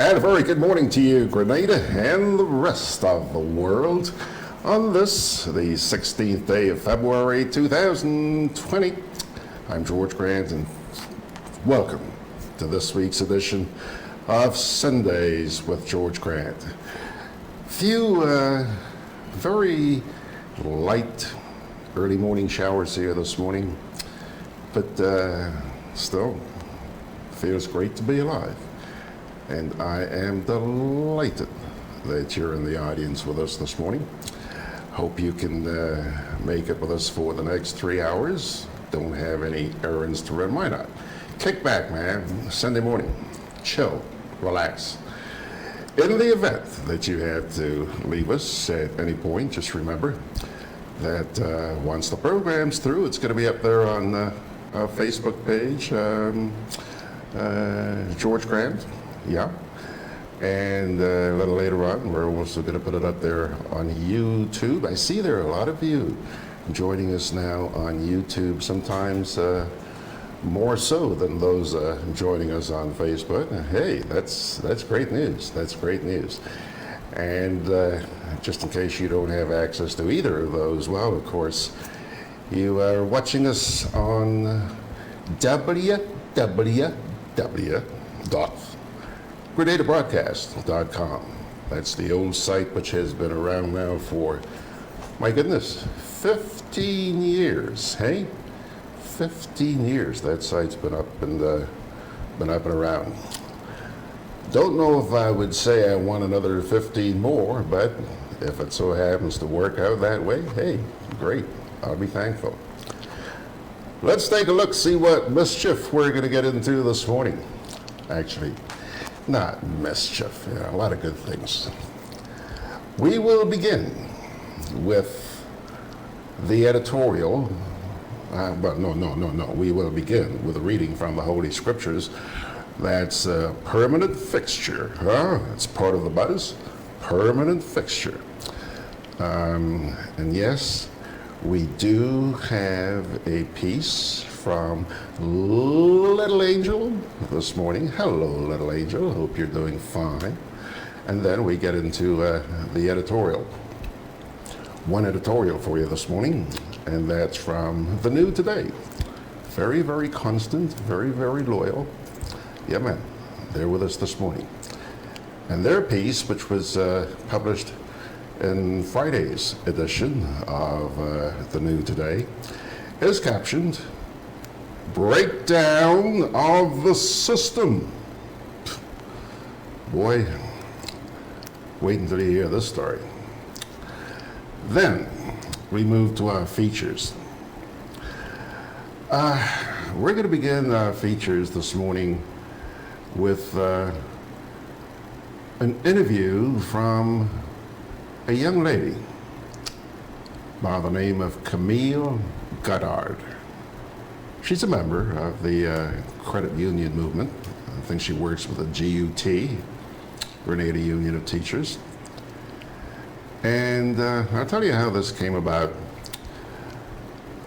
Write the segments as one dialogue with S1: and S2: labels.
S1: And a very good morning to you, Grenada, and the rest of the world on this, the 16th day of February 2020. I'm George Grant, and welcome to this week's edition of Sundays with George Grant. Few very light early morning showers here this morning, but still feels great to be alive. And I am delighted that you're in the audience with us this morning. Hope you can make it with us for the next 3 hours. Don't have any errands to run. Why not? Kick back, man. Sunday morning. Chill. Relax. In the event that you have to leave us at any point, just remember that once the program's through, it's going to be up there on our Facebook page, George Grant. Yeah. And a little later on, we're also going to put it up there on YouTube. I see there are a lot of you joining us now on YouTube, sometimes more so than those joining us on Facebook. Hey, that's great news. That's great news. And just in case you don't have access to either of those, well, of course, you are watching us on www.GrenadaBroadcast.com. That's the old site which has been around now for, my goodness, 15 years, hey? 15 years that site's been up and around. Don't know if I would say I want another 15 more, but if it so happens to work out that way, hey, great, I'll be thankful. Let's take a look, see what mischief we're going to get into this morning. Actually, not mischief, a lot of good things. We will begin with the editorial. We will begin with a reading from the Holy Scriptures. That's a permanent fixture. It's part of the buzz. Permanent fixture. And yes, we do have a piece from Little Angel this morning. Hello, Little Angel. Hope you're doing fine. And then we get into the editorial. One editorial for you this morning, and that's from The New Today. Very, very constant, very, very loyal. Yeah, man, they're with us this morning. And their piece, which was published in Friday's edition of The New Today, is captioned, "Breakdown of the System." Boy, wait until you hear this story. Then we move to our features. We're going to begin our features this morning with an interview from a young lady by the name of Camille Goddard. She's a member of the credit union movement. I think she works with the GUT, Grenada Union of Teachers. And I'll tell you how this came about. A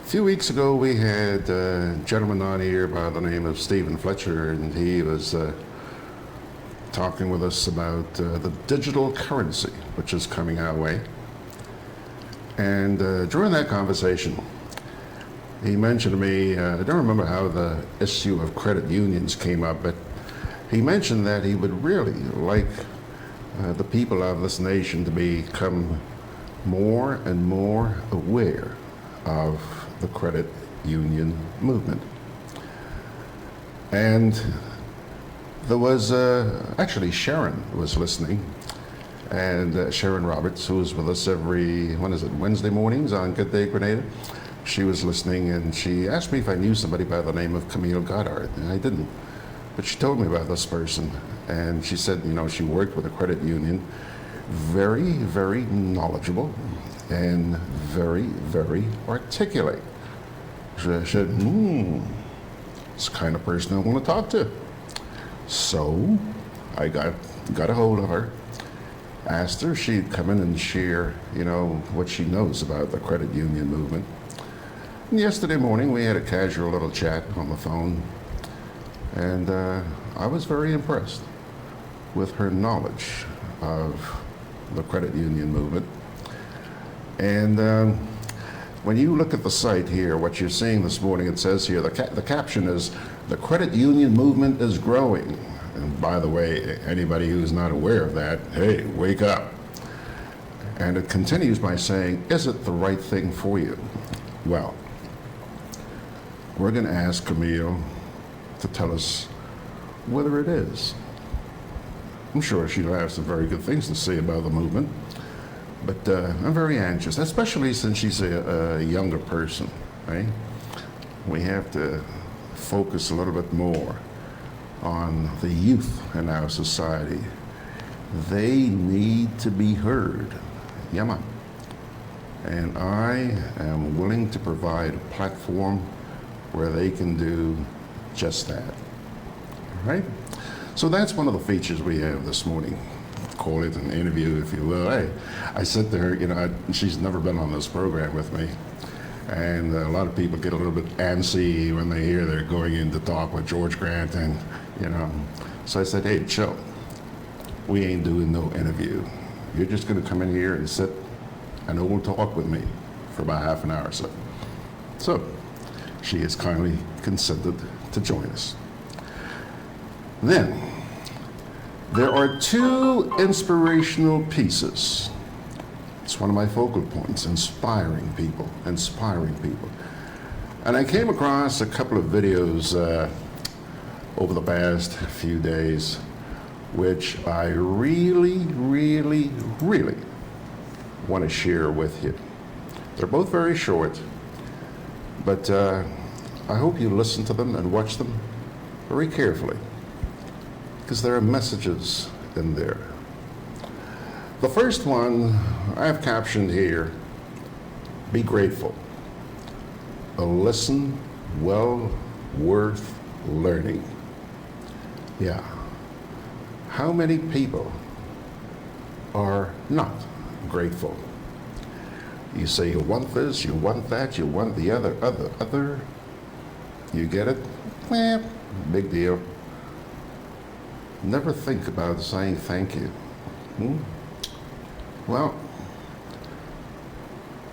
S1: few weeks ago, we had a gentleman on here by the name of Stephen Fletcher, and he was talking with us about the digital currency, which is coming our way. And during that conversation, he mentioned to me, I don't remember how the issue of credit unions came up, but he mentioned that he would really like the people of this nation to become more and more aware of the credit union movement. And there was, actually Sharon was listening, and Sharon Roberts, who is with us every, Wednesday mornings on Good Day Grenada. She was listening, and she asked me if I knew somebody by the name of Camille Goddard, and I didn't. But she told me about this person, and she said, she worked with a credit union, very, very knowledgeable, and very, very articulate. She said, it's the kind of person I want to talk to. So I got a hold of her, asked her if she'd come in and share, what she knows about the credit union movement. And yesterday morning, we had a casual little chat on the phone, and I was very impressed. with her knowledge of the credit union movement. And when you look at the site here, what you're seeing this morning, it says here, the caption is, "The credit union movement is growing." And by the way, anybody who's not aware of that, hey, wake up. And it continues by saying, is it the right thing for you? Well, we're going to ask Camille to tell us whether it is. I'm sure she'll have some very good things to say about the movement, but I'm very anxious, especially since she's a younger person, right? We have to focus a little bit more on the youth in our society. They need to be heard. Yeah, man. And I am willing to provide a platform where they can do just that. All right? So that's one of the features we have this morning. Call it an interview, if you will. Hey, I sit there, you know, she's never been on this program with me. And a lot of people get a little bit antsy when they hear they're going in to talk with George Grant, and, you know. So I said, hey, chill. We ain't doing no interview. You're just going to come in here and sit and we'll talk with me for about half an hour or so. So she has kindly consented to join us. Then, there are two inspirational pieces. It's one of my focal points, inspiring people. And I came across a couple of videos over the past few days, which I really want to share with you. They're both very short, but I hope you listen to them and watch them very carefully, because there are messages in there. The first one I have captioned here, "Be grateful. A lesson well worth learning." Yeah. How many people are not grateful? You say you want this, you want that, you want the other. You get it? Big deal. Never think about saying thank you. Well,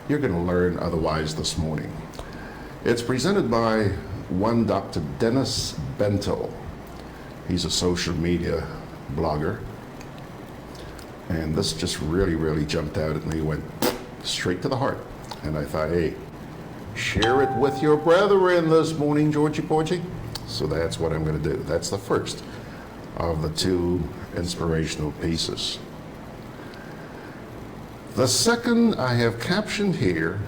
S1: you're going to learn otherwise this morning. It's presented by one Dr. Dennis Bento. He's a social media blogger. And this just really jumped out at me, went straight to the heart. And I thought, hey, share it with your brethren this morning, Georgie Porgy. So that's what I'm going to do. That's the first of the two inspirational pieces. The second I have captioned here,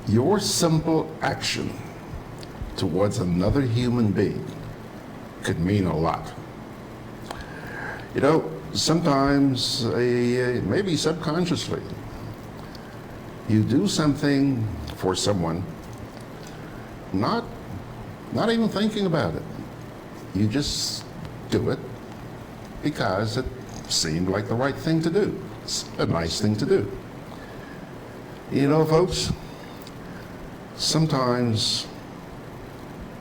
S1: your simple action towards another human being could mean a lot. You know, sometimes, maybe subconsciously, you do something for someone, not even thinking about it. You just do it because it seemed like the right thing to do. It's a nice thing to do. You know, folks, sometimes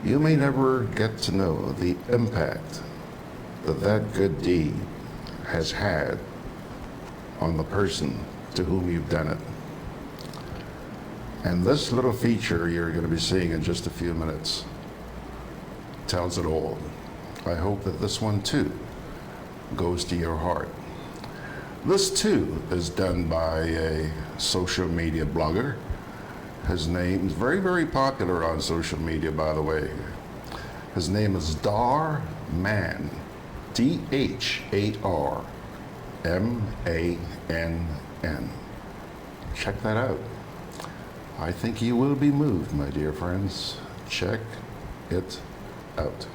S1: you may never get to know the impact that that good deed has had on the person to whom you've done it. And this little feature you're going to be seeing in just a few minutes tells it all. I hope that this one too goes to your heart. This too is done by a social media blogger. His name is very popular on social media, by the way. His name is Dar Man, DHARMANN. Check that out. I think you will be moved, my dear friends. Check it out.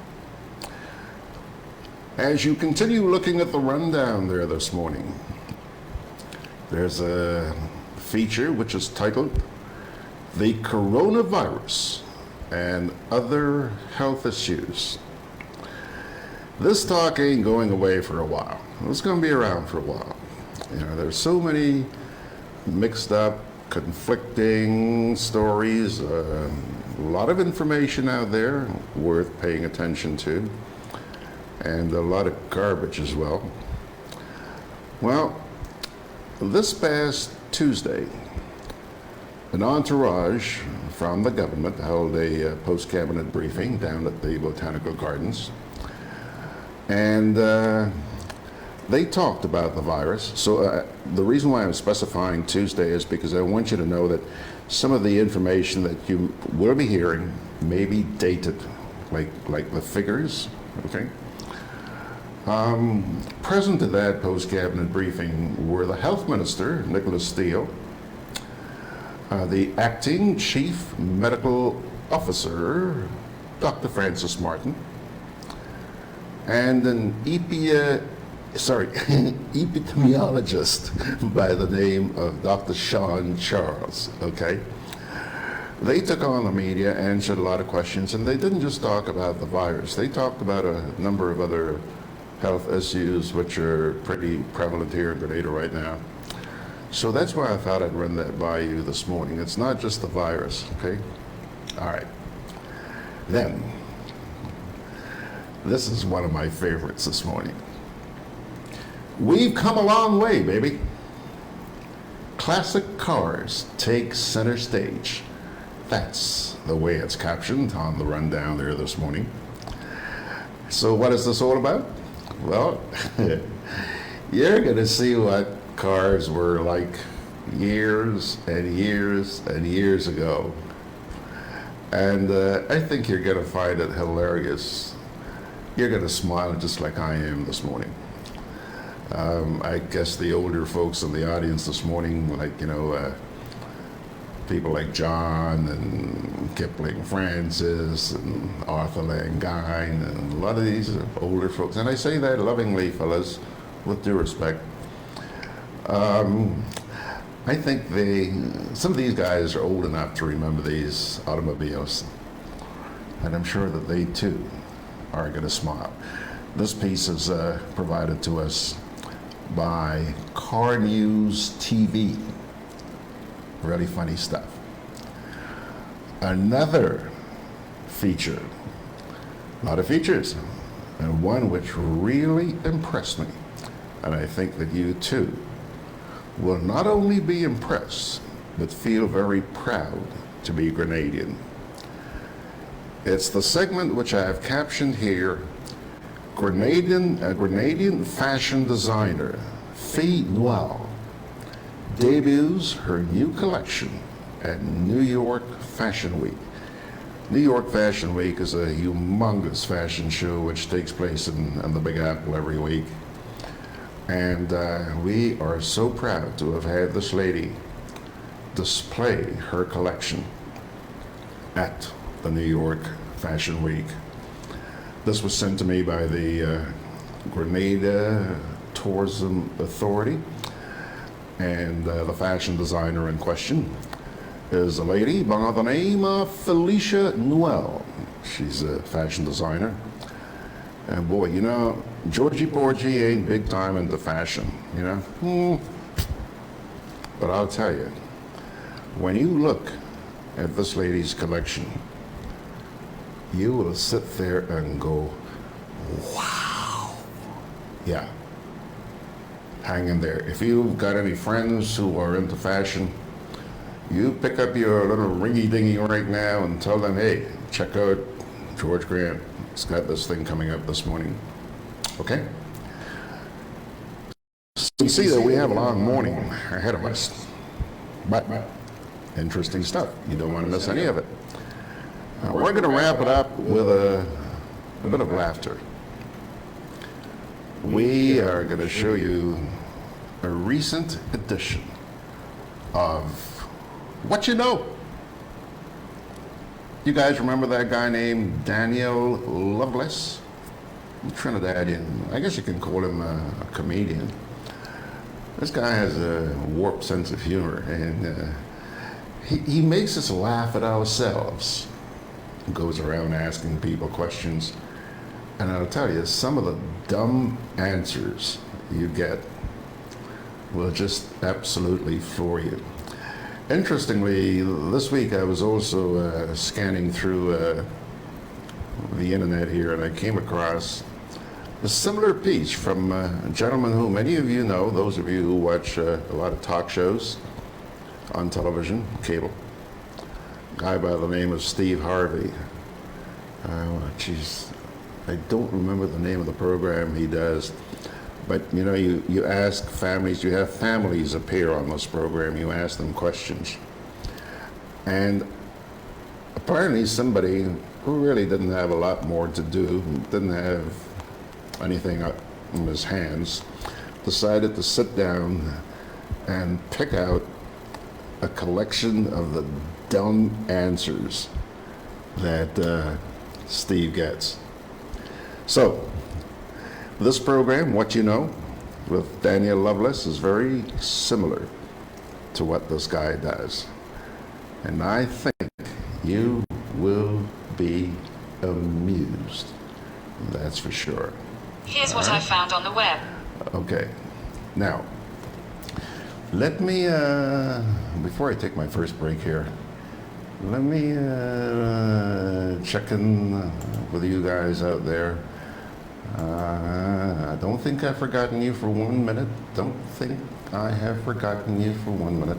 S1: As you continue looking at the rundown there this morning, there's a feature which is titled "The Coronavirus and Other Health Issues." This talk ain't going away for a while. It's going to be around for a while. You know, there's so many mixed up, conflicting stories lot of information out there worth paying attention to, and a lot of garbage as well. Well, this past Tuesday, an entourage from the government held a post-cabinet briefing down at the Botanical Gardens, and they talked about the virus. So the reason why I'm specifying Tuesday is because I want you to know that some of the information that you will be hearing may be dated, like the figures, okay? Present at that post-cabinet briefing were the Health Minister, Nickolas, Steele, the Acting Chief Medical Officer, Dr. Francis Martin, and an epidemiologist by the name of Dr. Shawn Charles, okay? They took on the media, answered a lot of questions, and they didn't just talk about the virus. They talked about a number of other health issues which are pretty prevalent here in Grenada right now. So that's why I thought I'd run that by you this morning. It's not just the virus, okay? All right. Then, this is one of my favorites this morning. We've come a long way, baby. Classic cars take center stage. That's the way it's captioned on the rundown there this morning. So what is this all about? Well, you're going to see what cars were like years and years and years ago. And I think you're going to find it hilarious. You're going to smile just like I am this morning. I guess the older folks in the audience this morning, like, people like John and Kipling Francis and Arthur Langine and a lot of these older folks, and I say that lovingly, fellas, with due respect. I think some of these guys are old enough to remember these automobiles, and I'm sure that they too are going to smile. This piece is provided to us by Car News TV. Really funny stuff. Another feature, a lot of features, and one which really impressed me, and I think that you too will not only be impressed, but feel very proud to be Grenadian. It's the segment which I have captioned here, Grenadian fashion designer, Noel, debuts her new collection at New York Fashion Week. New York Fashion Week is a humongous fashion show which takes place in the Big Apple every week. And we are so proud to have had this lady display her collection at the New York Fashion Week. This was sent to me by the Grenada Tourism Authority, and the fashion designer in question is a lady by the name of Felisha Noel. She's a fashion designer. And boy, Georgie Porgy ain't big time into fashion, But I'll tell you, when you look at this lady's collection, you will sit there and go, wow. Yeah. Hang in there. If you've got any friends who are into fashion, you pick up your little ringy-dingy right now and tell them, hey, check out George Grant. He's got this thing coming up this morning. Okay? So you see that we have a long morning ahead of us. But interesting stuff. You don't want to miss any of it. We're going to wrap it up with a bit of laughter. We are going to show you a recent edition of What You Know. You guys remember that guy named Daniel Loveless? Trinidadian. I guess you can call him a comedian. This guy has a warped sense of humor, and he makes us laugh at ourselves. He goes around asking people questions, and I'll tell you, some of the dumb answers you get will just absolutely floor you. Interestingly, this week I was also scanning through the internet here, and I came across a similar piece from a gentleman who many of you know, those of you who watch a lot of talk shows on television, cable. A guy by the name of Steve Harvey. I don't remember the name of the program he does, but you know, you ask families, you have families appear on this program, you ask them questions. And apparently somebody who really didn't have a lot more to do, didn't have anything up in his hands, decided to sit down and pick out a collection of the dumb answers that Steve gets. So, this program, What You Know, with Daniel Loveless, is very similar to what this guy does. And I think you will be amused. That's for sure.
S2: Here's what I found on the web.
S1: Okay. Now, let me, before I take my first break here, let me check in with you guys out there. I don't think I've forgotten you for 1 minute. Don't think I have forgotten you for 1 minute.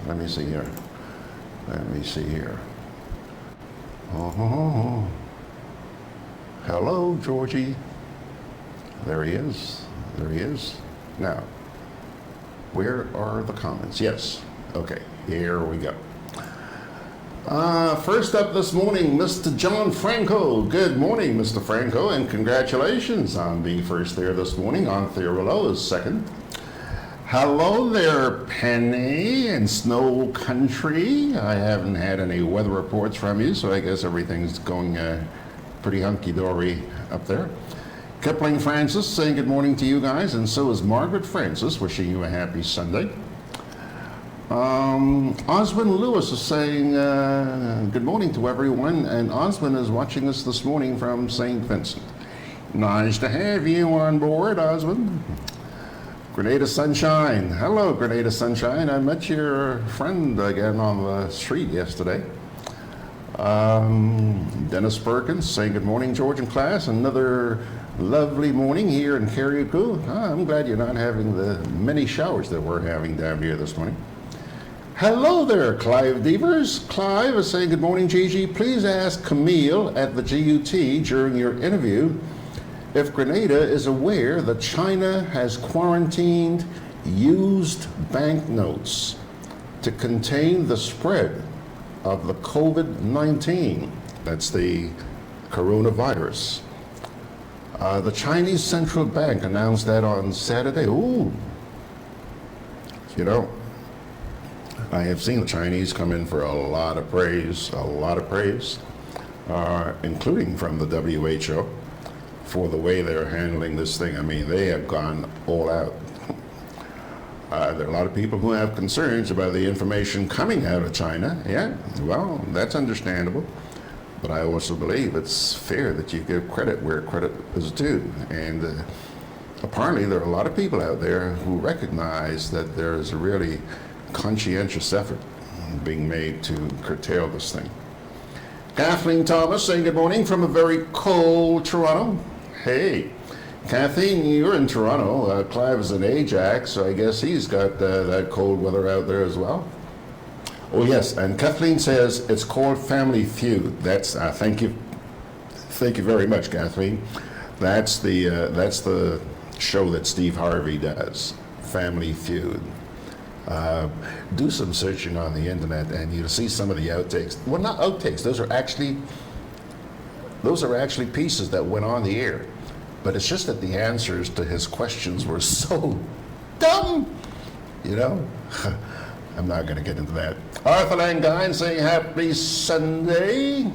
S1: Let me see here. Let me see here. Oh. Hello, Georgie. There he is. There he is. Now, where are the comments? Yes. Okay, here we go. First up this morning, Mr. John Franco. Good morning, Mr. Franco, and congratulations on being first there this morning. On Theorilo is second. Hello there, Penny in Snow Country. I haven't had any weather reports from you, so I guess everything's going pretty hunky-dory up there. Kipling Francis saying good morning to you guys, and so is Margaret Francis, wishing you a happy Sunday. Oswin Lewis is saying good morning to everyone, and Oswin is watching us this morning from St. Vincent. Nice to have you on board, Oswin. Grenada Sunshine. Hello, Grenada Sunshine. I met your friend again on the street yesterday. Dennis Perkins saying good morning, George and class. Another lovely morning here in Carriacou. I'm glad you're not having the many showers that we're having down here this morning. Hello there, Clive Devers. Clive is saying good morning, Gigi. Please ask Camille at the GUT during your interview if Grenada is aware that China has quarantined used banknotes to contain the spread of the COVID-19. That's the coronavirus. The Chinese Central Bank announced that on Saturday. Ooh, you know, I have seen the Chinese come in for a lot of praise, including from the WHO, for the way they're handling this thing. I mean, they have gone all out. There are a lot of people who have concerns about the information coming out of China. Yeah, well, that's understandable. But I also believe it's fair that you give credit where credit is due. And apparently there are a lot of people out there who recognize that there is a really conscientious effort being made to curtail this thing. Kathleen Thomas saying good morning from a very cold Toronto. Hey, Kathleen, you're in Toronto. Clive is in Ajax, so I guess he's got that cold weather out there as well. Oh yes, and Kathleen says it's called Family Feud. That's thank you very much, Kathleen. That's the show that Steve Harvey does, Family Feud. Do some searching on the internet, and you'll see some of the outtakes. Well, not outtakes; those are actually pieces that went on the air. But it's just that the answers to his questions were so dumb, you know. I'm not going to get into that. Arthur Langine saying happy Sunday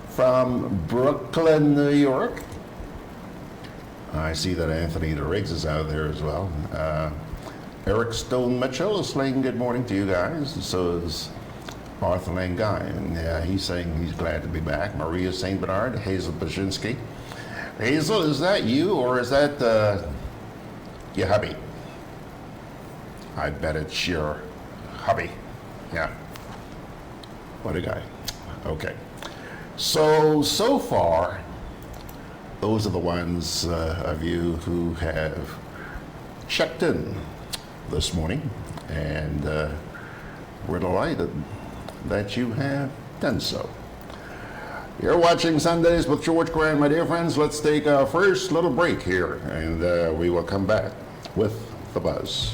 S1: from Brooklyn, New York. I see that Anthony DeRiggs is out there as well. Eric Stone Mitchell is saying good morning to you guys. And so is Arthur Langine. Yeah, he's saying he's glad to be back. Maria St. Bernard, Hazel Baczynski. Hazel, is that you or is that your hubby? I bet it's your hubby. Yeah. What a guy. Okay. So far, those are the ones of you who have checked in this morning, and we're delighted that you have done so. You're watching Sundays with George Grant, my dear friends. Let's take our first little break here, and we will come back with the buzz.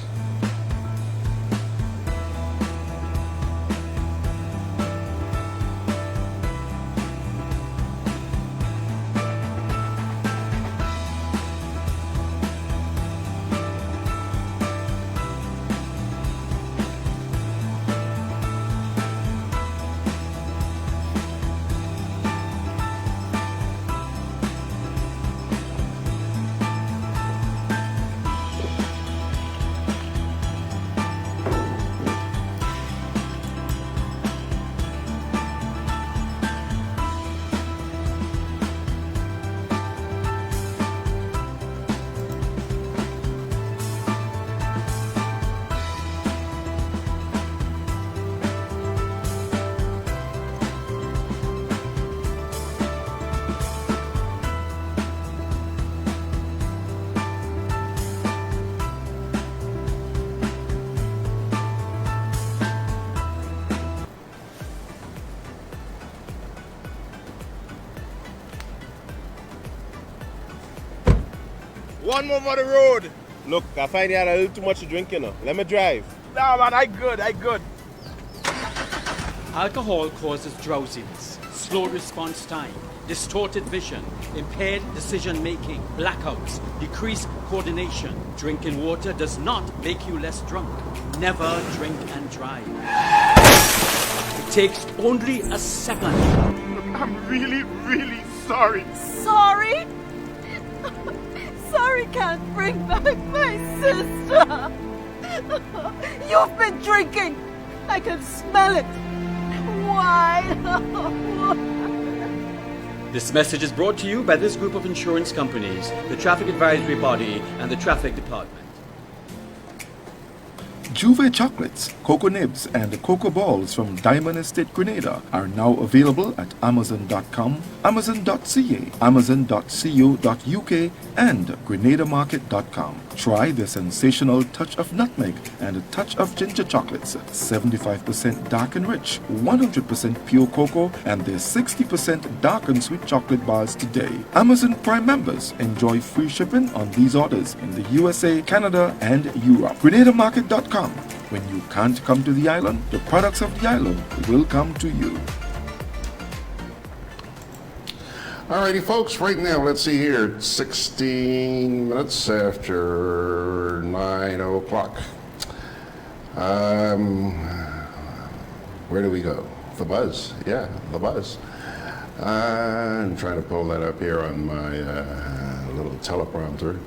S3: One more on the road. Look, I find you had a little too much to drink, you know. Let me drive. Nah, man, I good.
S4: Alcohol causes drowsiness, slow response time, distorted vision, impaired decision-making, blackouts, decreased coordination. Drinking water does not make you less drunk. Never drink and drive. It takes only a second.
S3: I'm really, really sorry.
S5: Sorry? Sorry can't bring back my sister. You've been drinking. I can smell it. Why?
S4: This message is brought to you by this group of insurance companies, the Traffic Advisory Body, and the Traffic Department.
S6: Juve chocolates, cocoa nibs, and cocoa balls from Diamond Estate Grenada are now available at Amazon.com, Amazon.ca, Amazon.co.uk, and GrenadaMarket.com. Try the sensational touch of nutmeg and a touch of ginger chocolates, 75% dark and rich, 100% pure cocoa, and their 60% dark and sweet chocolate bars today. Amazon Prime members enjoy free shipping on these orders in the USA, Canada, and Europe. GrenadaMarket.com. When you can't come to the island, the products of the island will come to you.
S1: Alrighty, folks, right now, let's see here, it's 16 minutes after 9 o'clock. Where do we go? The buzz. Yeah, the buzz. I'm trying to pull that up here on my little teleprompter.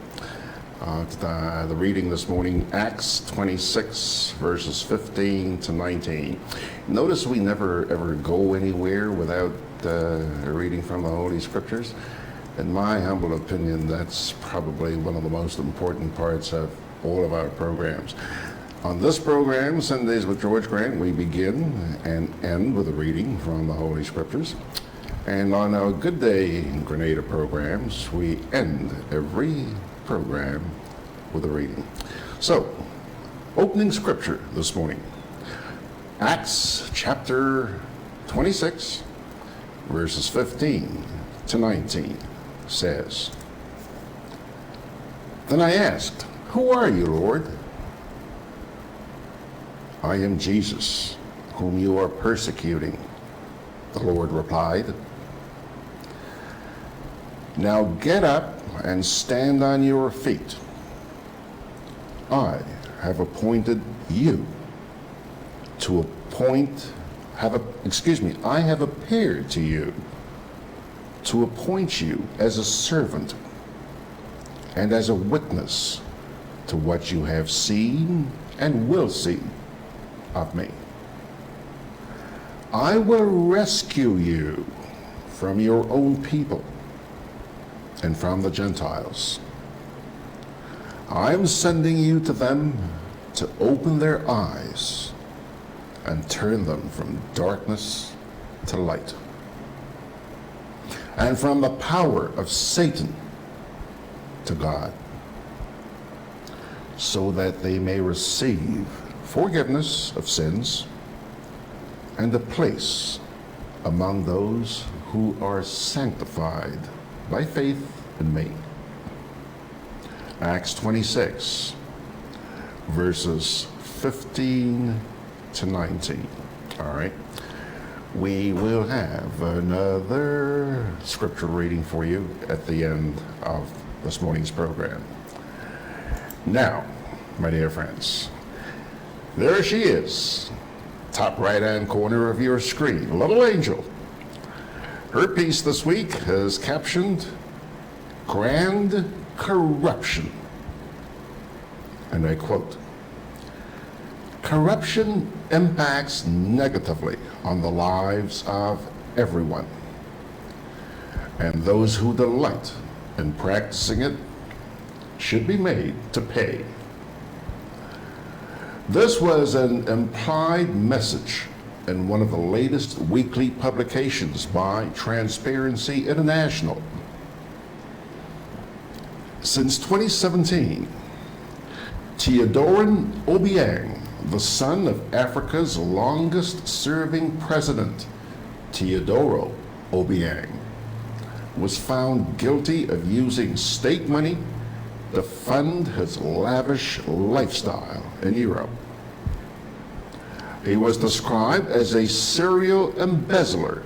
S1: The reading this morning, Acts 26, verses 15 to 19. Notice we never ever go anywhere without a reading from the Holy Scriptures. In my humble opinion, that's probably one of the most important parts of all of our programs. On this program, Sundays with George Grant, we begin and end with a reading from the Holy Scriptures. And on our Good Day Grenada programs, we end every program with a reading. So, opening scripture this morning, Acts chapter 26, verses 15 to 19 says, Then I asked, Who are you, Lord? I am Jesus, whom you are persecuting. The Lord replied, Now get up and stand on your feet. I have appointed you to I have appeared to you to appoint you as a servant and as a witness to what you have seen and will see of me. I will rescue you from your own people and from the Gentiles. I am sending you to them to open their eyes and turn them from darkness to light, and from the power of Satan to God, so that they may receive forgiveness of sins and a place among those who are sanctified by faith in me. Acts 26, verses 15 to 19. All right. We will have another scripture reading for you at the end of this morning's program. Now, my dear friends, there she is, top right-hand corner of your screen, little angel. Her piece this week is captioned, Grand Corruption. And I quote, corruption impacts negatively on the lives of everyone, and those who delight in practicing it should be made to pay. This was an implied message in one of the latest weekly publications by Transparency International. Since 2017, Teodorin Obiang, the son of Africa's longest-serving president, Teodoro Obiang, was found guilty of using state money to fund his lavish lifestyle in Europe. He was described as a serial embezzler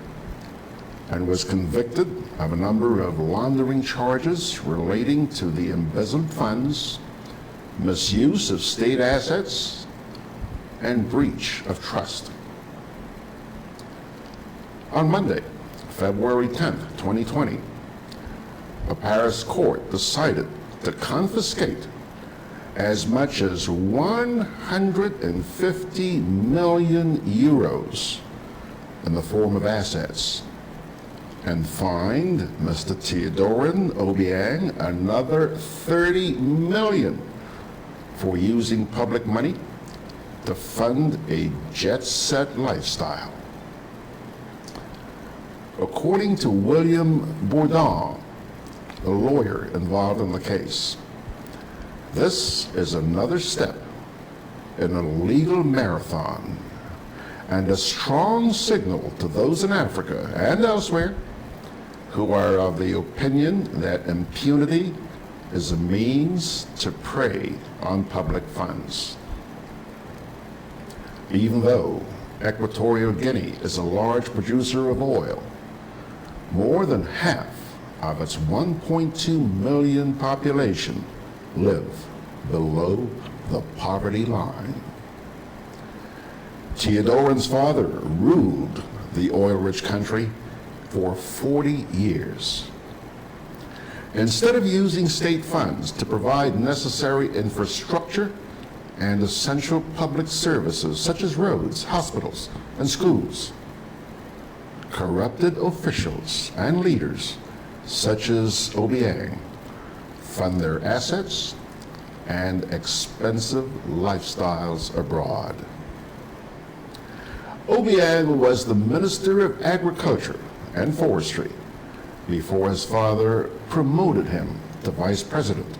S1: and was convicted of a number of laundering charges relating to the embezzled funds, misuse of state assets, and breach of trust. On Monday, February 10th, 2020, a Paris court decided to confiscate as much as 150 million euros in the form of assets and fined Mr. Teodorin Obiang another 30 million for using public money to fund a jet-set lifestyle. According to William Bourdon, the lawyer involved in the case, this is another step in a legal marathon and a strong signal to those in Africa and elsewhere who are of the opinion that impunity is a means to prey on public funds. Even though Equatorial Guinea is a large producer of oil, more than half of its 1.2 million population live below the poverty line. Teodorin's father ruled the oil-rich country for 40 years. Instead of using state funds to provide necessary infrastructure and essential public services such as roads, hospitals, and schools, corrupted officials and leaders such as Obiang fund their assets and expensive lifestyles abroad. Obiang was the Minister of Agriculture and Forestry before his father promoted him to Vice President,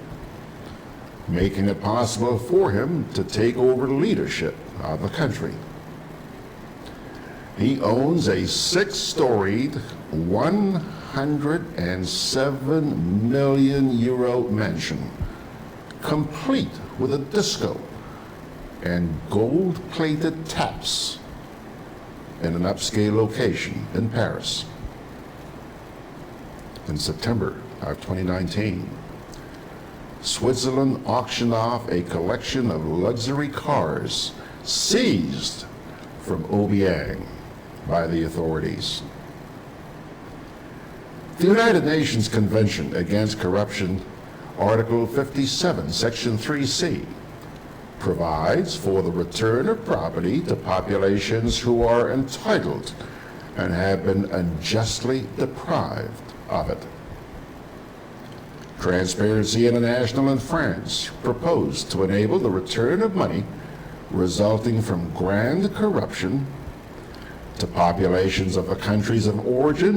S1: making it possible for him to take over leadership of the country. He owns a 6-storied, 107 million euro mansion, complete with a disco and gold-plated taps in an upscale location in Paris. In September of 2019, Switzerland auctioned off a collection of luxury cars seized from Obiang by the authorities. The United Nations Convention Against Corruption, Article 57, Section 3C, provides for the return of property to populations who are entitled and have been unjustly deprived of it. Transparency International in France proposed to enable the return of money resulting from grand corruption to populations of the countries of origin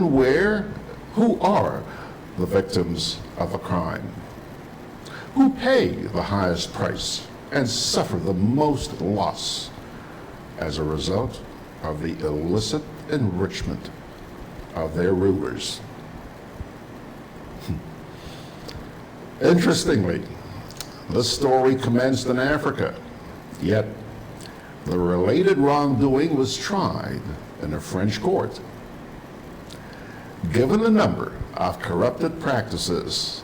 S1: who are the victims of a crime, who pay the highest price and suffer the most loss as a result of the illicit enrichment of their rulers. Interestingly, this story commenced in Africa, yet the related wrongdoing was tried in a French court. Given the number of corrupted practices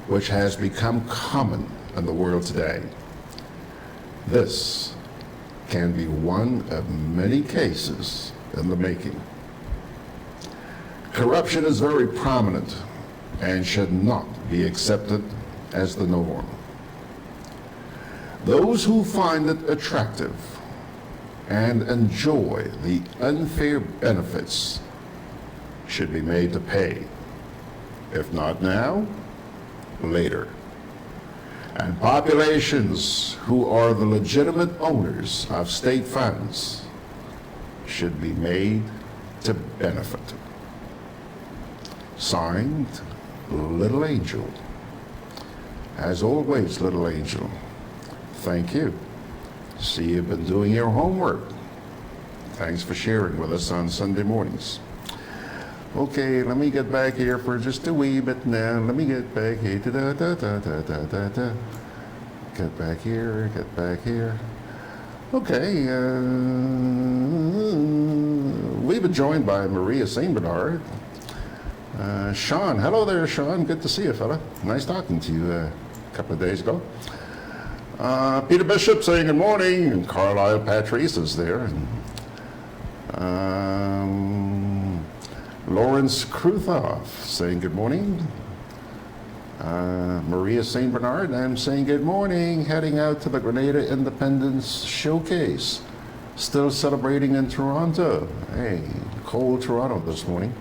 S1: which has become common in the world today, this can be one of many cases in the making. Corruption is very prominent and should not be accepted as the norm. Those who find it attractive and enjoy the unfair benefits should be made to pay, if not now, later. And populations who are the legitimate owners of state funds should be made to benefit. Signed, Little Angel. As always, Little Angel, thank you. See, you've been doing your homework. Thanks for sharing with us on Sunday mornings. Okay, let me get back here for just a wee bit now. Let me get back here. Get back here, get back here. Okay, we've been joined by Maria St. Bernard. Shawn, hello there, Shawn. Good to see you, fella. Nice talking to you a couple of days ago. Peter Bishop saying good morning, and Carlisle Patrice is there. And, Lawrence Kruthoff saying good morning. Maria St. Bernard, I'm saying good morning, heading out to the Grenada Independence Showcase. Still celebrating in Toronto. Hey, cold Toronto this morning.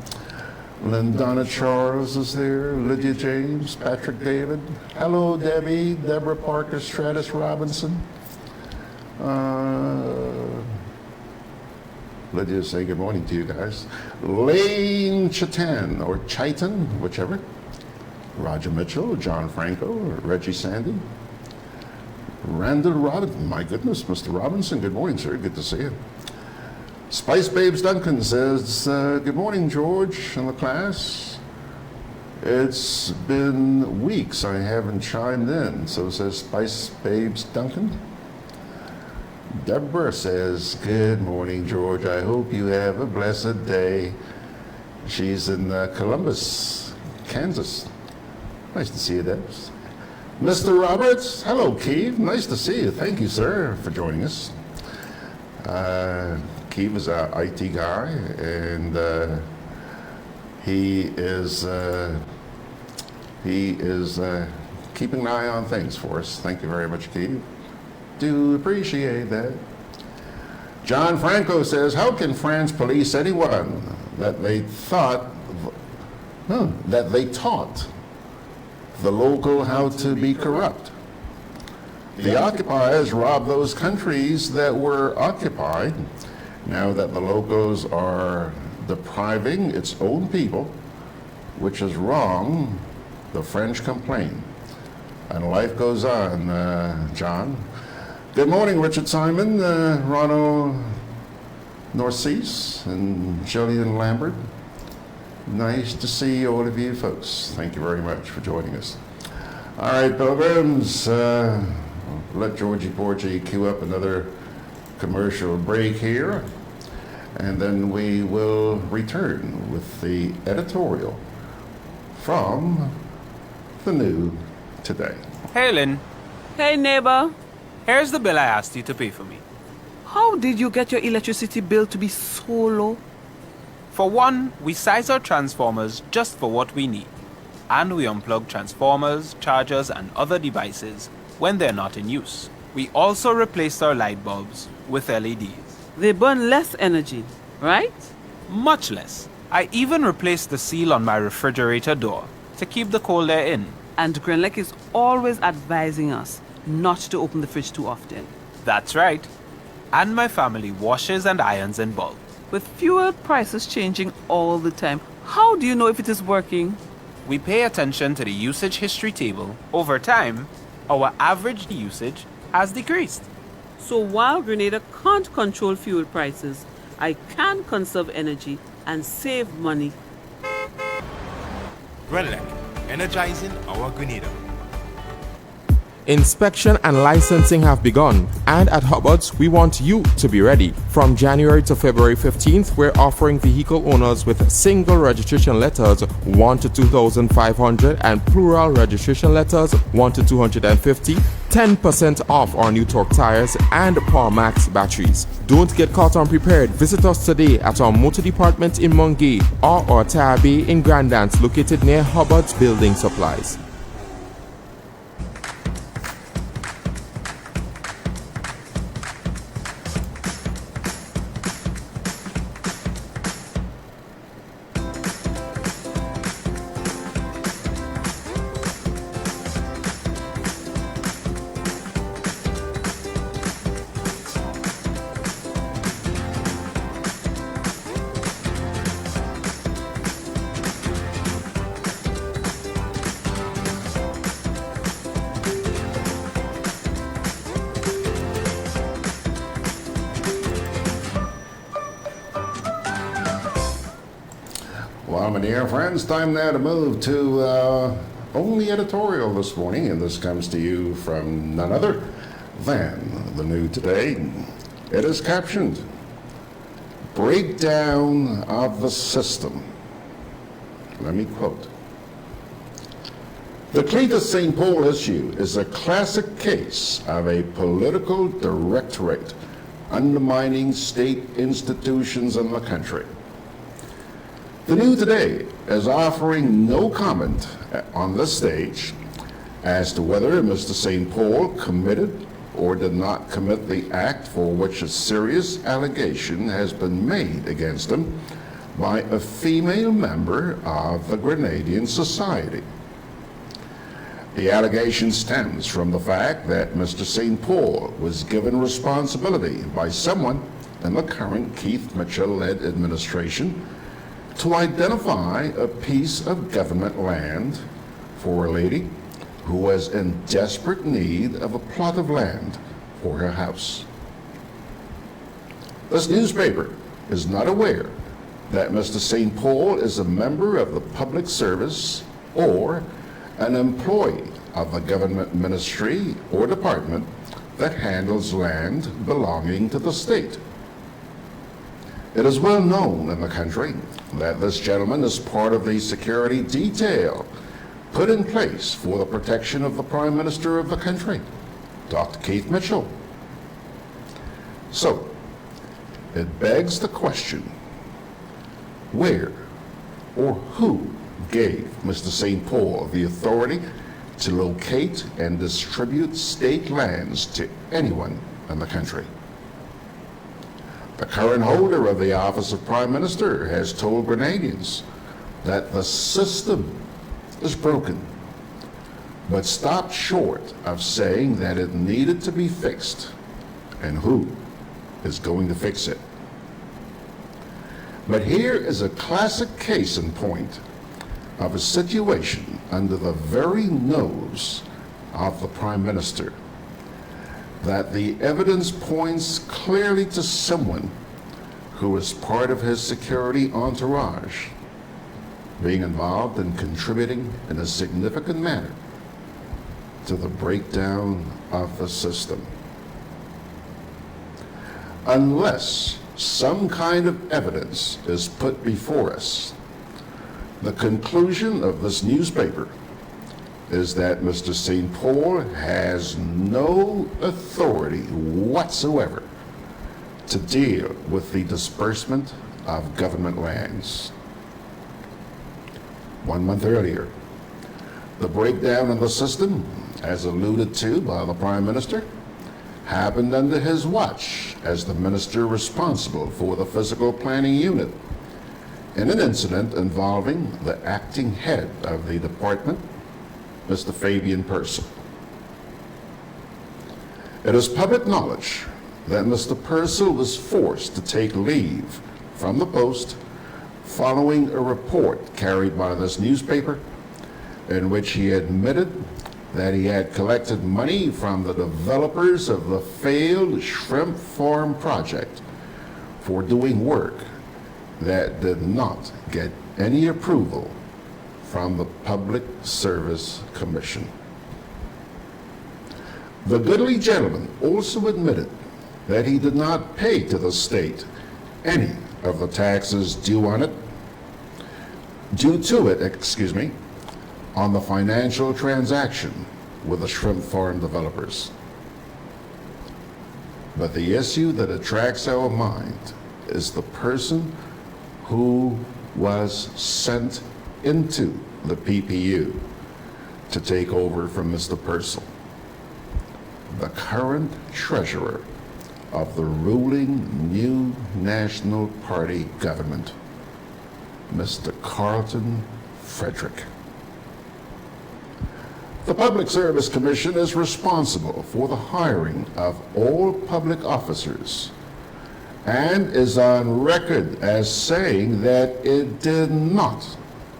S1: Lindana Charles is there, Lydia James, Patrick David. Hello, Debbie, Deborah Parker, Stratus Robinson. Lydia say good morning to you guys. Lane Chitan, or Chitan, whichever. Roger Mitchell, John Franco, Reggie Sandy. Randall Robinson, my goodness, Mr. Robinson, good morning, sir, good to see you. Spice Babes Duncan says, good morning, George and the class. It's been weeks I haven't chimed in, so says Spice Babes Duncan. Deborah says, good morning, George. I hope you have a blessed day. She's in Columbus, Kansas. Nice to see you, Debs. Mr. Roberts, hello, Keith. Nice to see you. Thank you, sir, for joining us. Keith is our IT guy, and he is keeping an eye on things for us. Thank you very much, Keith. Do appreciate that. John Franco says, how can France police anyone that they taught the local how to be corrupt? The occupiers robbed those countries that were occupied. Now that the locals are depriving its own people, which is wrong, the French complain. And life goes on, John. Good morning, Richard Simon, Ronald Norcease, and Jillian Lambert. Nice to see all of you folks. Thank you very much for joining us. All right, pilgrims, let Georgie Porgy cue up another commercial break here, and then we will return with the editorial from the New Today.
S7: Hey, Lynn.
S5: Hey, neighbor.
S7: Here's the bill I asked you to pay for me.
S5: How did you get your electricity bill to be so low?
S7: For one, we size our transformers just for what we need. And we unplug transformers, chargers, and other devices when they're not in use. We also replaced our light bulbs with LEDs.
S5: They burn less energy, right?
S7: Much less. I even replaced the seal on my refrigerator door to keep the cold air in.
S5: And Grenlec is always advising us not to open the fridge too often.
S7: That's right. And my family washes and irons in bulk.
S5: With fuel prices changing all the time, how do you know if it is working?
S7: We pay attention to the usage history table. Over time, our average usage has decreased.
S5: So while Grenada can't control fuel prices, I can conserve energy and save money.
S8: Grenlec, energizing our Grenada.
S9: Inspection and licensing have begun, and at Hubbard's, we want you to be ready. From January to February 15th, we're offering vehicle owners with single registration letters 1 to 2,500 and plural registration letters 1 to 250, 10% off our new Torque tires and Power Max batteries. Don't get caught unprepared. Visit us today at our motor department in Mungay or our tire bay in Grandance, located near Hubbard's Building Supplies.
S1: Well, my dear friends, time now to move to only editorial this morning, and this comes to you from none other than the New Today. It is captioned, "Breakdown of the System." Let me quote. The Cletus St. Paul issue is a classic case of a political directorate undermining state institutions in the country. The New Today is offering no comment on this stage as to whether Mr. St. Paul committed or did not commit the act for which a serious allegation has been made against him by a female member of the Grenadian Society. The allegation stems from the fact that Mr. St. Paul was given responsibility by someone in the current Keith Mitchell-led administration to identify a piece of government land for a lady who was in desperate need of a plot of land for her house. This newspaper is not aware that Mr. St. Paul is a member of the public service or an employee of a government ministry or department that handles land belonging to the state. It is well known in the country that this gentleman is part of the security detail put in place for the protection of the Prime Minister of the country, Dr. Keith Mitchell. So, it begs the question, where or who gave Mr. St. Paul the authority to locate and distribute state lands to anyone in the country? The current holder of the office of Prime Minister has told Grenadians that the system is broken, but stopped short of saying that it needed to be fixed and who is going to fix it. But here is a classic case in point of a situation under the very nose of the Prime Minister, that the evidence points clearly to someone who is part of his security entourage being involved and contributing in a significant manner to the breakdown of the system. Unless some kind of evidence is put before us, the conclusion of this newspaper is that Mr. St. Paul has no authority whatsoever to deal with the disbursement of government lands. 1 month earlier, the breakdown in the system, as alluded to by the Prime Minister, happened under his watch as the minister responsible for the physical planning unit, in an incident involving the acting head of the department Mr. Fabian Purcell. It is public knowledge that Mr. Purcell was forced to take leave from the post following a report carried by this newspaper in which he admitted that he had collected money from the developers of the failed shrimp farm project for doing work that did not get any approval from the Public Service Commission. The goodly gentleman also admitted that he did not pay to the state any of the taxes due to it, on the financial transaction with the shrimp farm developers. But the issue that attracts our mind is the person who was sent into the PPU to take over from Mr. Purcell, the current treasurer of the ruling New National Party government, Mr. Carlton Frederick. The Public Service Commission is responsible for the hiring of all public officers and is on record as saying that it did not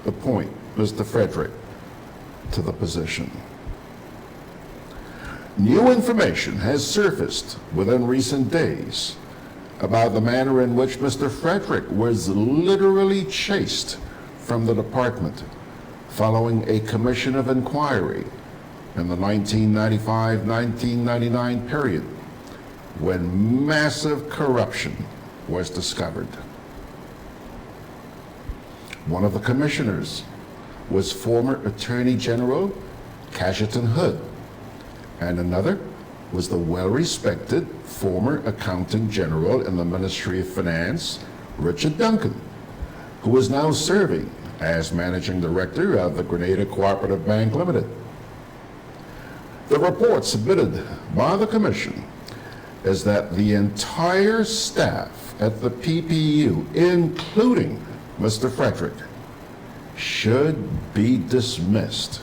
S1: appoint Mr. Frederick to the position. New information has surfaced within recent days about the manner in which Mr. Frederick was literally chased from the department following a commission of inquiry in the 1995-1999 period when massive corruption was discovered. One of the commissioners was former Attorney General Cajetan Hood, and another was the well-respected former Accountant General in the Ministry of Finance, Richard Duncan, who is now serving as Managing Director of the Grenada Cooperative Bank Limited. The report submitted by the Commission is that the entire staff at the PPU, including Mr. Frederick, should be dismissed,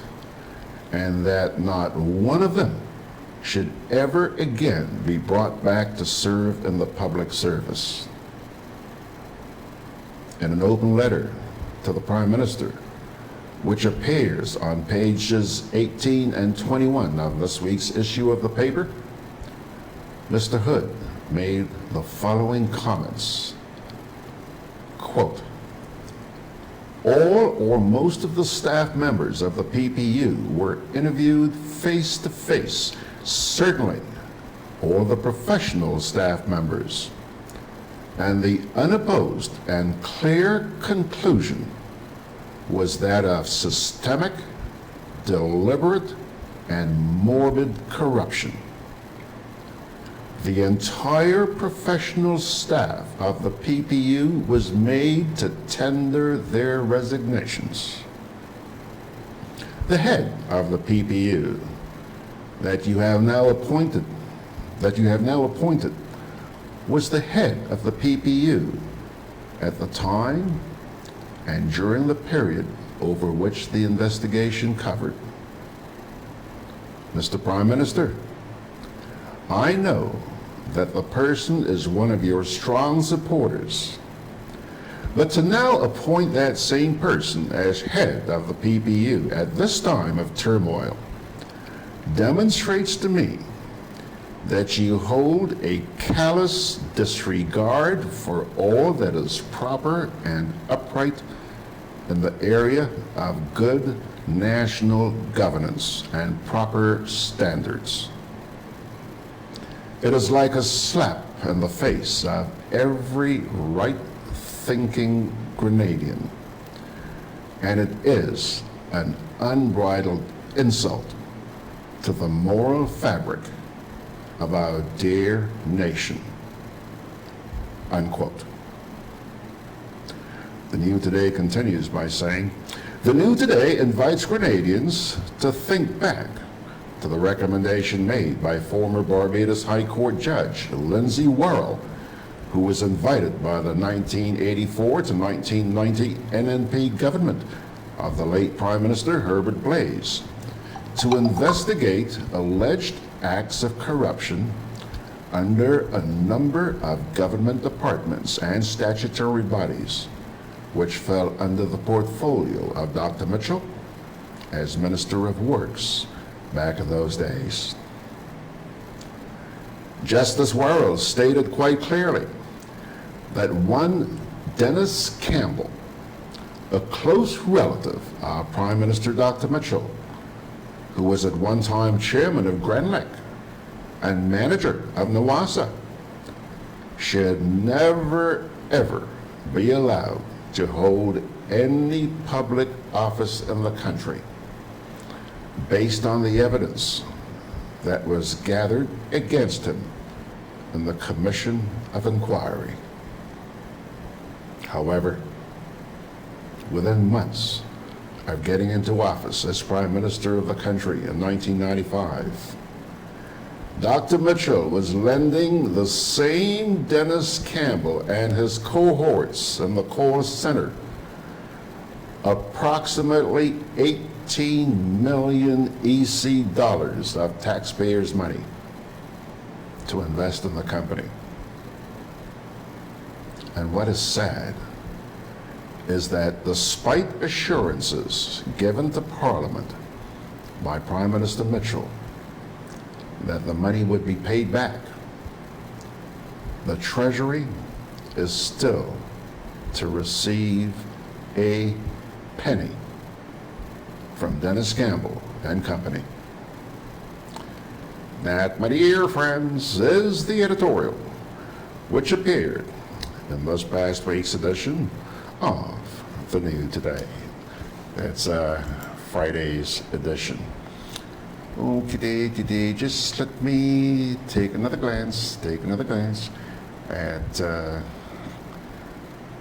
S1: and that not one of them should ever again be brought back to serve in the public service. In an open letter to the Prime Minister, which appears on pages 18 and 21 of this week's issue of the paper, Mr. Hood made the following comments, quote, "All or most of the staff members of the PPU were interviewed face-to-face. Certainly, all the professional staff members. And the unopposed and clear conclusion was that of systemic, deliberate, and morbid corruption. The entire professional staff of the PPU was made to tender their resignations. The head of the PPU that you have now appointed was the head of the PPU at the time and during the period over which the investigation covered. Mr. Prime Minister, I know that the person is one of your strong supporters, but to now appoint that same person as head of the PPU at this time of turmoil demonstrates to me that you hold a callous disregard for all that is proper and upright in the area of good national governance and proper standards. It is like a slap in the face of every right-thinking Grenadian, and it is an unbridled insult to the moral fabric of our dear nation." Unquote. The New Today continues by saying, "The New Today invites Grenadians to think back to the recommendation made by former Barbados High Court Judge Lindsay Worrell, who was invited by the 1984 to 1990 NNP government of the late Prime Minister Herbert Blaize to investigate alleged acts of corruption under a number of government departments and statutory bodies which fell under the portfolio of Dr. Mitchell as Minister of Works back in those days. Justice Worrell stated quite clearly that one Dennis Campbell, a close relative of Prime Minister Dr. Mitchell, who was at one time chairman of Grenadian and manager of NWASA, should never, ever be allowed to hold any public office in the country based on the evidence that was gathered against him in the Commission of Inquiry. However, within months of getting into office as Prime Minister of the country in 1995, Dr. Mitchell was lending the same Dennis Campbell and his cohorts in the Call Center approximately 18 million EC dollars of taxpayers' money to invest in the company. And what is sad is that despite assurances given to Parliament by Prime Minister Mitchell that the money would be paid back, the Treasury is still to receive a penny from Dennis Campbell and Company. That, my dear friends, is the editorial which appeared in this past week's edition of the New Today. It's Friday's edition. Okay, just let me take another glance at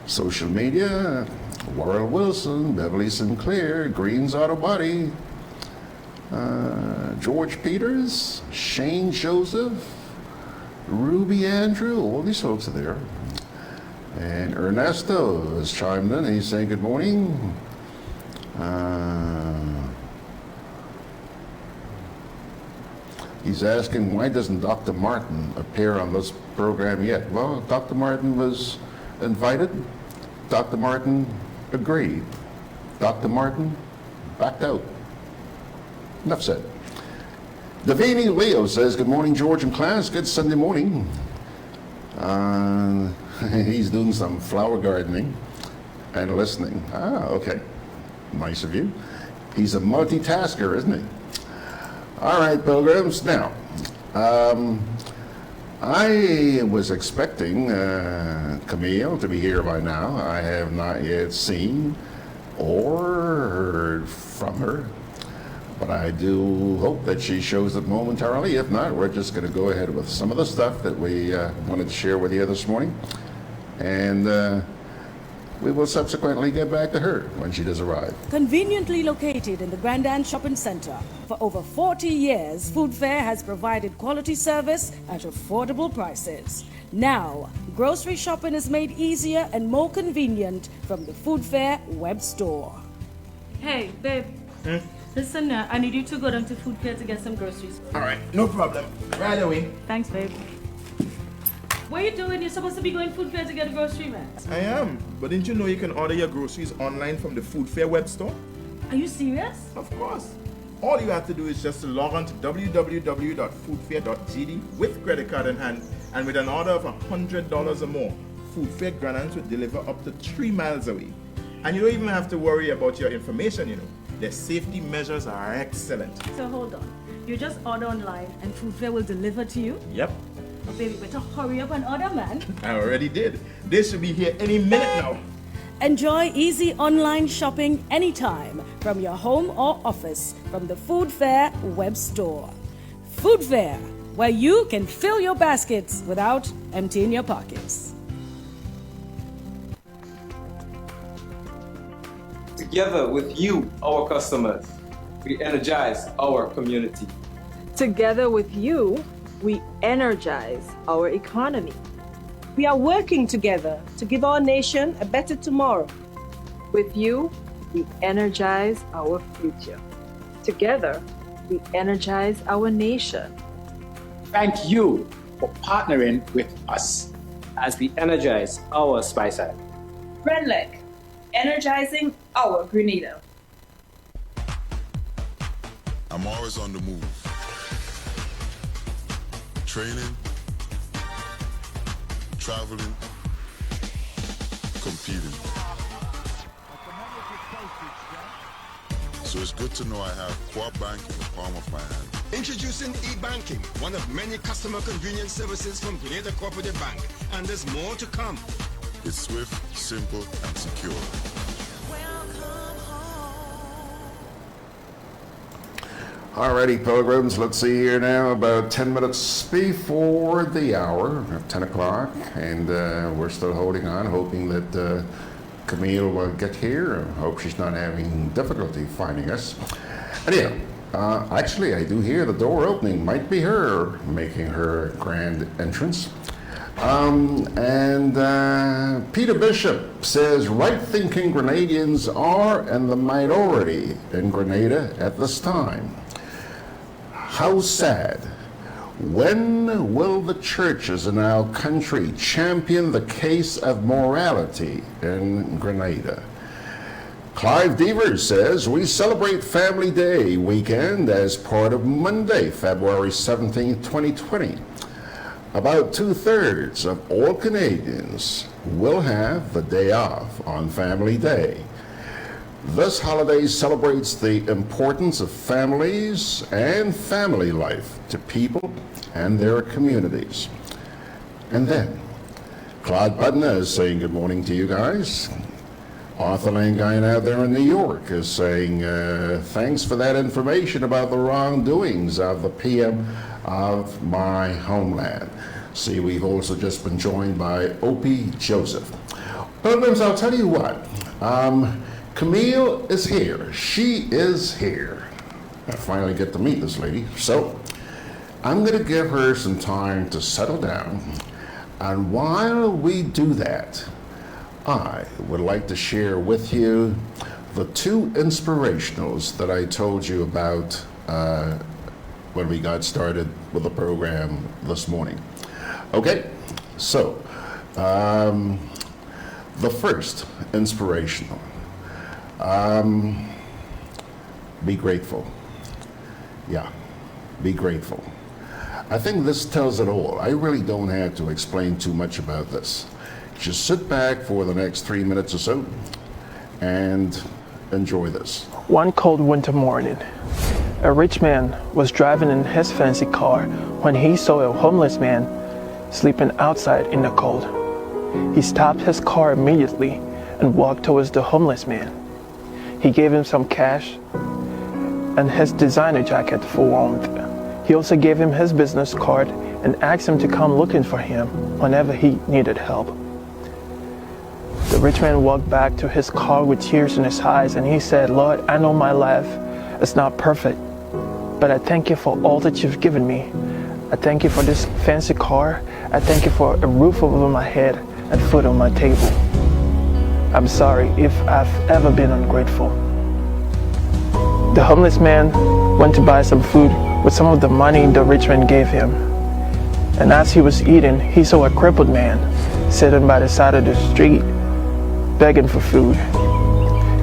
S1: social media. Warren Wilson, Beverly Sinclair, Green's Auto Body, George Peters, Shane Joseph, Ruby Andrew, all these folks are there. And Ernesto has chimed in. He's saying good morning. He's asking, why doesn't Dr. Martin appear on this program yet? Well, Dr. Martin was invited. Dr. Martin agreed. Dr. Martin backed out. Enough said. Davini Leo says, good morning, George and class. Good Sunday morning. He's doing some flower gardening and listening. Ah, okay. Nice of you. He's a multitasker, isn't he? All right, pilgrims. Now, I was expecting Camille to be here by now. I have not yet seen or heard from her, but I do hope that she shows up momentarily. If not, we're just going to go ahead with some of the stuff that we wanted to share with you this morning, and we will subsequently get back to her when she does arrive.
S10: Conveniently located in the Grenadian Shopping Center, for over 40 years, Food Fair has provided quality service at affordable prices. Now, grocery shopping is made easier and more convenient from the Food Fair web store.
S5: Hey, babe. Listen, I need you to go down to Food Fair to get some groceries.
S8: All right, no problem. Right away.
S5: Thanks, babe. What are you doing? You're supposed to be going Food Fair to get a grocery, man.
S8: I am, but didn't you know you can order your groceries online from the Food Fair web store?
S5: Are you serious?
S8: Of course. All you have to do is just to log on to www.foodfair.gd with credit card in hand, and with an order of $100 or more, Food Fair Grenadians will deliver up to 3 miles away. And you don't even have to worry about your information, you know. Their safety measures are excellent.
S5: So hold on. You just order online and Food Fair will deliver to you?
S8: Yep.
S5: Oh, baby, better hurry up and order, man.
S8: I already did. They should be here any minute now.
S10: Enjoy easy online shopping anytime from your home or office from the Food Fair web store. Food Fair, where you can fill your baskets without emptying your pockets.
S11: Together with you, our customers, we energize our community.
S12: Together with you, we energize our economy.
S13: We are working together to give our nation a better tomorrow.
S12: With you, we energize our future. Together, we energize our nation.
S14: Thank you for partnering with us
S11: as we energize our Speyside.
S15: Renlec, energizing our Grenada.
S16: I'm always on the move. Training, traveling, competing. So it's good to know I have Core Bank in the palm of my hand.
S17: Introducing e-banking, one of many customer convenience services from Grenada Cooperative Bank. And there's more to come.
S16: It's swift, simple, and secure.
S1: Alrighty, pilgrims, let's see here now, about 10 minutes before the hour of 10 o'clock, and we're still holding on, hoping that Camille will get here. I hope she's not having difficulty finding us. Anyhow, actually, I do hear the door opening. Might be her making her grand entrance. Peter Bishop says, right-thinking Grenadians are in the minority in Grenada at this time. How sad. When will the churches in our country champion the case of morality in Grenada? Clive Devers says, we celebrate Family Day weekend as part of Monday, February 17, 2020. About 2/3 of all Canadians will have the day off on Family Day. This holiday celebrates the importance of families and family life to people and their communities. And then, Claude Budna is saying good morning to you guys. Arthur Langine out there in New York is saying, thanks for that information about the wrongdoings of the PM of my homeland. See, we've also just been joined by Opie Joseph. Pilgrims, I'll tell you what. Camille is here. She is here. I finally get to meet this lady. So I'm going to give her some time to settle down. And while we do that, I would like to share with you the two inspirationals that I told you about when we got started with the program this morning. Okay, so the first inspirational. Be grateful. Yeah, be grateful. I think this tells it all. I really don't have to explain too much about this. Just sit back for the next 3 minutes or so and enjoy this.
S18: One cold winter morning, a rich man was driving in his fancy car when he saw a homeless man sleeping outside in the cold. He stopped his car immediately and walked towards the homeless man. He gave him some cash and his designer jacket for warmth. He also gave him his business card and asked him to come looking for him whenever he needed help. The rich man walked back to his car with tears in his eyes and he said, Lord, I know my life is not perfect, but I thank you for all that you've given me. I thank you for this fancy car. I thank you for a roof over my head and food on my table. I'm sorry if I've ever been ungrateful. The homeless man went to buy some food with some of the money the rich man gave him. And as he was eating, he saw a crippled man sitting by the side of the street, begging for food.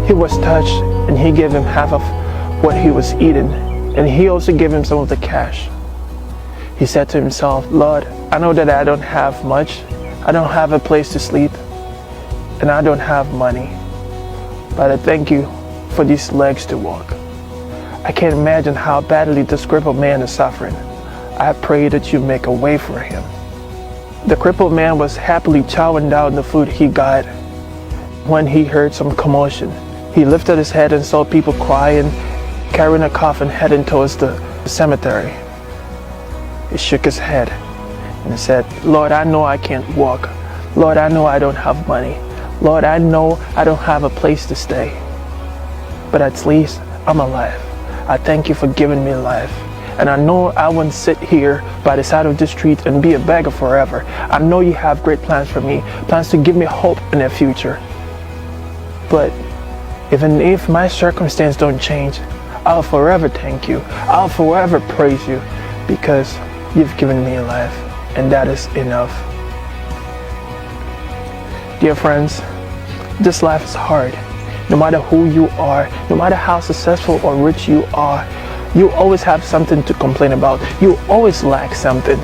S18: He was touched and he gave him half of what he was eating, and he also gave him some of the cash. He said to himself, Lord, I know that I don't have much. I don't have a place to sleep, and I don't have money, but I thank you for these legs to walk. I can't imagine how badly this crippled man is suffering. I pray that you make a way for him. The crippled man was happily chowing down the food he got when he heard some commotion. He lifted his head and saw people crying, carrying a coffin heading towards the cemetery. He shook his head and said, Lord, I know I can't walk. Lord, I know I don't have money. Lord, I know I don't have a place to stay. But at least I'm alive. I thank you for giving me life. And I know I won't sit here by the side of the street and be a beggar forever. I know you have great plans for me, plans to give me hope in the future. But even if my circumstances don't change, I'll forever thank you. I'll forever praise you because you've given me life, and that is enough. Dear friends, this life is hard. No matter who you are, no matter how successful or rich you are, you always have something to complain about. You always lack something.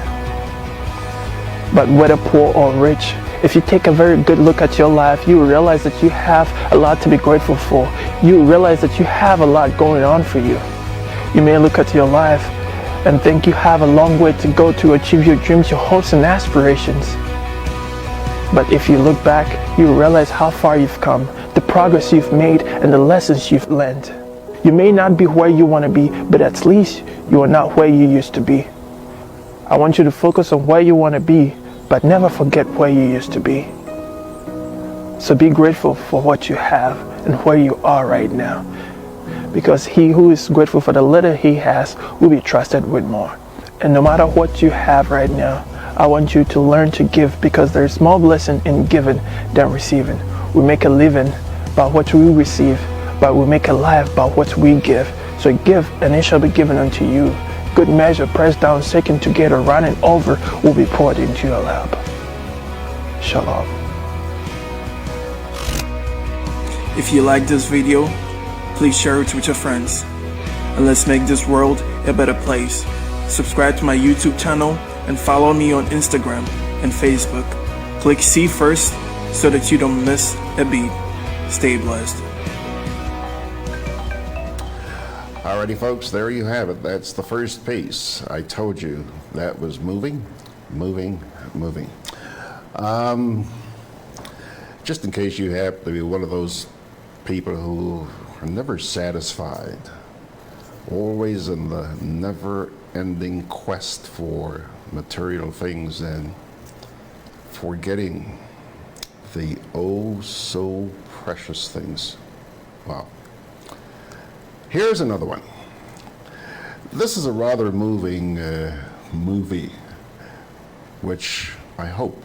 S18: But whether poor or rich, if you take a very good look at your life, you realize that you have a lot to be grateful for. You realize that you have a lot going on for you. You may look at your life and think you have a long way to go to achieve your dreams, your hopes and aspirations. But if you look back, you realize how far you've come, the progress you've made, and the lessons you've learned. You may not be where you want to be, but at least you are not where you used to be. I want you to focus on where you want to be, but never forget where you used to be. So be grateful for what you have and where you are right now, because he who is grateful for the little he has will be trusted with more. And no matter what you have right now, I want you to learn to give, because there is more blessing in giving than receiving. We make a living by what we receive, but we make a life by what we give. So give, and it shall be given unto you. Good measure, pressed down, shaken together, running over, will be poured into your lap. Shalom. If you like this video, please share it with your friends. And let's make this world a better place. Subscribe to my YouTube channel and follow me on Instagram and Facebook. Click see first so that you don't miss a beat. Stay blessed.
S1: Alrighty, folks, there you have it. That's the first piece. I told you that was moving. Just in case you happen to be one of those people who are never satisfied, always in the never-ending quest for material things and forgetting the oh so precious things. Wow. Here's another one. This is a rather moving movie, which I hope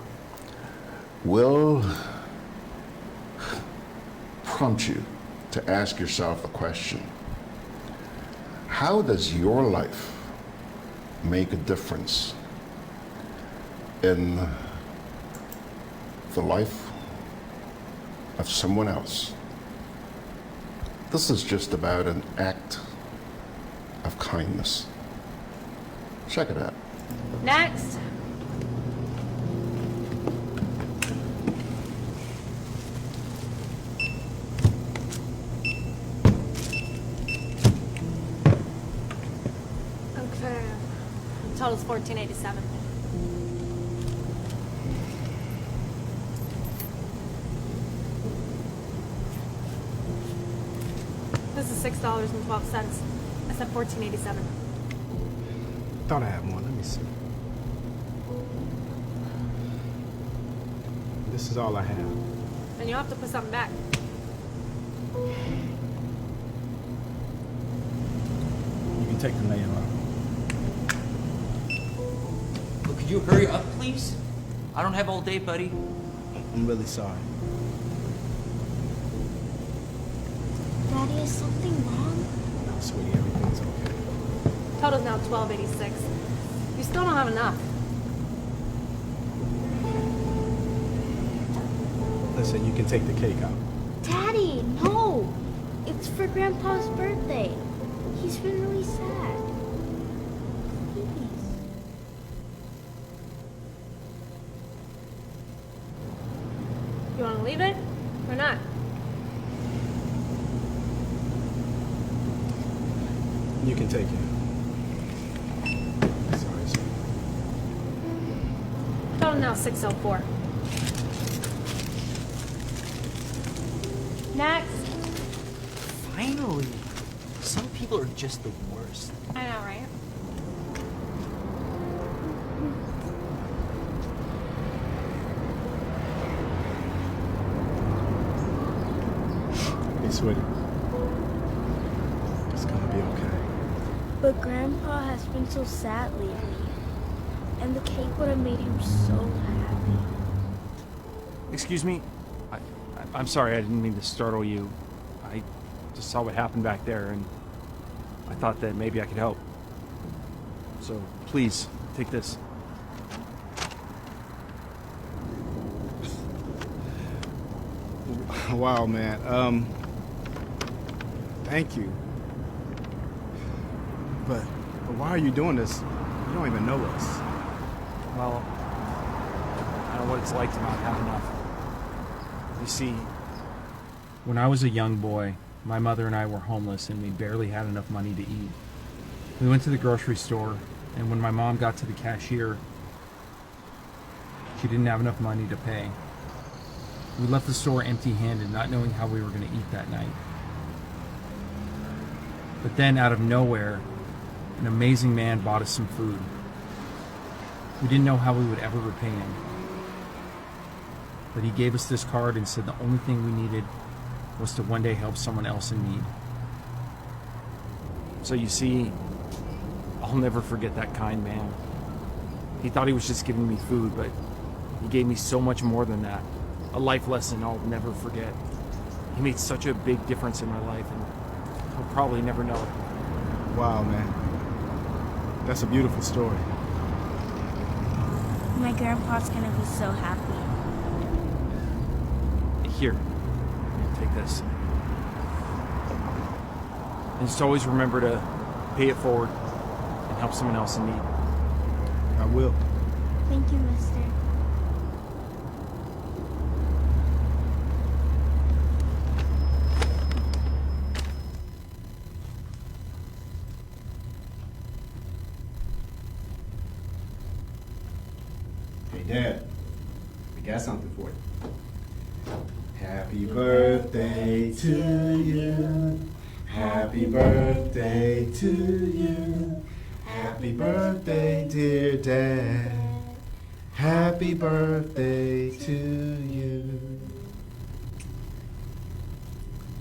S1: will prompt you to ask yourself the question: how does your life make a difference in the life of someone else? This is just about an act of kindness. Check it out.
S19: Next.
S20: Okay. Total's $14.87. This is $6.12. I said $14.87.
S21: Thought I had more. Let me see. This is all I have.
S20: And you'll have to put something back.
S21: You can take the nail out.
S22: Look, could you hurry up, please? I don't have all day, buddy.
S21: I'm really sorry.
S20: Daddy, is something wrong?
S21: No, sweetie, everything's okay.
S20: Total's now $12.86. You still don't have enough.
S21: Listen, you can take the cake out.
S23: Daddy, no! It's for Grandpa's birthday. He's been really sad. Please.
S20: You want to leave it or not?
S21: You can take it. Sorry, sir.
S20: Total now $6.04. Next.
S22: Finally. Some people are just the worst.
S20: I know, right?
S21: Hey, sweetie. It's gonna be okay.
S23: But Grandpa has been so sad lately. And the cake would have made him so happy.
S24: Excuse me? I'm sorry, I didn't mean to startle you. I just saw what happened back there, and I thought that maybe I could help. So please, take this.
S21: Wow, man. Thank you. But why are you doing this? You don't even know us.
S24: Well, I know what it's like to not have enough. You see, when I was a young boy, my mother and I were homeless and we barely had enough money to eat. We went to the grocery store, and when my mom got to the cashier, she didn't have enough money to pay. We left the store empty-handed, not knowing how we were going to eat that night. But then, out of nowhere, an amazing man bought us some food. We didn't know how we would ever repay him. But he gave us this card and said the only thing we needed was to one day help someone else in need. So you see, I'll never forget that kind man. He thought he was just giving me food, but he gave me so much more than that. A life lesson I'll never forget. He made such a big difference in my life, and I'll probably never know it.
S21: Wow, man. That's a beautiful story.
S23: My grandpa's gonna be so happy.
S24: Here, take this. And just always remember to pay it forward and help someone else in need.
S21: I will.
S23: Thank you, mister.
S21: Hey, Dad. We got something for you. Happy birthday to you. Happy birthday to you. Happy birthday, dear Dad. Happy birthday to you.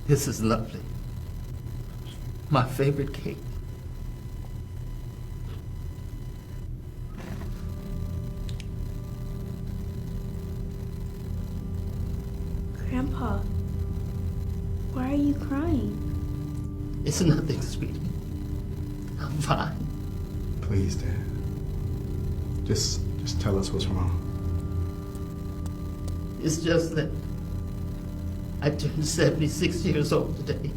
S2: This is lovely. My favorite cake.
S23: Grandpa, why are you crying?
S2: It's nothing, sweetie. I'm fine.
S21: Please, Dad. Just tell us what's wrong.
S2: It's just that I turned 76 years old today.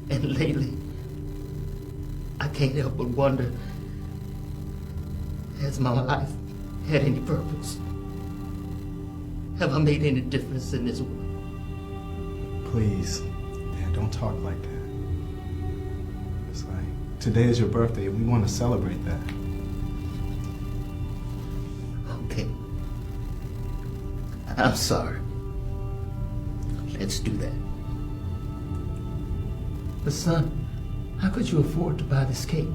S2: And lately, I can't help but wonder, has my life had any purpose? Have I made any difference in this world?
S21: Please, Dad, don't talk like that. It's like, today is your birthday, and we want to celebrate that.
S2: Okay. I'm sorry. Let's do that. But son, how could you afford to buy this cake?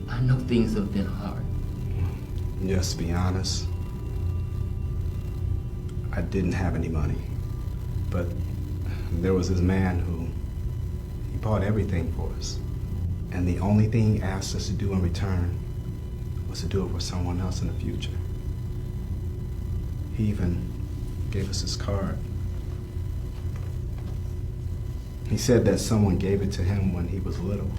S2: I know things have been hard.
S21: Just be honest. I didn't have any money, but there was this man who, he bought everything for us. And the only thing he asked us to do in return was to do it for someone else in the future. He even gave us his card. He said that someone gave it to him when he was little.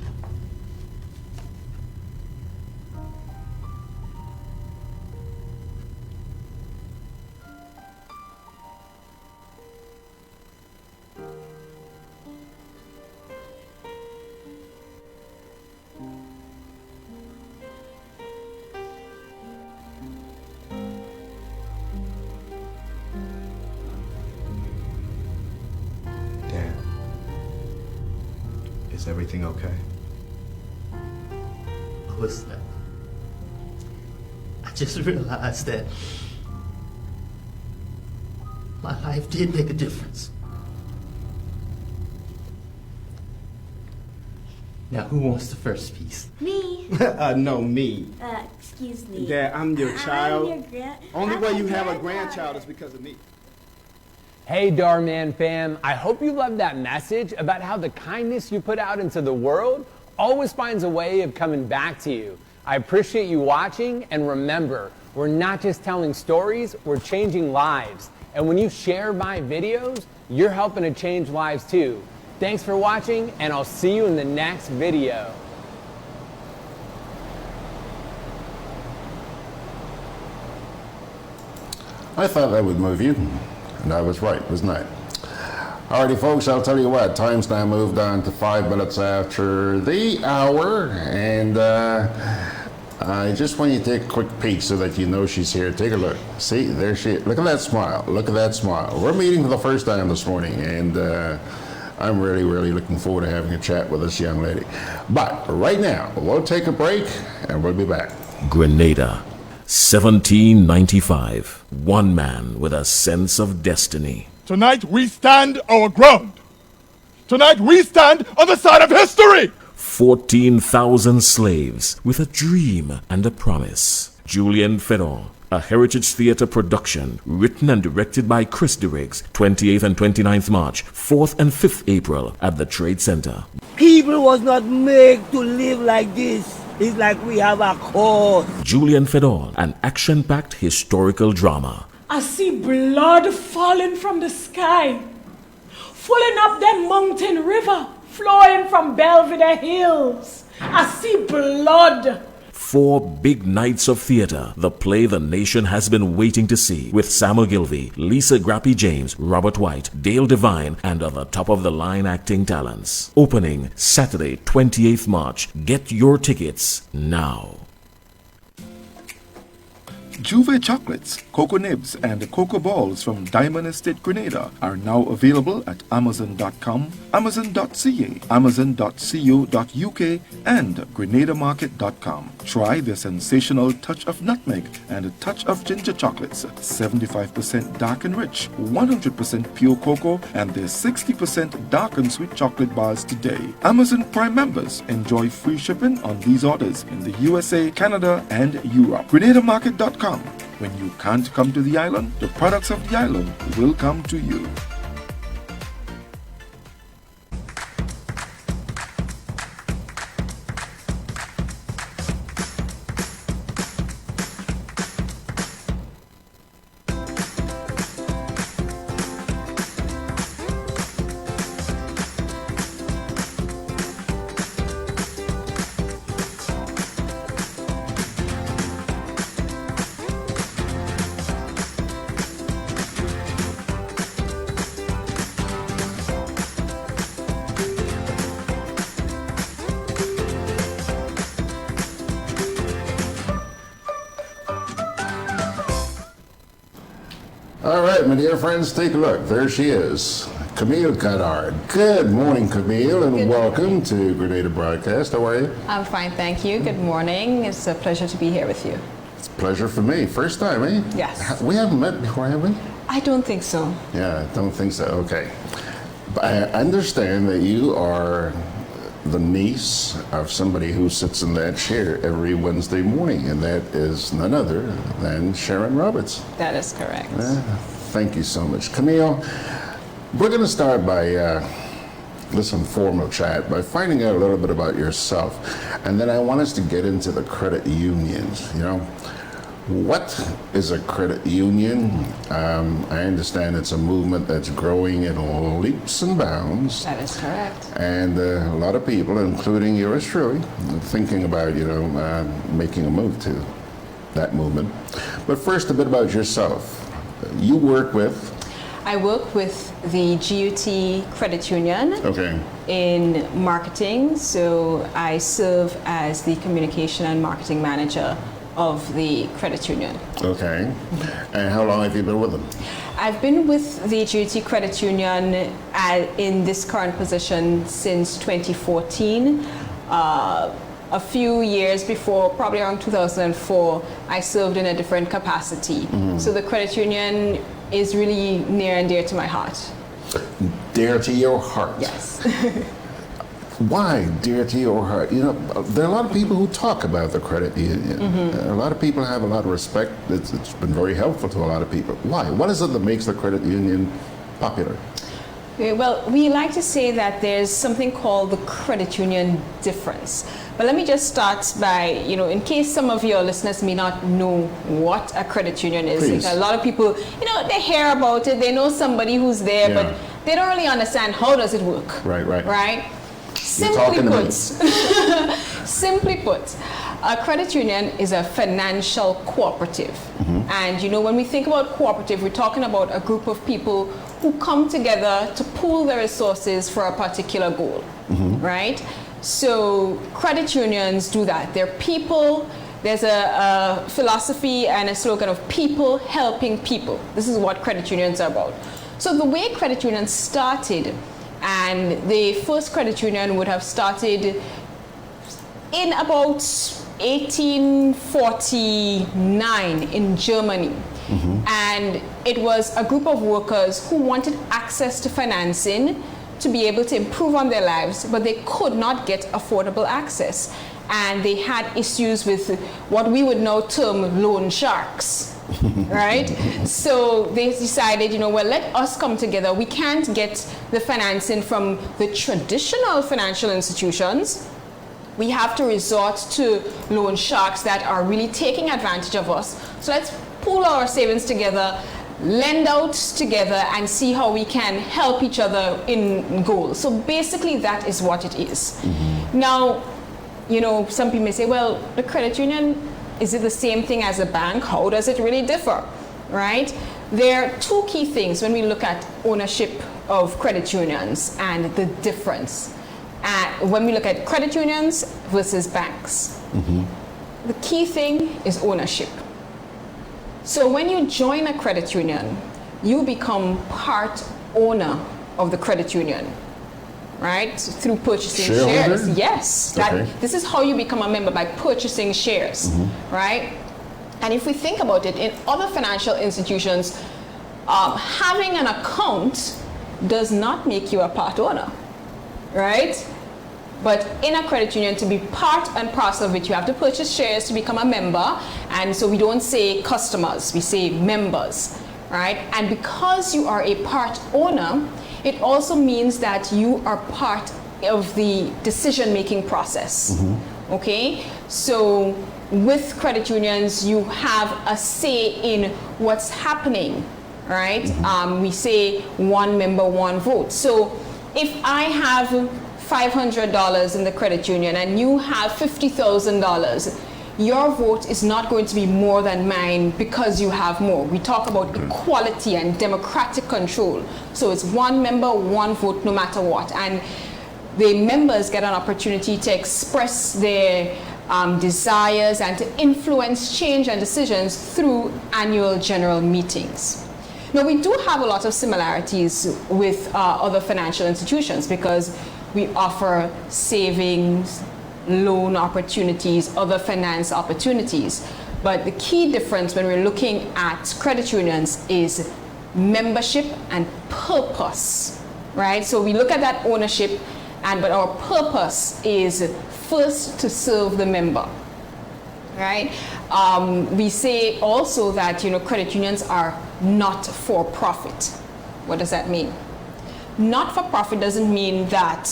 S21: Is everything okay?
S2: Oh, it's not. I just realized that my life did make a difference. Now, who wants the first piece?
S23: Me.
S21: No, me.
S23: Excuse me.
S21: Dad, I'm your child.
S23: I'm your
S21: Only way you have a
S23: granddaughter.
S21: grandchild is because of me.
S3: Hey, Darman fam, I hope you loved that message about how the kindness you put out into the world always finds a way of coming back to you. I appreciate you watching, and remember, we're not just telling stories, we're changing lives. And when you share my videos, you're helping to change lives too. Thanks for watching, and I'll see you in the next video.
S1: I thought that would move you, and I was right, wasn't I? Alrighty, folks, I'll tell you what, time's now moved on to 5 minutes after the hour, and I just want you to take a quick peek so that you know she's here. Take a look. See, there she is. Look at that smile. Look at that smile. We're meeting for the first time this morning, and I'm really, really looking forward to having a chat with this young lady. But right now, we'll take a break, and we'll be back.
S4: Grenada, 1795. One man with a sense of destiny.
S6: Tonight we stand our ground. Tonight we stand on the side of history.
S4: 14,000 slaves with a dream and a promise. Julian Fedon, a Heritage Theatre production, written and directed by Chris DeRiggs, 28th and 29th March, 4th and 5th April at the Trade Center.
S7: People was not made to live like this. It's like we have a cause.
S4: Julian Fedon, an action-packed historical drama.
S19: I see blood falling from the sky, falling up that mountain river, flowing from Belvedere Hills. I see blood.
S4: 4 big nights of theater, the play the nation has been waiting to see, with Sam Ogilvy, Lisa Grappy James, Robert White, Dale Devine, and other top-of-the-line acting talents. Opening Saturday, 28th March. Get your tickets now.
S25: Juve chocolates, cocoa nibs, and cocoa balls from Diamond Estate Grenada are now available at Amazon.com, Amazon.ca, Amazon.co.uk, and GrenadaMarket.com. Try the sensational touch of nutmeg and a touch of ginger chocolates, 75% dark and rich, 100% pure cocoa, and their 60% dark and sweet chocolate bars today. Amazon Prime members enjoy free shipping on these orders in the USA, Canada, and Europe. GrenadaMarket.com. When you can't come to the island, the products of the island will come to you.
S1: All right, my dear friends, take a look. There she is, Camille Goddard. Good morning, Camille, and welcome to GrenadaBroadcast. How are you?
S26: I'm fine, thank you. Good morning. It's a pleasure to be here with you.
S1: It's a pleasure for me. First time, eh?
S26: Yes.
S1: We haven't met before, have we?
S26: I don't think so.
S1: Yeah, I don't think so. Okay. But I understand that you are the niece of somebody who sits in that chair every Wednesday morning, and that is none other than Sharon Roberts.
S26: That is correct.
S1: Thank you so much. Camille, we're going to start by this informal chat by finding out a little bit about yourself, and then I want us to get into the credit unions. You know, what is a credit union? I understand it's a movement that's growing in leaps and bounds.
S26: That is correct.
S1: And a lot of people, including yours truly, thinking about, making a move to that movement. But first, a bit about yourself. You work with?
S26: I work with the GUT Credit Union in marketing. So I serve as the communication and marketing manager of the credit union.
S1: Okay. And how long have you been with them?
S26: I've been with the GUT Credit Union in this current position since 2014. A few years before, probably around 2004, I served in a different capacity. So the credit union is really near and dear to my heart.
S1: Dear to your heart?
S26: Yes.
S1: Why dear to your heart? You know, there are a lot of people who talk about the credit union. A lot of people have a lot of respect. It's been very helpful to a lot of people. Why? What is it that makes the credit union popular?
S26: Well, we like to say that there's something called the credit union difference. But let me just start by, in case some of your listeners may not know what a credit union is.
S1: Please.
S26: A lot of people, they hear about it, they know somebody who's there, but they don't really understand how does it work. Right? Simply put, a credit union is a financial cooperative. And when we think about cooperative, we're talking about a group of people who come together to pool their resources for a particular goal, right? So credit unions do that. They're people. There's a philosophy and a slogan of people helping people. This is what credit unions are about. So the way credit unions started, and the first credit union would have started in about 1849 in Germany. And it was a group of workers who wanted access to financing to be able to improve on their lives, but they could not get affordable access. And they had issues with what we would now term loan sharks, right? So they decided, well, let us come together. We can't get the financing from the traditional financial institutions. We have to resort to loan sharks that are really taking advantage of us. So let's pool our savings together, lend out together, and see how we can help each other in goals. So basically that is what it is. Now, some people may say, well, the credit union, is it the same thing as a bank? How does it really differ, right? There are two key things when we look at ownership of credit unions and the difference. When we look at credit unions versus banks, the key thing is ownership. So when you join a credit union, you become part owner of the credit union, right? Through purchasing shares. Yes. This is how you become a member, by purchasing shares, right? And if we think about it, in other financial institutions, having an account does not make you a part owner, right? But in a credit union, to be part and parcel of it, you have to purchase shares to become a member. And so we don't say customers, we say members, right? And because you are a part owner, it also means that you are part of the decision-making process, okay? So with credit unions, you have a say in what's happening, right? We say one member, one vote. So if I have $500 in the credit union and you have $50,000, your vote is not going to be more than mine because you have more. We talk about equality and democratic control. So it's one member, one vote, no matter what. And the members get an opportunity to express their desires and to influence change and decisions through annual general meetings. Now, we do have a lot of similarities with other financial institutions because we offer savings, loan opportunities, other finance opportunities. But the key difference when we're looking at credit unions is membership and purpose, right? So we look at that ownership, but our purpose is first to serve the member, right? We say also that, credit unions are not for profit. What does that mean? Not for profit doesn't mean that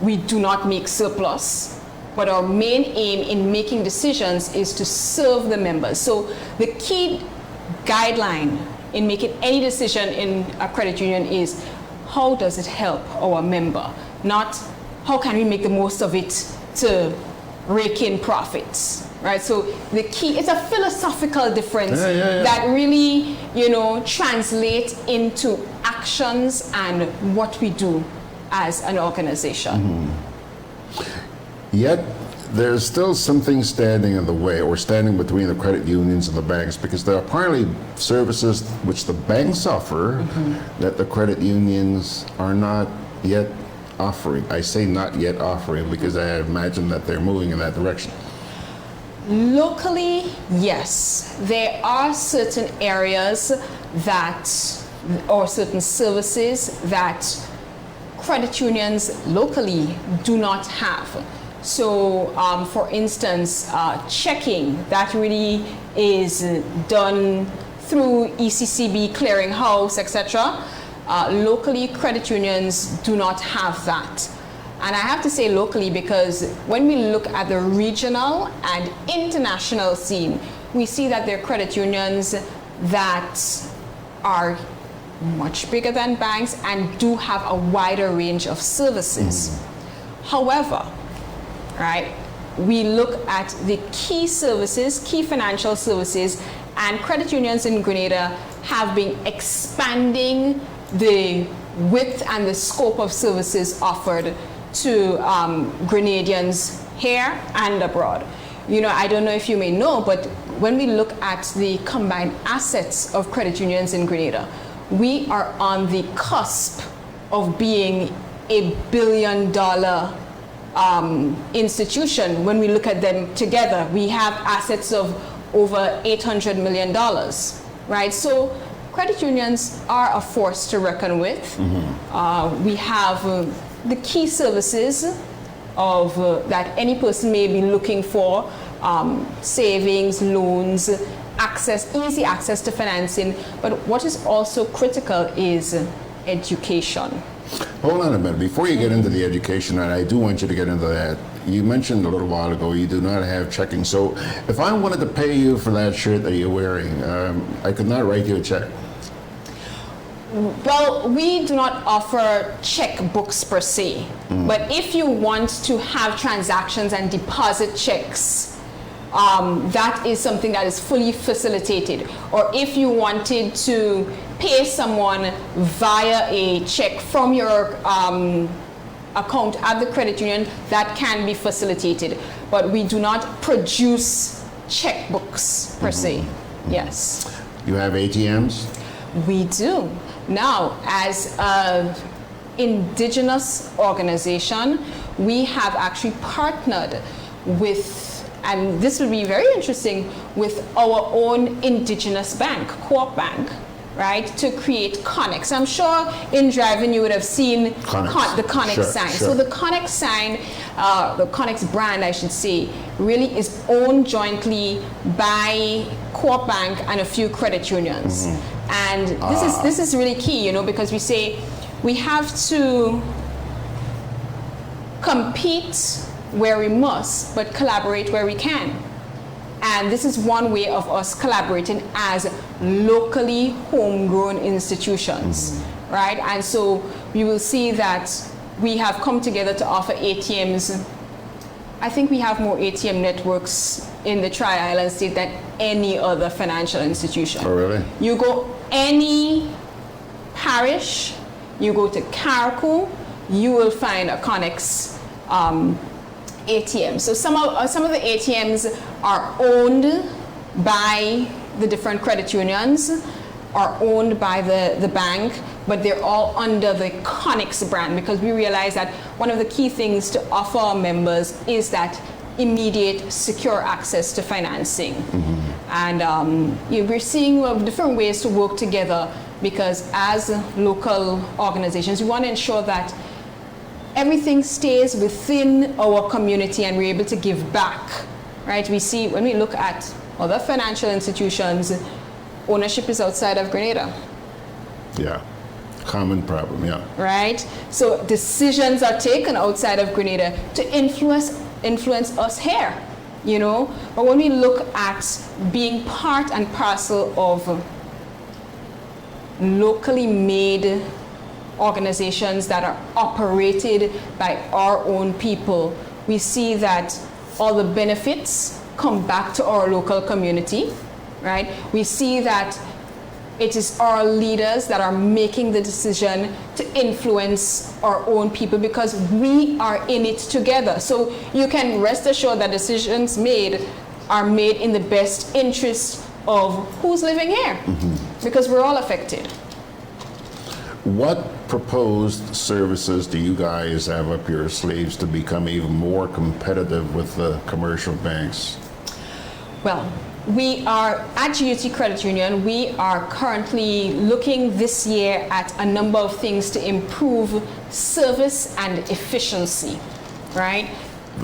S26: we do not make surplus, but our main aim in making decisions is to serve the members. So the key guideline in making any decision in a credit union is how does it help our member, not how can we make the most of it to rake in profits, right? So the key, it's a philosophical difference that really, translate into actions and what we do as an organization.
S1: Yet, there's still something standing in the way, or standing between the credit unions and the banks, because there are apparently services which the banks offer that the credit unions are not yet offering. I say not yet offering because I imagine that they're moving in that direction.
S26: Locally, yes. There are certain areas or certain services that credit unions locally do not have. So, for instance, checking, that really is done through ECCB clearinghouse, etc. Locally, credit unions do not have that. And I have to say locally because when we look at the regional and international scene, we see that there are credit unions that are much bigger than banks and do have a wider range of services. However, right, we look at the key services, key financial services, and credit unions in Grenada have been expanding the width and the scope of services offered to Grenadians here and abroad. You know, I don't know if you may know, but when we look at the combined assets of credit unions in Grenada, we are on the cusp of being a $1 billion institution. When we look at them together, we have assets of over $800 million, right? So credit unions are a force to reckon with. We have the key services of that any person may be looking for, savings, loans, easy access to financing. But what is also critical is education.
S1: Hold on a minute. Before you get into the education, and I do want you to get into that, you mentioned a little while ago you do not have checking. So if I wanted to pay you for that shirt that you're wearing, I could not write you a check.
S26: Well, we do not offer checkbooks per se, but if you want to have transactions and deposit checks, that is something that is fully facilitated. Or if you wanted to pay someone via a check from your account at the credit union, that can be facilitated. But we do not produce checkbooks per se. Yes.
S1: You have ATMs?
S26: We do. Now, as an indigenous organization, we have actually partnered with, and this will be very interesting, with our own indigenous bank, Co-op Bank, right, to create Connex. I'm sure in driving you would have seen the Connex sign.
S1: Sure.
S26: So the Connex sign, the Connex brand, I should say, really is owned jointly by Co-op Bank and a few credit unions. And this is really key, you know, because we say we have to compete where we must, but collaborate where we can. And this is one way of us collaborating as locally homegrown institutions, right? And so you will see that we have come together to offer ATMs. I think we have more ATM networks in the Tri-Island state than any other financial institution.
S1: Oh, really?
S26: You go any parish, you go to Carriacou, you will find a Connex ATM. So some of the ATMs are owned by the different credit unions, are owned by the bank, but they're all under the Connex brand, because we realize that one of the key things to offer our members is that immediate, secure access to financing. And we're seeing different ways to work together, because as local organizations, we want to ensure that everything stays within our community and we're able to give back, right? We see, when we look at other financial institutions, ownership is outside of Grenada.
S1: Yeah, common problem, yeah.
S26: Right? So decisions are taken outside of Grenada to influence us here, you know? But when we look at being part and parcel of locally made organizations that are operated by our own people, we see that all the benefits come back to our local community, right? We see that it is our leaders that are making the decision to influence our own people, because we are in it together. So you can rest assured that decisions made are made in the best interest of who's living here, because we're all affected.
S1: What proposed services do you guys have up your sleeves to become even more competitive with the commercial banks?
S26: Well, we are at GUT Credit Union. We are currently looking this year at a number of things to improve service and efficiency, right?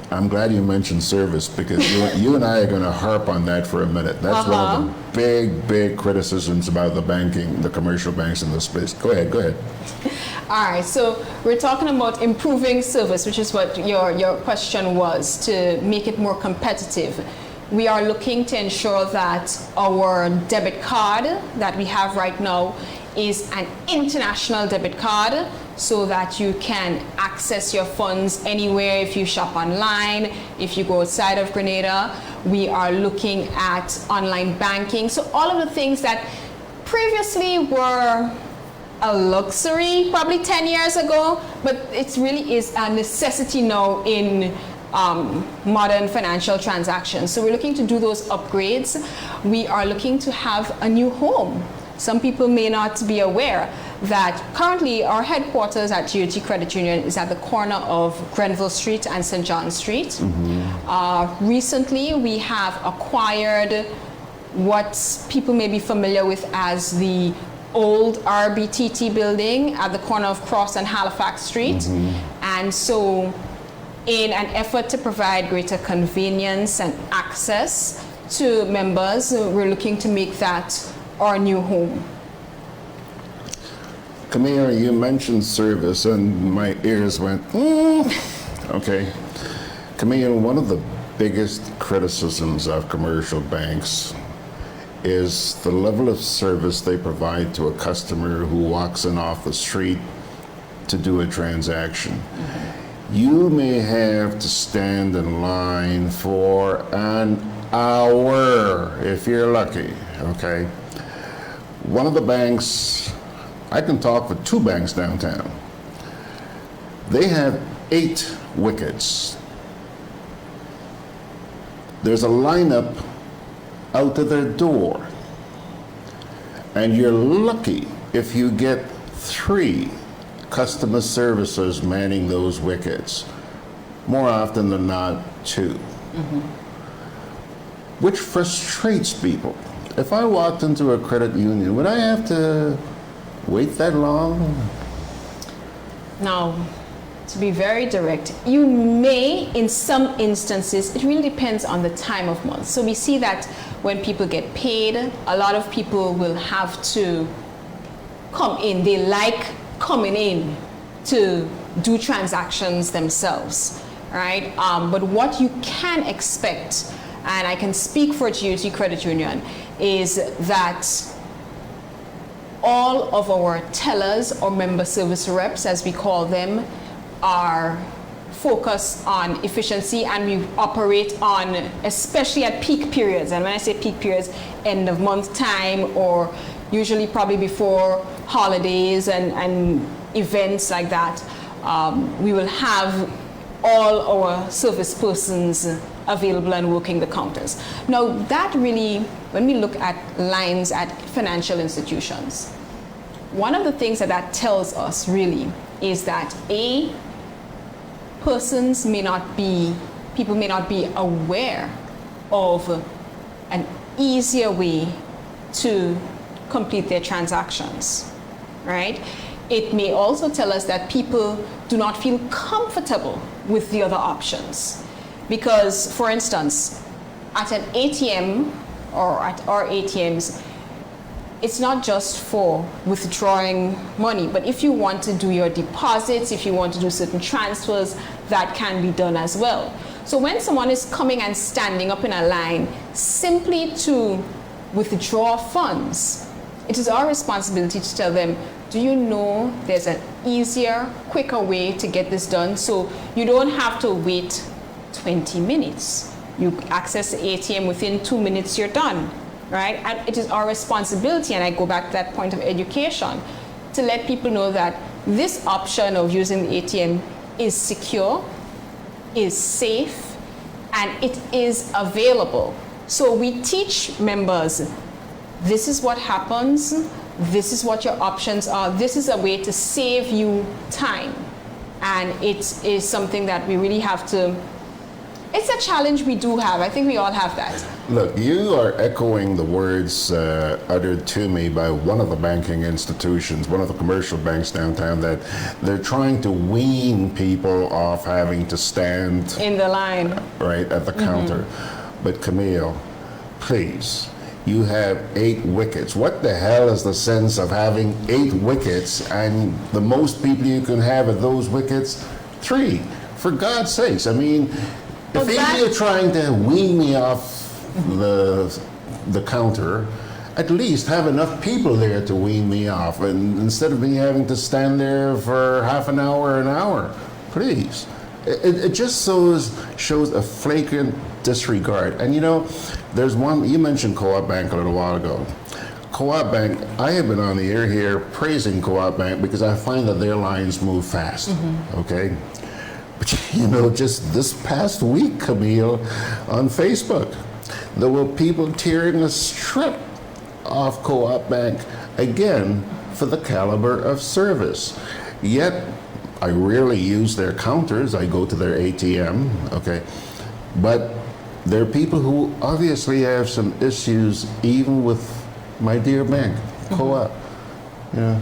S1: I'm glad you mentioned service, because you and I are going to harp on that for a minute. That's one of the big criticisms about the commercial banks in this space. Go ahead.
S26: All right, so we're talking about improving service, which is what your question was, to make it more competitive. We are looking to ensure that our debit card that we have right now is an international debit card so that you can access your funds anywhere if you shop online, if you go outside of Grenada. We are looking at online banking. So all of the things that previously were a luxury probably 10 years ago, but it really is a necessity now in modern financial transactions. So we're looking to do those upgrades. We are looking to have a new home. Some people may not be aware that currently our headquarters at GOT Credit Union is at the corner of Grenville Street and St. John Street. Recently, we have acquired what people may be familiar with as the old RBTT building at the corner of Cross and Halifax Street. And so in an effort to provide greater convenience and access to members, we're looking to make that our new home.
S1: Camille, you mentioned service and my ears went, okay. Camille, one of the biggest criticisms of commercial banks is the level of service they provide to a customer who walks in off the street to do a transaction. You may have to stand in line for an hour if you're lucky, okay? One of the banks, I can talk for two banks downtown. They have 8 wickets. There's a lineup out of their door. And you're lucky if you get 3 customer servicers manning those wickets. More often than not, 2. Which frustrates people. If I walked into a credit union, would I have to wait that long?
S26: Now, to be very direct, you may, in some instances, it really depends on the time of month. So we see that when people get paid, a lot of people will have to come in. They like coming in to do transactions themselves, right? But what you can expect, and I can speak for GOT Credit Union, is that all of our tellers or member service reps, as we call them, are focused on efficiency, and we operate on, especially at peak periods. And when I say peak periods, end of month time, or usually probably before holidays and events like that, we will have all our service persons available and working the counters. Now that really, when we look at lines at financial institutions, one of the things that tells us really is that people may not be aware of an easier way to complete their transactions, right? It may also tell us that people do not feel comfortable with the other options. Because, for instance, at an ATM or at our ATMs, it's not just for withdrawing money, but if you want to do your deposits, if you want to do certain transfers, that can be done as well. So when someone is coming and standing up in a line simply to withdraw funds, it is our responsibility to tell them, do you know there's an easier, quicker way to get this done? So you don't have to wait 20 minutes. You access the ATM within 2 minutes, you're done, right? And it is our responsibility, and I go back to that point of education, to let people know that this option of using the ATM is secure, is safe, and it is available. So we teach members, this is what happens, this is what your options are, this is a way to save you time. And it is something that we really have to, it's a challenge we do have. I think we all have that.
S1: Look, you are echoing the words uttered to me by one of the banking institutions, one of the commercial banks downtown, that they're trying to wean people off having to stand
S26: in the line,
S1: right at the counter. But Camille, please, you have 8 wickets. What the hell is the sense of having 8 wickets and the most people you can have at those wickets? 3, for God's sakes. I mean, if you're trying to wean me off the counter, at least have enough people there to wean me off, and instead of me having to stand there for half an hour. Please. It just shows a flagrant disregard. And you know, there's one, you mentioned Co-op Bank a little while ago. Co-op Bank, I have been on the air here praising Co-op Bank because I find that their lines move fast, okay? But you know, just this past week, Camille, on Facebook, there were people tearing a strip off Co-op Bank, again, for the caliber of service. Yet, I rarely use their counters. I go to their ATM, okay? But there are people who obviously have some issues even with my dear bank, Co-op. Yeah.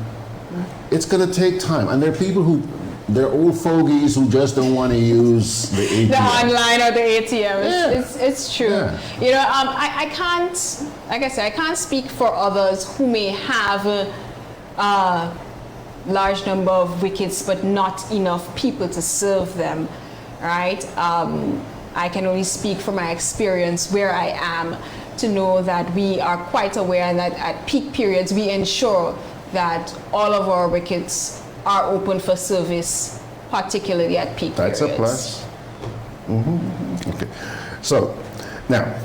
S1: It's gonna take time. And there are people who, they're old fogies who just don't want to use the ATM.
S26: The online or the ATM.
S1: Yeah.
S26: It's true.
S1: Yeah.
S26: You know, I can't, like I said, I can't speak for others who may have a large number of wickets but not enough people to serve them, right? I can only speak from my experience where I am to know that we are quite aware and that at peak periods we ensure that all of our wickets are open for service, particularly at peak periods.
S1: That's a plus. Okay. So, now,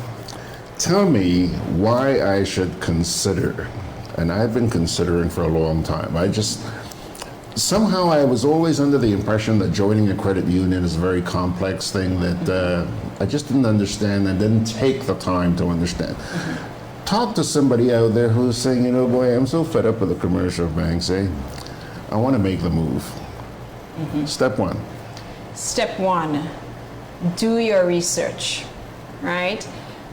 S1: tell me why I should consider, and I've been considering for a long time. Somehow I was always under the impression that joining a credit union is a very complex thing that I just didn't understand and didn't take the time to understand. Talk to somebody out there who's saying, you know, boy, I'm so fed up with the commercial banks, I want to make the move. Step one.
S26: Step one, do your research, right?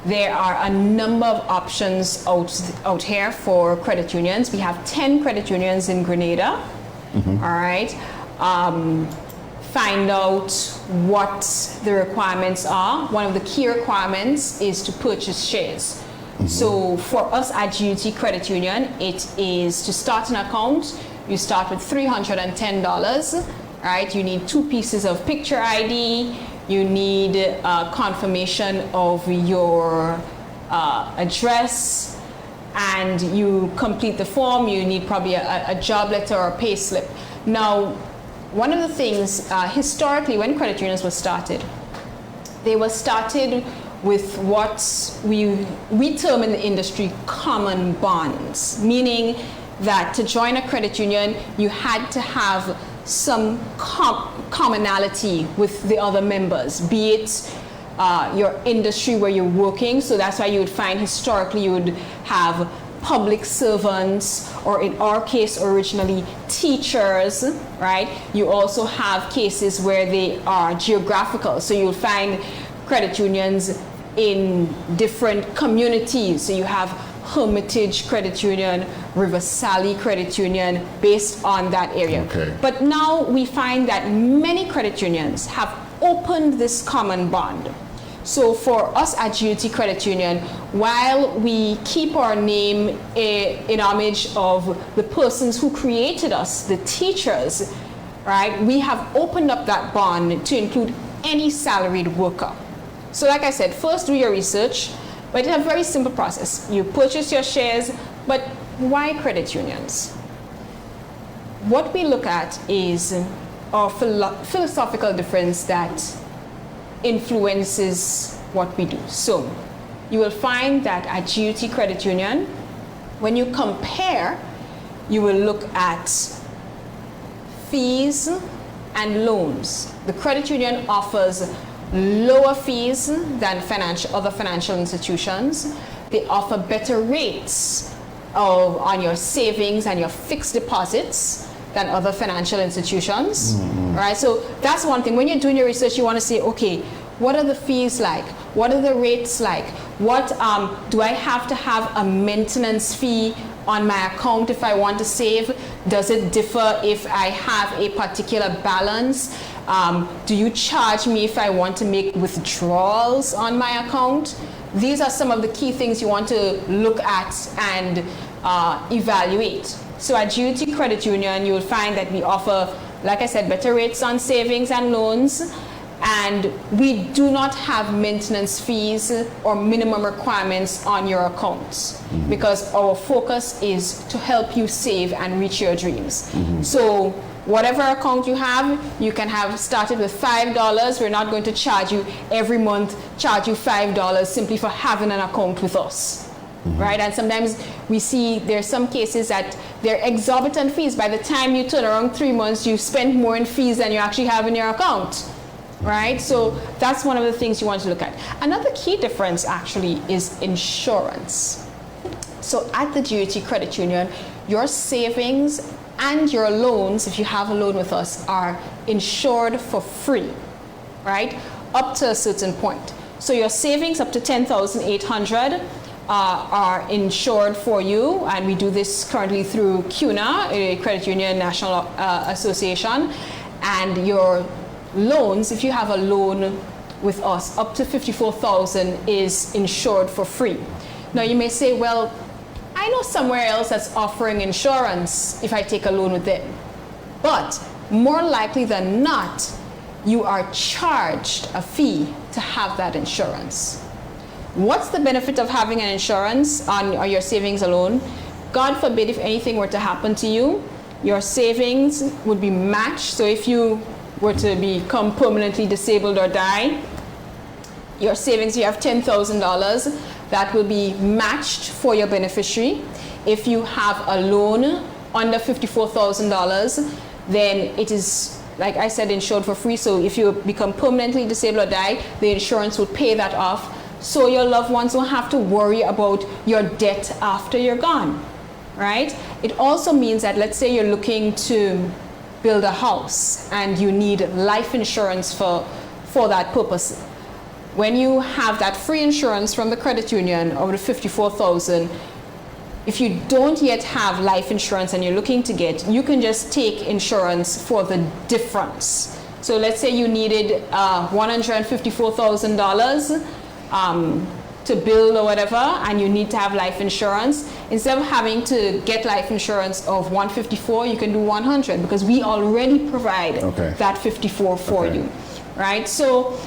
S26: There are a number of options out here for credit unions. We have 10 credit unions in Grenada. All right. Find out what the requirements are. One of the key requirements is to purchase shares. So for us at GUT Credit Union, it is to start an account. You start with $310. Right. You need 2 pieces of picture ID. You need confirmation of your address. And you complete the form, you need probably a job letter or a pay slip. Now, one of the things, historically, when credit unions were started, they were started with what we term in the industry common bonds, meaning that to join a credit union, you had to have some commonality with the other members, be it your industry where you're working. So that's why you would find historically you would have public servants, or in our case originally teachers, right? You also have cases where they are geographical. So you'll find credit unions in different communities. So you have Hermitage Credit Union, River Sally Credit Union, based on that area.
S1: Okay.
S26: But now we find that many credit unions have opened this common bond. So for us at GUT Credit Union, while we keep our name in homage of the persons who created us, the teachers, right, we have opened up that bond to include any salaried worker. So like I said, first do your research, but it's a very simple process. You purchase your shares, but why credit unions? What we look at is our philosophical difference that influences what we do. So you will find that at GUT Credit Union, when you compare, you will look at fees and loans. The credit union offers lower fees than other financial institutions. They offer better rates on your savings and your fixed deposits than other financial institutions, right? So that's one thing. When you're doing your research, you want to say, okay, what are the fees like? What are the rates like? What do I have to have a maintenance fee on my account if I want to save? Does it differ if I have a particular balance? Do you charge me if I want to make withdrawals on my account? These are some of the key things you want to look at and evaluate. So at GUT Credit Union, you will find that we offer, like I said, better rates on savings and loans. And we do not have maintenance fees or minimum requirements on your accounts because our focus is to help you save and reach your dreams. So whatever account you have, you can have started with $5. We're not going to charge you every month, charge you $5 simply for having an account with us. Right? And sometimes we see there's some cases that they're exorbitant fees. By the time you turn around 3 months, you spend more in fees than you actually have in your account. Right? So that's one of the things you want to look at. Another key difference actually is insurance. So at the GUT Credit Union, your savings and your loans, if you have a loan with us, are insured for free, right? Up to a certain point. So your savings up to $10,800 are insured for you, and we do this currently through CUNA, a Credit Union National Association, and your loans, if you have a loan with us, up to $54,000 is insured for free. Now you may say, well, I know somewhere else that's offering insurance if I take a loan with them. But more likely than not, you are charged a fee to have that insurance. What's the benefit of having an insurance on your savings alone? God forbid if anything were to happen to you, your savings would be matched. So if you were to become permanently disabled or die, your savings, you have $10,000, that will be matched for your beneficiary. If you have a loan under $54,000, then it is, like I said, insured for free. So if you become permanently disabled or die, the insurance will pay that off. So your loved ones don't have to worry about your debt after you're gone, right? It also means that, let's say you're looking to build a house and you need life insurance for that purpose. When you have that free insurance from the credit union over the $54,000, if you don't yet have life insurance and you're looking to get, you can just take insurance for the difference. So let's say you needed $154,000 to build or whatever, and you need to have life insurance. Instead of having to get life insurance of $154,000, you can do $100,000 because we already provide that $54,000 for you, right? So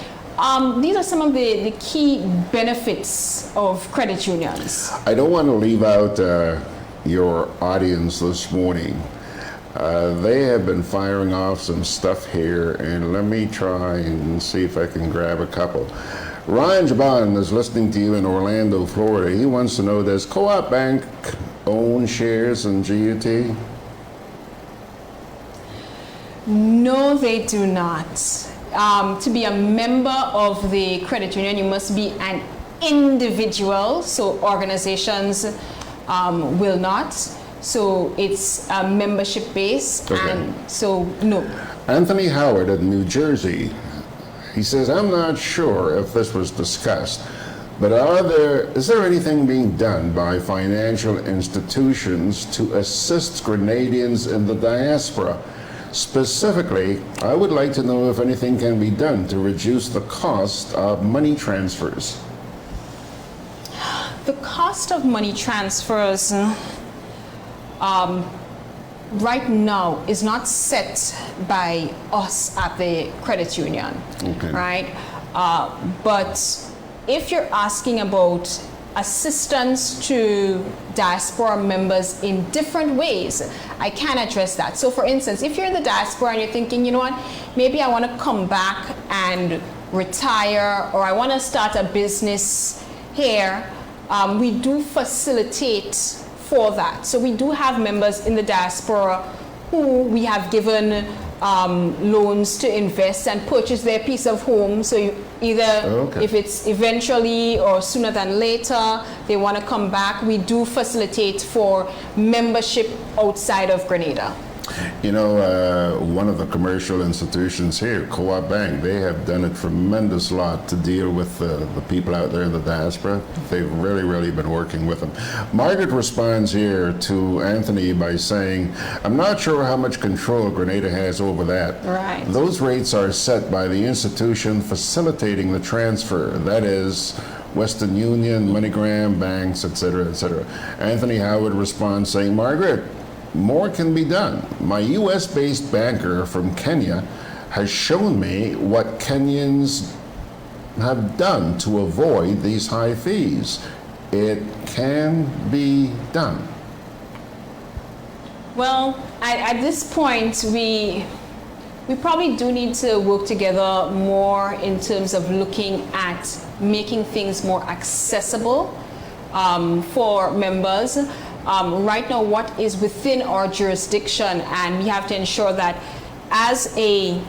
S26: these are some of the key benefits of credit unions.
S1: I don't want to leave out your audience this morning. They have been firing off some stuff here, and let me try and see if I can grab a couple. Ryan Jabon is listening to you in Orlando, Florida. He wants to know, does Co-op Bank own shares in GUT?
S26: No, they do not. To be a member of the credit union, you must be an individual, so organizations will not. So it's a membership base, and so no.
S1: Anthony Howard in New Jersey, he says, I'm not sure if this was discussed, but is there anything being done by financial institutions to assist Grenadians in the diaspora? Specifically, I would like to know if anything can be done to reduce the cost of money transfers.
S26: The cost of money transfers right now is not set by us at the credit union, right? But if you're asking about assistance to diaspora members in different ways, I can address that. So for instance, if you're in the diaspora and you're thinking, you know what, maybe I want to come back and retire, or I want to start a business here, we do facilitate for that. So we do have members in the diaspora who we have given loans to invest and purchase their piece of home. So you either, if it's eventually or sooner than later, they want to come back, we do facilitate for membership outside of Grenada.
S1: You know, one of the commercial institutions here, Co-op Bank, they have done a tremendous lot to deal with the people out there in the diaspora. They've really been working with them. Margaret responds here to Anthony by saying, I'm not sure how much control Grenada has over that.
S26: Right.
S1: Those rates are set by the institution facilitating the transfer. That is Western Union, MoneyGram, banks, etc., etc. Anthony Howard responds saying, Margaret, more can be done. My US-based banker from Kenya has shown me what Kenyans have done to avoid these high fees. It can be done.
S26: Well, at this point, we probably do need to work together more in terms of looking at making things more accessible for members. Right now, what is within our jurisdiction, and we have to ensure that as a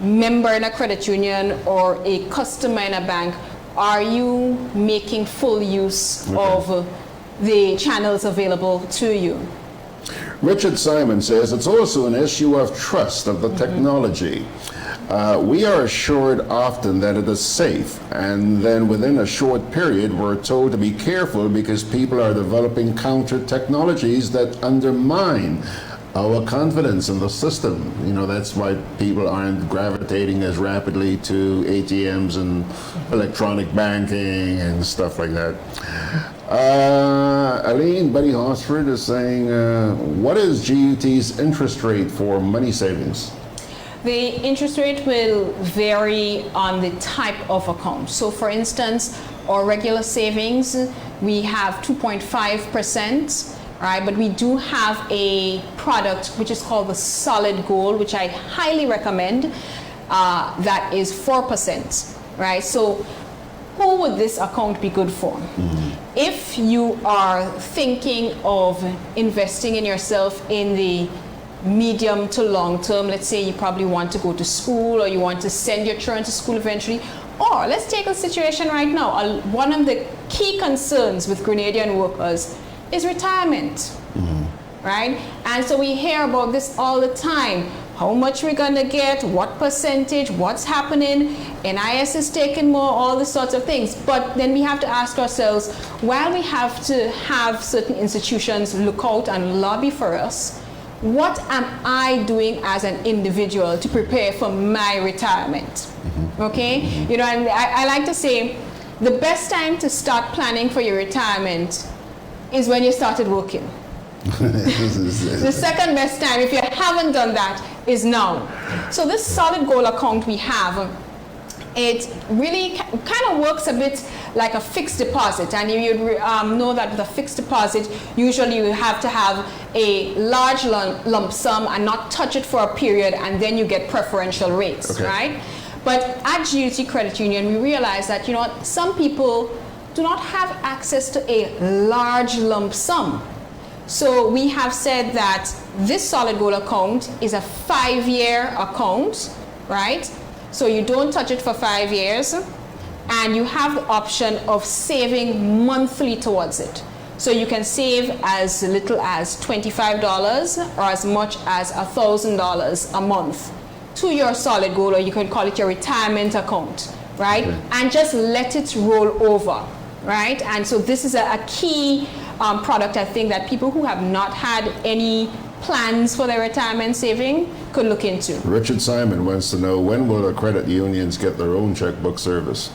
S26: member in a credit union or a customer in a bank, are you making full use of the channels available to you?
S1: Richard Simon says it's also an issue of trust of the technology. We are assured often that it is safe, and then within a short period we're told to be careful because people are developing counter technologies that undermine our confidence in the system. You know, that's why people aren't gravitating as rapidly to ATMs and electronic banking and stuff like that. Aline Betty Hosford is saying, what is GUT's interest rate for money savings?
S26: The interest rate will vary on the type of account. So for instance, our regular savings, we have 2.5%. Right, but we do have a product which is called the Solid Gold, which I highly recommend. That is 4%. Right, so who would this account be good for? If you are thinking of investing in yourself in the medium to long term, let's say you probably want to go to school or you want to send your children to school eventually, or let's take a situation right now. One of the key concerns with Grenadian workers is retirement, right? And so we hear about this all the time. How much we're gonna get, what percentage, what's happening, NIS is taking more, all these sorts of things. But then we have to ask ourselves, while we have to have certain institutions look out and lobby for us, what am I doing as an individual to prepare for my retirement? Okay? You know, and I like to say, the best time to start planning for your retirement is when you started working. The second best time, if you haven't done that, is now. So this Solid Gold account we have, it really kind of works a bit like a fixed deposit. And you know that with a fixed deposit, usually you have to have a large lump sum and not touch it for a period, and then you get preferential rates, right? But at GUT Credit Union, we realize that, you know, some people do not have access to a large lump sum. So we have said that this Solid Gold account is a 5-year account, right? So you don't touch it for 5 years, and you have the option of saving monthly towards it. So you can save as little as $25 or as much as $1,000 a month to your Solid Gold, or you can call it your retirement account, right? And just let it roll over. Right, and so this is a key product, I think, that people who have not had any plans for their retirement saving could look into.
S1: Richard Simon wants to know, when will the credit unions get their own checkbook service?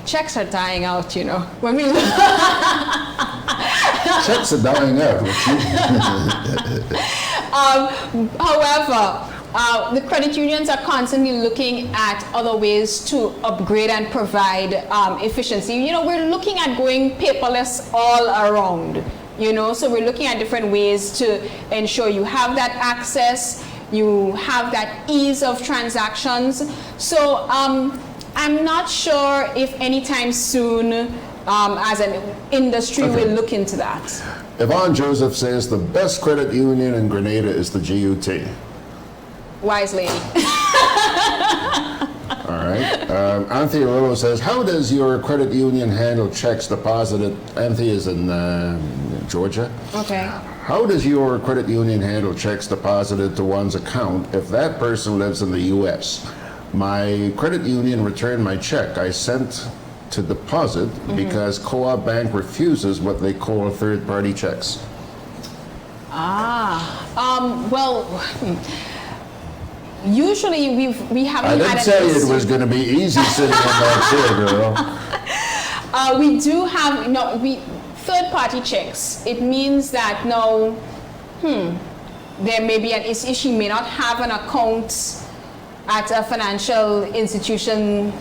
S26: Checks are dying out, you know. When we
S1: Checks are dying out.
S26: However, the credit unions are constantly looking at other ways to upgrade and provide efficiency. You know, we're looking at going paperless all around, you know, so we're looking at different ways to ensure you have that access, you have that ease of transactions. So I'm not sure if anytime soon as an industry we'll look into that.
S1: Yvonne Joseph says the best credit union in Grenada is the GUT.
S26: Wise lady.
S1: All right. Anthony Rollo says, how does your credit union handle checks deposited? Anthony is in Georgia.
S26: Okay.
S1: How does your credit union handle checks deposited to one's account if that person lives in the U.S.? My credit union returned my check I sent to deposit because Co-op Bank refuses what they call third-party checks.
S26: Usually we haven't had.
S1: I didn't tell you it was going to be easy sitting in that chair, girl.
S26: We do have third-party checks. It means that there may be an issue. She may not have an account at a financial institution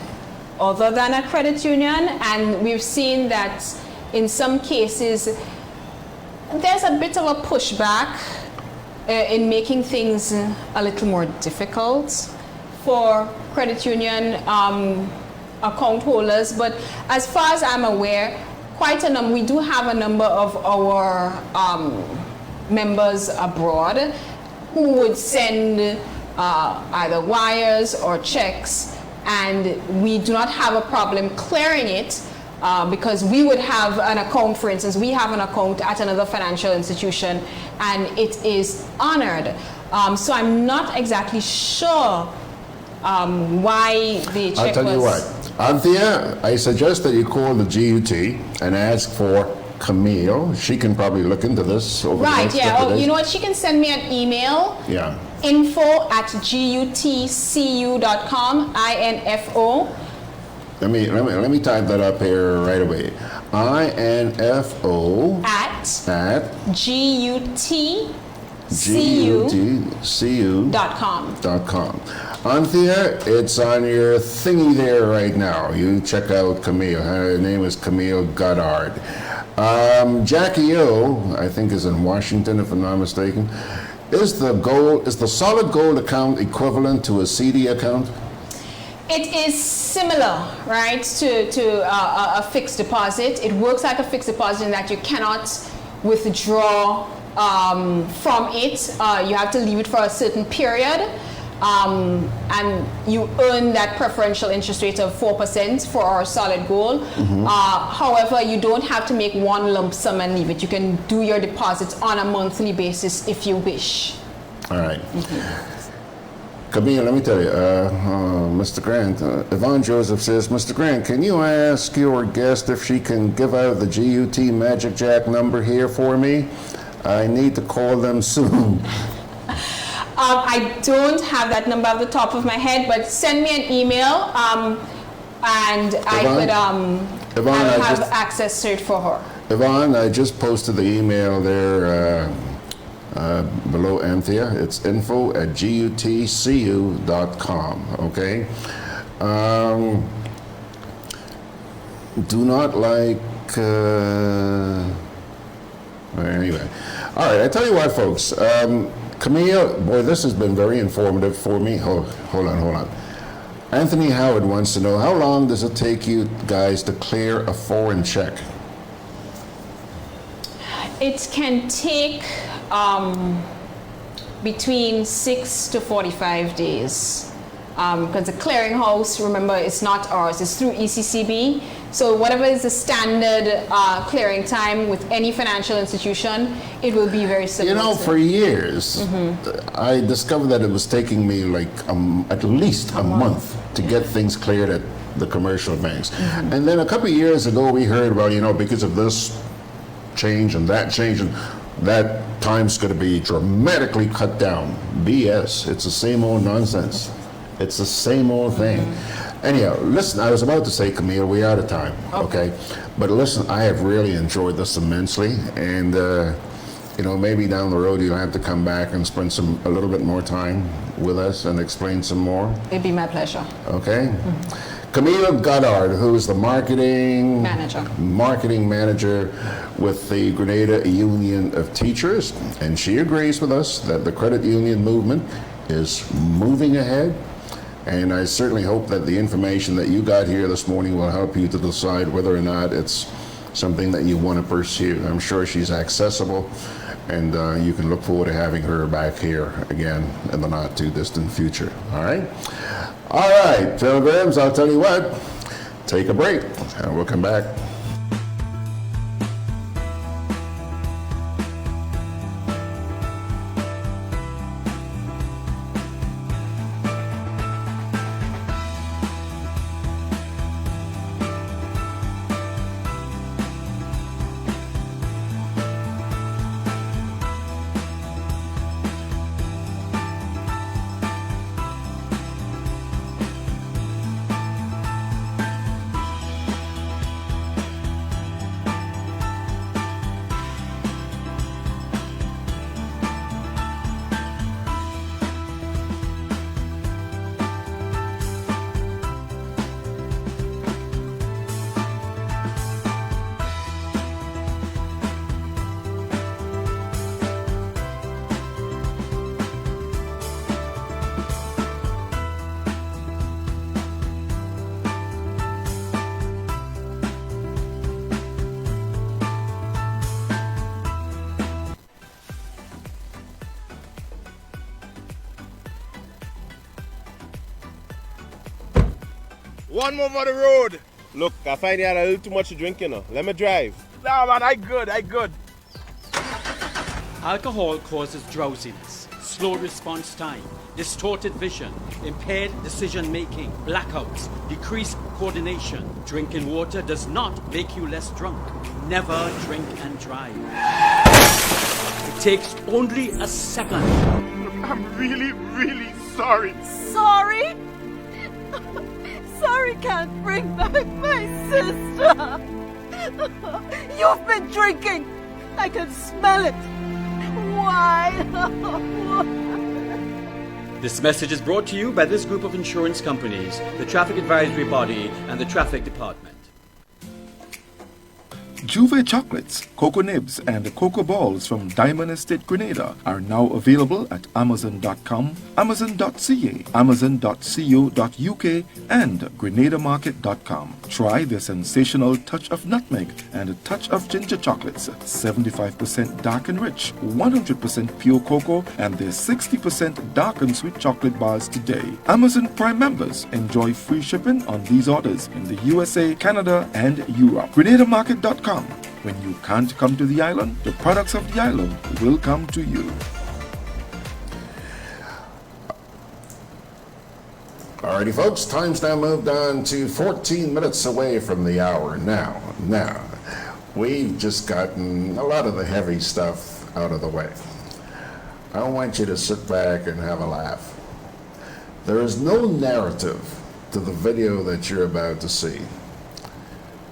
S26: other than a credit union, and we've seen that in some cases there's a bit of a pushback in making things a little more difficult for credit union account holders. But as far as I'm aware, we do have a number of our members abroad who would send either wires or checks, and we do not have a problem clearing it because we would have an account. For instance, we have an account at another financial institution and it is honored. So I'm not exactly sure why the check was...
S1: I'll tell you what, Anthea, I suggest that you call the GUT and ask for Camille. She can probably look into this over the next couple of days.
S26: You know what, she can send me an email.
S1: Yeah.
S26: info@gutcu.com, info.
S1: Let me type that up here right away. info
S26: at gutcu.com.
S1: Anthea, it's on your thingy there right now. You check out Camille. Her name is Camille Goddard. Jackie O, I think, is in Washington, if I'm not mistaken. Is the solid gold account equivalent to a CD account?
S26: It is similar, right, to a fixed deposit. It works like a fixed deposit in that you cannot withdraw from it. You have to leave it for a certain period. And you earn that preferential interest rate of 4% for our solid gold. However, you don't have to make one lump sum and leave it. You can do your deposits on a monthly basis if you wish.
S1: All right. Camille, let me tell you, Mr. Grant, Yvonne Joseph says, Mr. Grant, can you ask your guest if she can give out the GUT Magic Jack number here for me? I need to call them soon.
S26: I don't have that number off the top of my head, but send me an email and Yvonne, I could have access to it for her.
S1: Yvonne, I just posted the email there below Anthea. It's info@gutcu.com, okay? Do not like... anyway. All right, I tell you what, folks. Camille, boy, this has been very informative for me. Hold on. Anthony Howard wants to know, how long does it take you guys to clear a foreign check?
S26: It can take between 6 to 45 days. Because the clearinghouse, remember, it's not ours, it's through ECCB. So whatever is the standard clearing time with any financial institution, it will be very similar.
S1: You know, for years, I discovered that it was taking me like at least a month to get things cleared at the commercial banks. And then a couple of years ago, we heard about, because of this change and that change, and that time's going to be dramatically cut down. BS. It's the same old nonsense. It's the same old thing. Anyhow, listen, I was about to say, Camille, we're out of time, okay? But listen, I have really enjoyed this immensely, and maybe down the road you'll have to come back and spend a little bit more time with us and explain some more.
S26: It'd be my pleasure.
S1: Okay. Camille Goddard, who is the marketing manager with the Grenada Union of Teachers, and she agrees with us that the credit union movement is moving ahead. And I certainly hope that the information that you got here this morning will help you to decide whether or not it's something that you want to pursue. I'm sure she's accessible, and you can look forward to having her back here again in the not too distant future. All right? All right, Pilgrims, I'll tell you what, take a break and we'll come back.
S5: One more for the road. Look, I find you had a little too much to drink, you know. Let me drive.
S14: Nah, man, I good.
S8: Alcohol causes drowsiness, slow response time, distorted vision, impaired decision-making, blackouts, decreased coordination. Drinking water does not make you less drunk. Never drink and drive. It takes only a second.
S6: I'm really, really sorry.
S9: Sorry? Sorry can't bring back my sister. You've been drinking. I can smell it. Why?
S8: This message is brought to you by this group of insurance companies, the Traffic Advisory Body, and the Traffic Department.
S25: Juve chocolates, cocoa nibs, and cocoa balls from Diamond Estate, Grenada are now available at Amazon.com, Amazon.ca, Amazon.co.uk, and GrenadaMarket.com. Try the sensational touch of nutmeg and a touch of ginger chocolates, 75% dark and rich, 100% pure cocoa, and their 60% dark and sweet chocolate bars today. Amazon Prime members enjoy free shipping on these orders in the USA, Canada, and Europe. GrenadaMarket.com. When you can't come to the island, the products of the island will come to you.
S1: Alrighty, folks, time's now moved on to 14 minutes away from the hour. Now, we've just gotten a lot of the heavy stuff out of the way. I want you to sit back and have a laugh. There is no narrative to the video that you're about to see.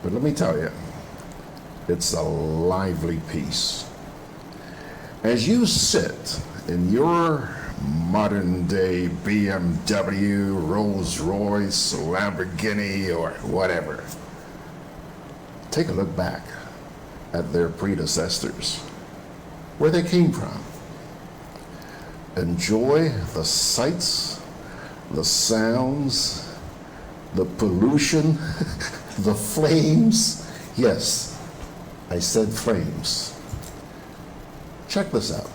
S1: But let me tell you, it's a lively piece. As you sit in your modern day BMW, Rolls Royce, Lamborghini, or whatever, take a look back at their predecessors, where they came from. Enjoy the sights, the sounds, the pollution, the flames. Yes, I said flames. Check this out.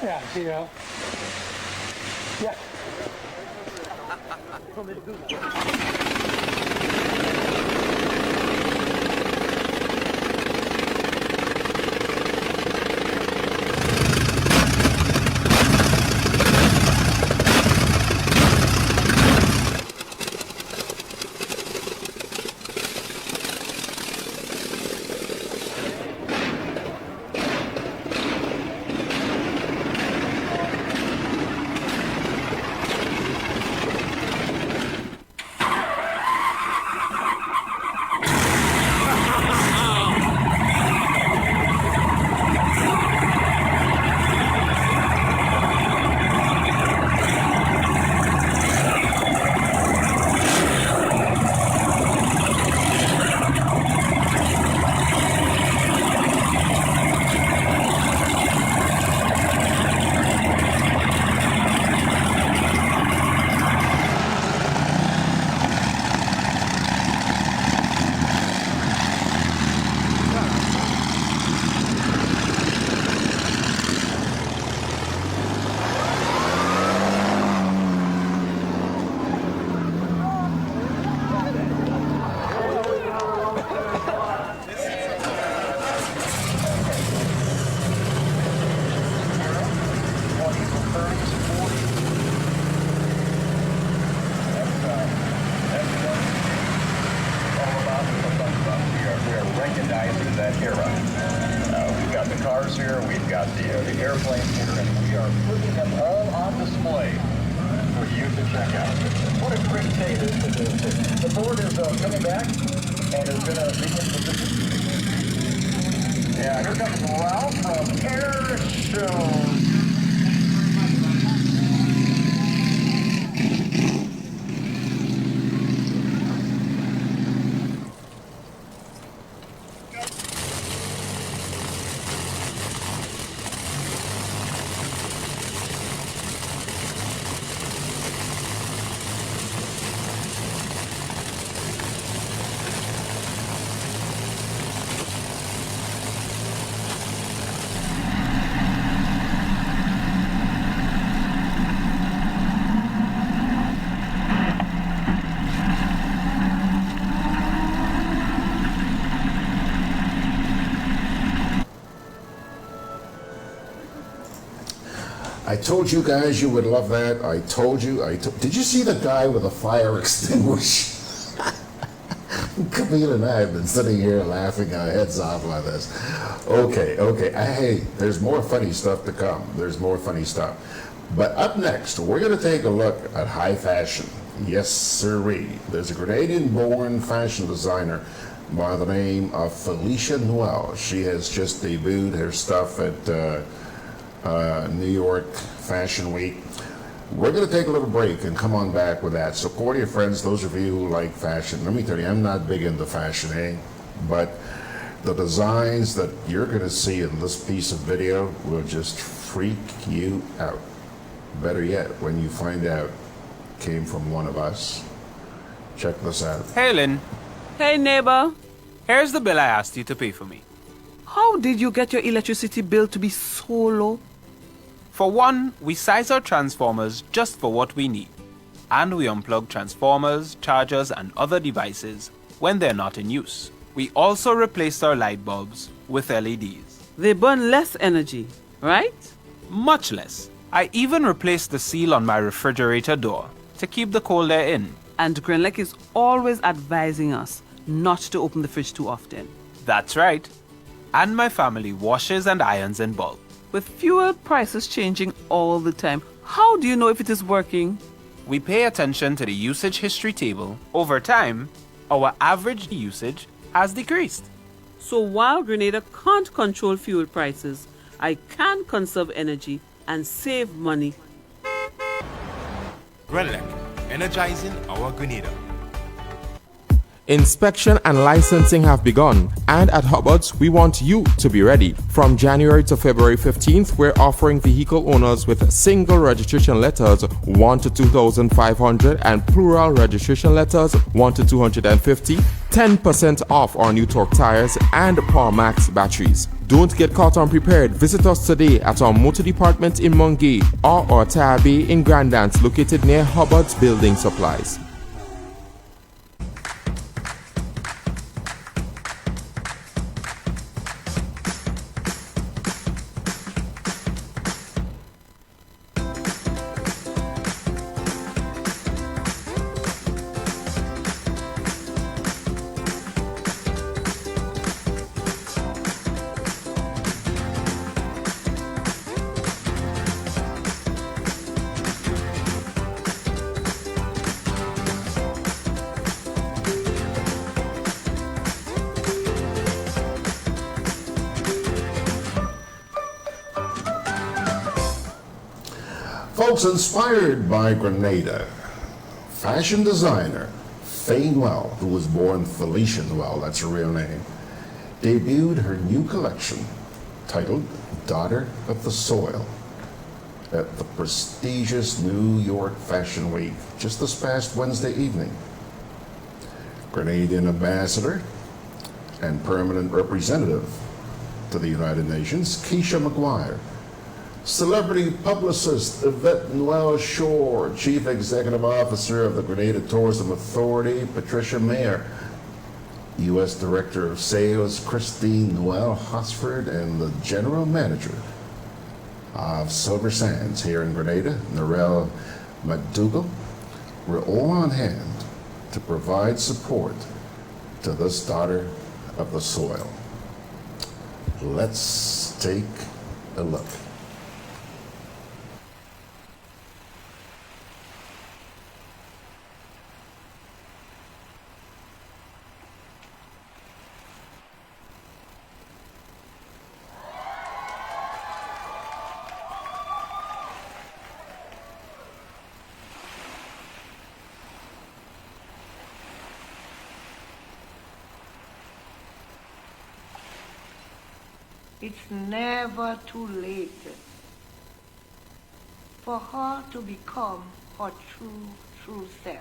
S10: Yeah, yeah. Yeah.
S1: I told you guys you would love that. I told you. Did you see the guy with a fire extinguisher? Camille and I have been sitting here laughing our heads off like this. Okay. Hey, there's more funny stuff to come. There's more funny stuff. But up next, we're going to take a look at high fashion. Yes, sirree. There's a Grenadian-born fashion designer by the name of Felisha Noel. She has just debuted her stuff at New York Fashion Week. We're going to take a little break and come on back with that. Support your friends, those of you who like fashion. Let me tell you, I'm not big into fashion, but the designs that you're going to see in this piece of video will just freak you out. Better yet, when you find out it came from one of us. Check this out.
S11: Hey, Lynn.
S12: Hey, neighbor.
S11: Here's the bill I asked you to pay for me.
S12: How did you get your electricity bill to be so low?
S11: For one, we size our transformers just for what we need. And we unplug transformers, chargers, and other devices when they're not in use. We also replaced our light bulbs with LEDs.
S12: They burn less energy, right?
S11: Much less. I even replaced the seal on my refrigerator door to keep the cold air in.
S12: And Grenlec is always advising us not to open the fridge too often.
S11: That's right. And my family washes and irons in bulk.
S12: With fuel prices changing all the time, how do you know if it is working?
S11: We pay attention to the usage history table. Over time, our average usage has decreased.
S12: So while Grenada can't control fuel prices, I can conserve energy and save money.
S13: Grenlec, energizing our Grenada.
S15: Inspection and licensing have begun, and at Hubbard's, we want you to be ready. From January to February 15th, we're offering vehicle owners with single registration letters 1 to 2,500 and plural registration letters 1 to 250, 10% off our new torque tires and Power Max batteries. Don't get caught unprepared. Visit us today at our motor department in Mungay or our Tire Bay in Grandance, located near Hubbard's Building Supplies.
S1: Folks, inspired by Grenada, fashion designer Faye Noel, who was born Felisha Noel, that's her real name, debuted her new collection titled Daughter of the Soil at the prestigious New York Fashion Week just this past Wednesday evening. Grenadian ambassador and permanent representative to the United Nations, Keisha McGuire, celebrity publicist Yvette Noel Shore, Chief Executive Officer of the Grenada Tourism Authority, Patricia Mayer, U.S. Director of Sales, Christine Noel Hosford, and the General Manager of Silver Sands here in Grenada, Noel McDougall, were all on hand to provide support to this daughter of the soil. Let's take a look.
S16: It's never too late for her to become her true self.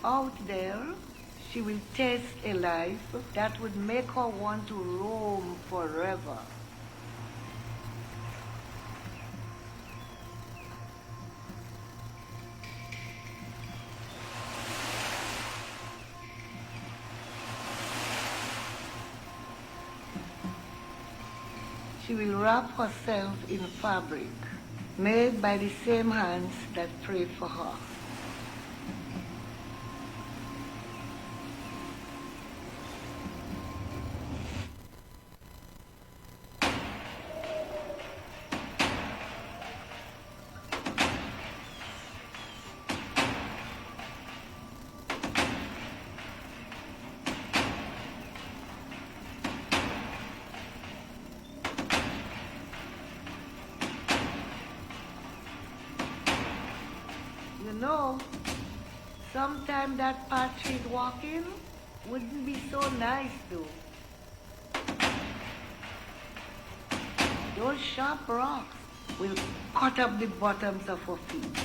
S16: Out there, she will taste a life that would make her want to roam forever. She will wrap herself in fabric made by the same hands that prayed for her. You know, sometime that path she's walking wouldn't be so nice though. Those sharp rocks will cut up the bottoms of her feet.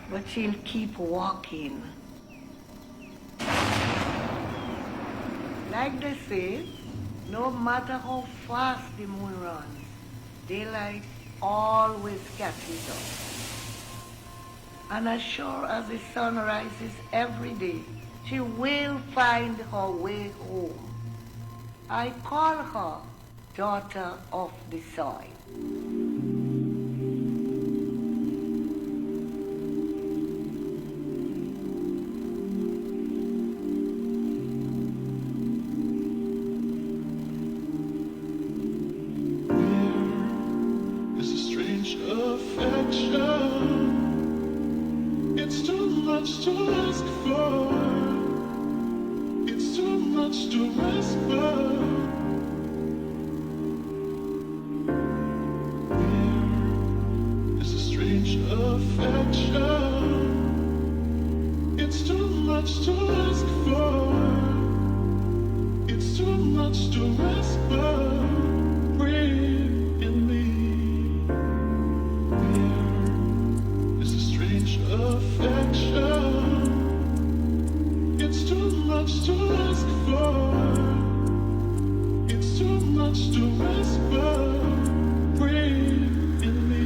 S16: But she'll keep walking. Like they say, no matter how fast the moon runs, daylight always catches up. And as sure as the sun rises every day, she will find her way home. I call her Daughter of the Soil.
S6: It's too much
S2: ask for. It's too much to ask for. There is a strange affection. It's too much to ask for. It's too much to ask for. Breathe in me. There is a strange affection. It's too much to ask for. It's too much to ask for. Breathe in me.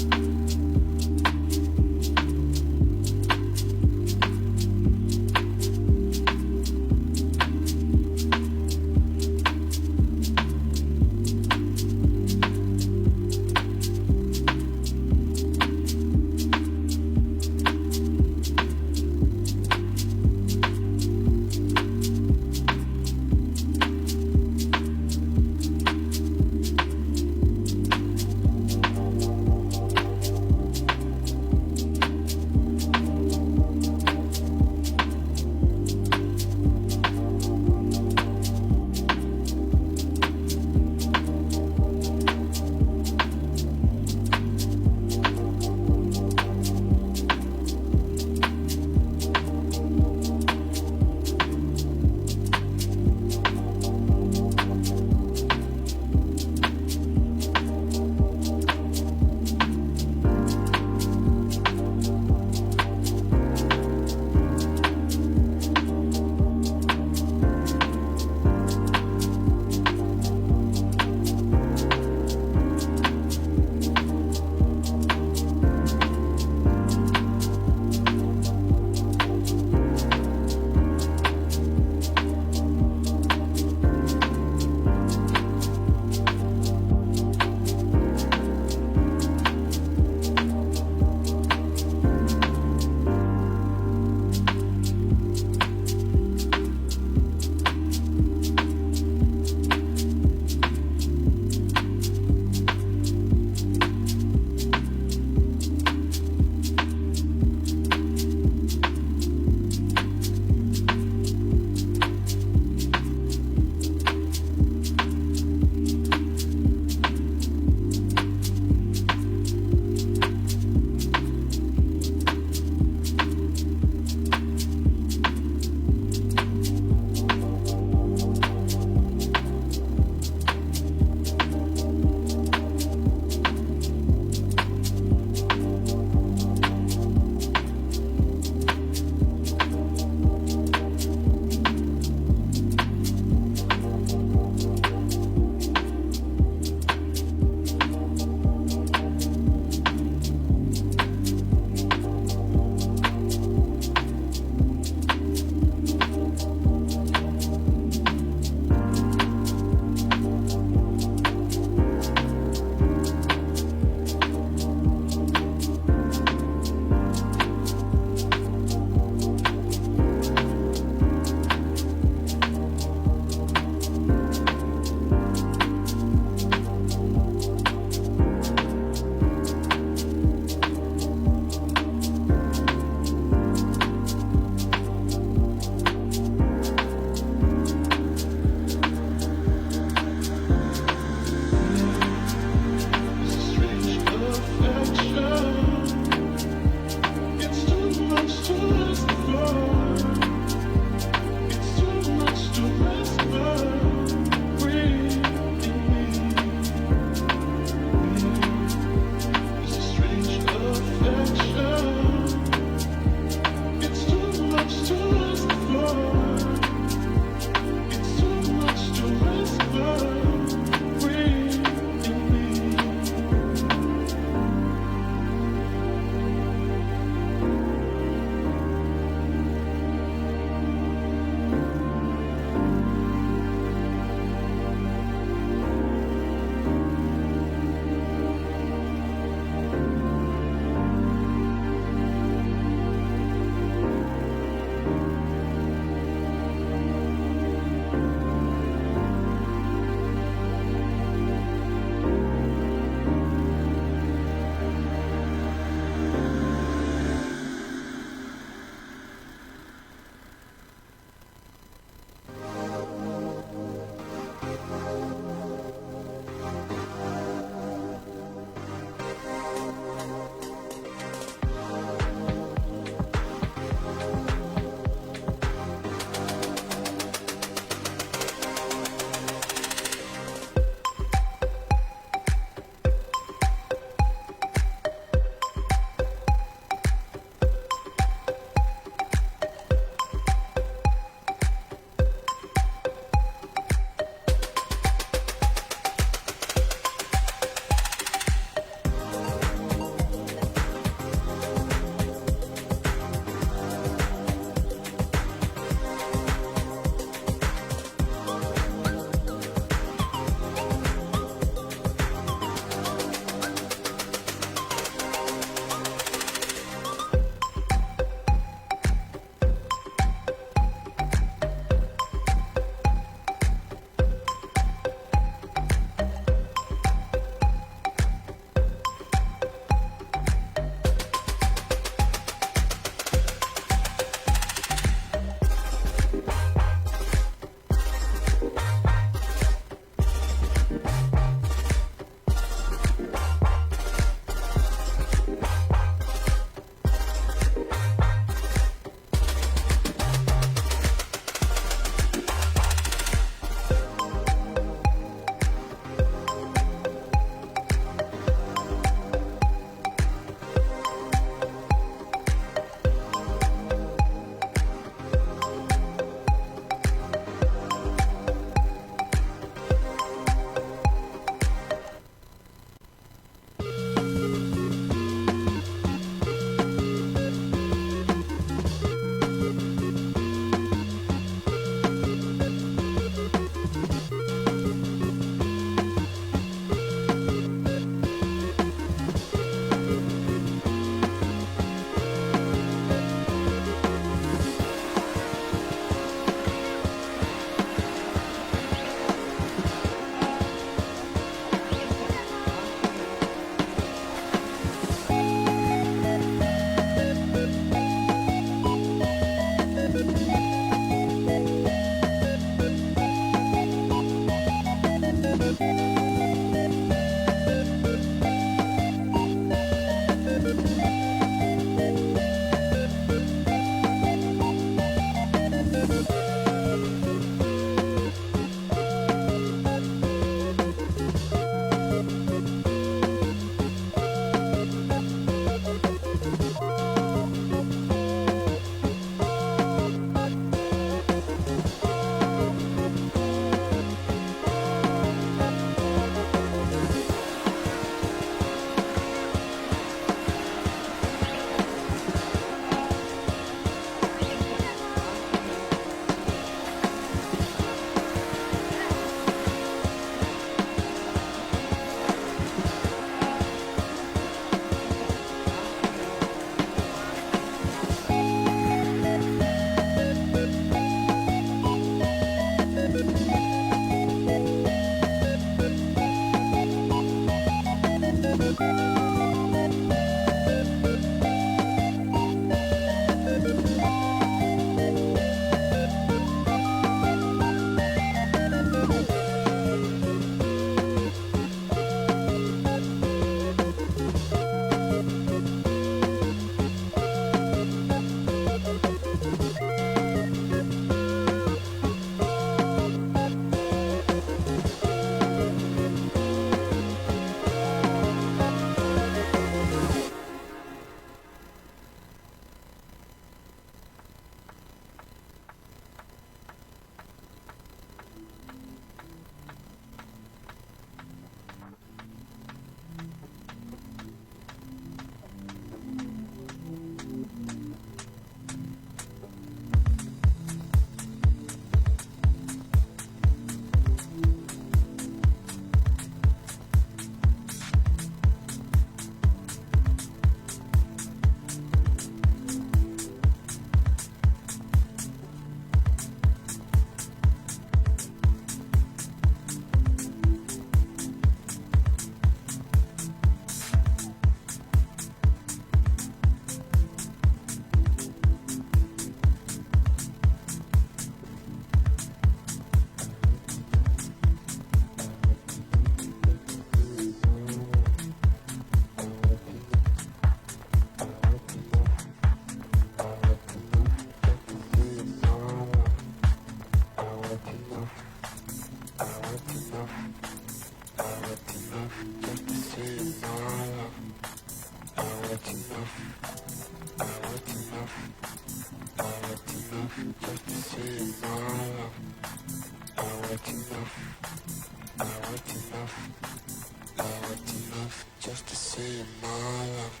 S2: Just to say my love.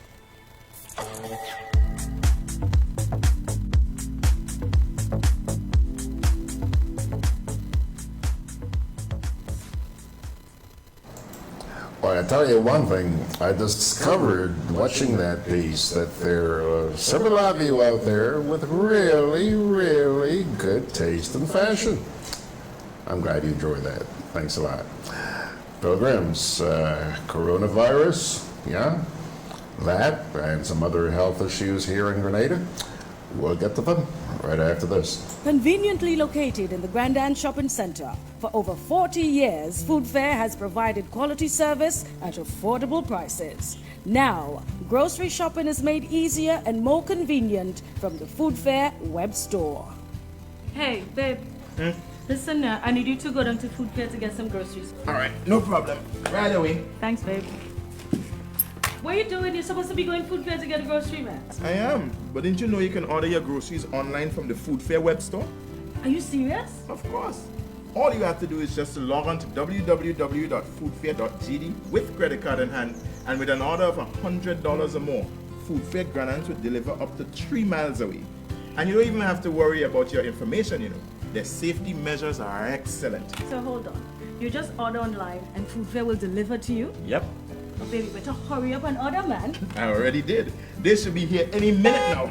S1: Well, I tell you one thing, I discovered watching that piece that there are several of you out there with really, really good taste in fashion. I'm glad you enjoyed that. Thanks a lot. Pilgrims, coronavirus, yeah, that and some other health issues here in Grenada. We'll get to them right after this.
S17: Conveniently located in the Grenadian Shopping Center, for over 40 years, Food Fair has provided quality service at affordable prices. Now, grocery shopping is made easier and more convenient from the Food Fair web store.
S19: Hey, babe. Listen, I need you to go down to Food Fair to get some groceries.
S6: All right, no problem. Right away.
S19: Thanks, babe. What are you doing? You're supposed to be going Food Fair to get a grocery, man.
S6: I am, but didn't you know you can order your groceries online from the Food Fair web store?
S19: Are you serious?
S6: Of course. All you have to do is just to log on to www.foodfair.gd with credit card in hand, and with an order of $100 or more, Food Fair Grenadians will deliver up to 3 miles away. And you don't even have to worry about your information, you know. Their safety measures are excellent.
S19: So hold on. You just order online and Food Fair will deliver to you?
S6: Yep.
S19: Oh, baby, better hurry up and order, man.
S6: I already did. They should be here any minute now.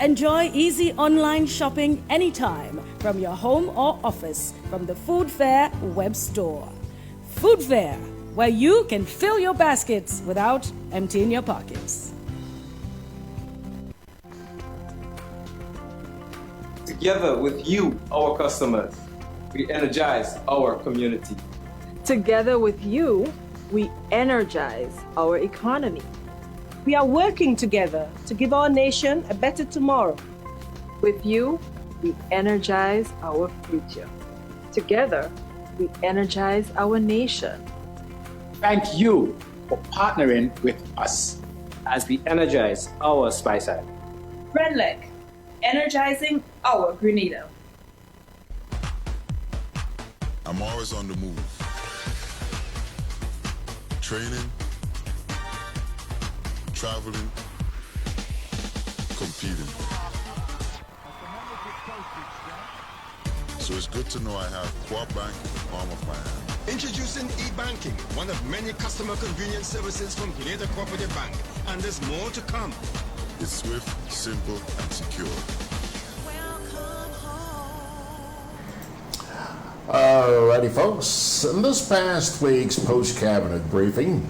S17: Enjoy easy online shopping anytime from your home or office from the Food Fair web store. Food Fair, where you can fill your baskets without emptying your pockets.
S18: Together with you, our customers, we energize our community.
S20: Together with you, we energize our economy.
S22: We are working together to give our nation a better tomorrow.
S20: With you, we energize our future. Together, we energize our nation.
S14: Thank you for partnering with us
S11: as we energize our Spice Island.
S22: Renlec, energizing our Grenada.
S23: I'm always on the move. Training, traveling, competing. So it's good to know I have Quad Bank in the palm of my hand.
S24: Introducing e-banking, one of many customer convenience services from Grenada Cooperative Bank. And there's more to come.
S23: It's swift, simple, and secure.
S1: Alrighty, folks. In this past week's post-cabinet briefing,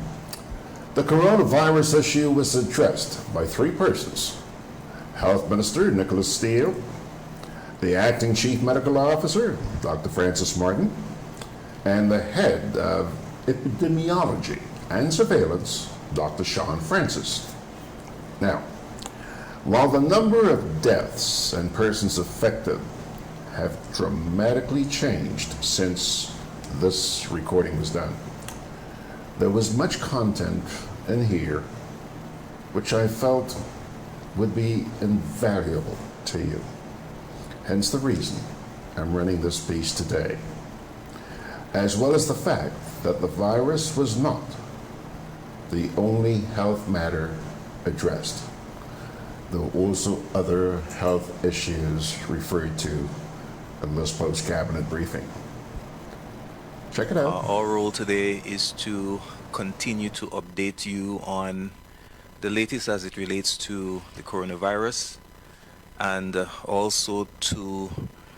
S1: The coronavirus issue was addressed by three persons: Health Minister Nickolas Steele, the Acting Chief Medical Officer, Dr. Francis Martin, and the Head of Epidemiology and Surveillance, Dr. Shawn Francis. Now, while the number of deaths and persons affected have dramatically changed since this recording was done, there was much content in here which I felt would be invaluable to you. Hence the reason I'm running this piece today, as well as the fact that the virus was not the only health matter addressed. There were also other health issues referred to in this post-cabinet briefing. Check it out.
S3: Our role today is to continue to update you on the latest as it relates to the coronavirus, and also to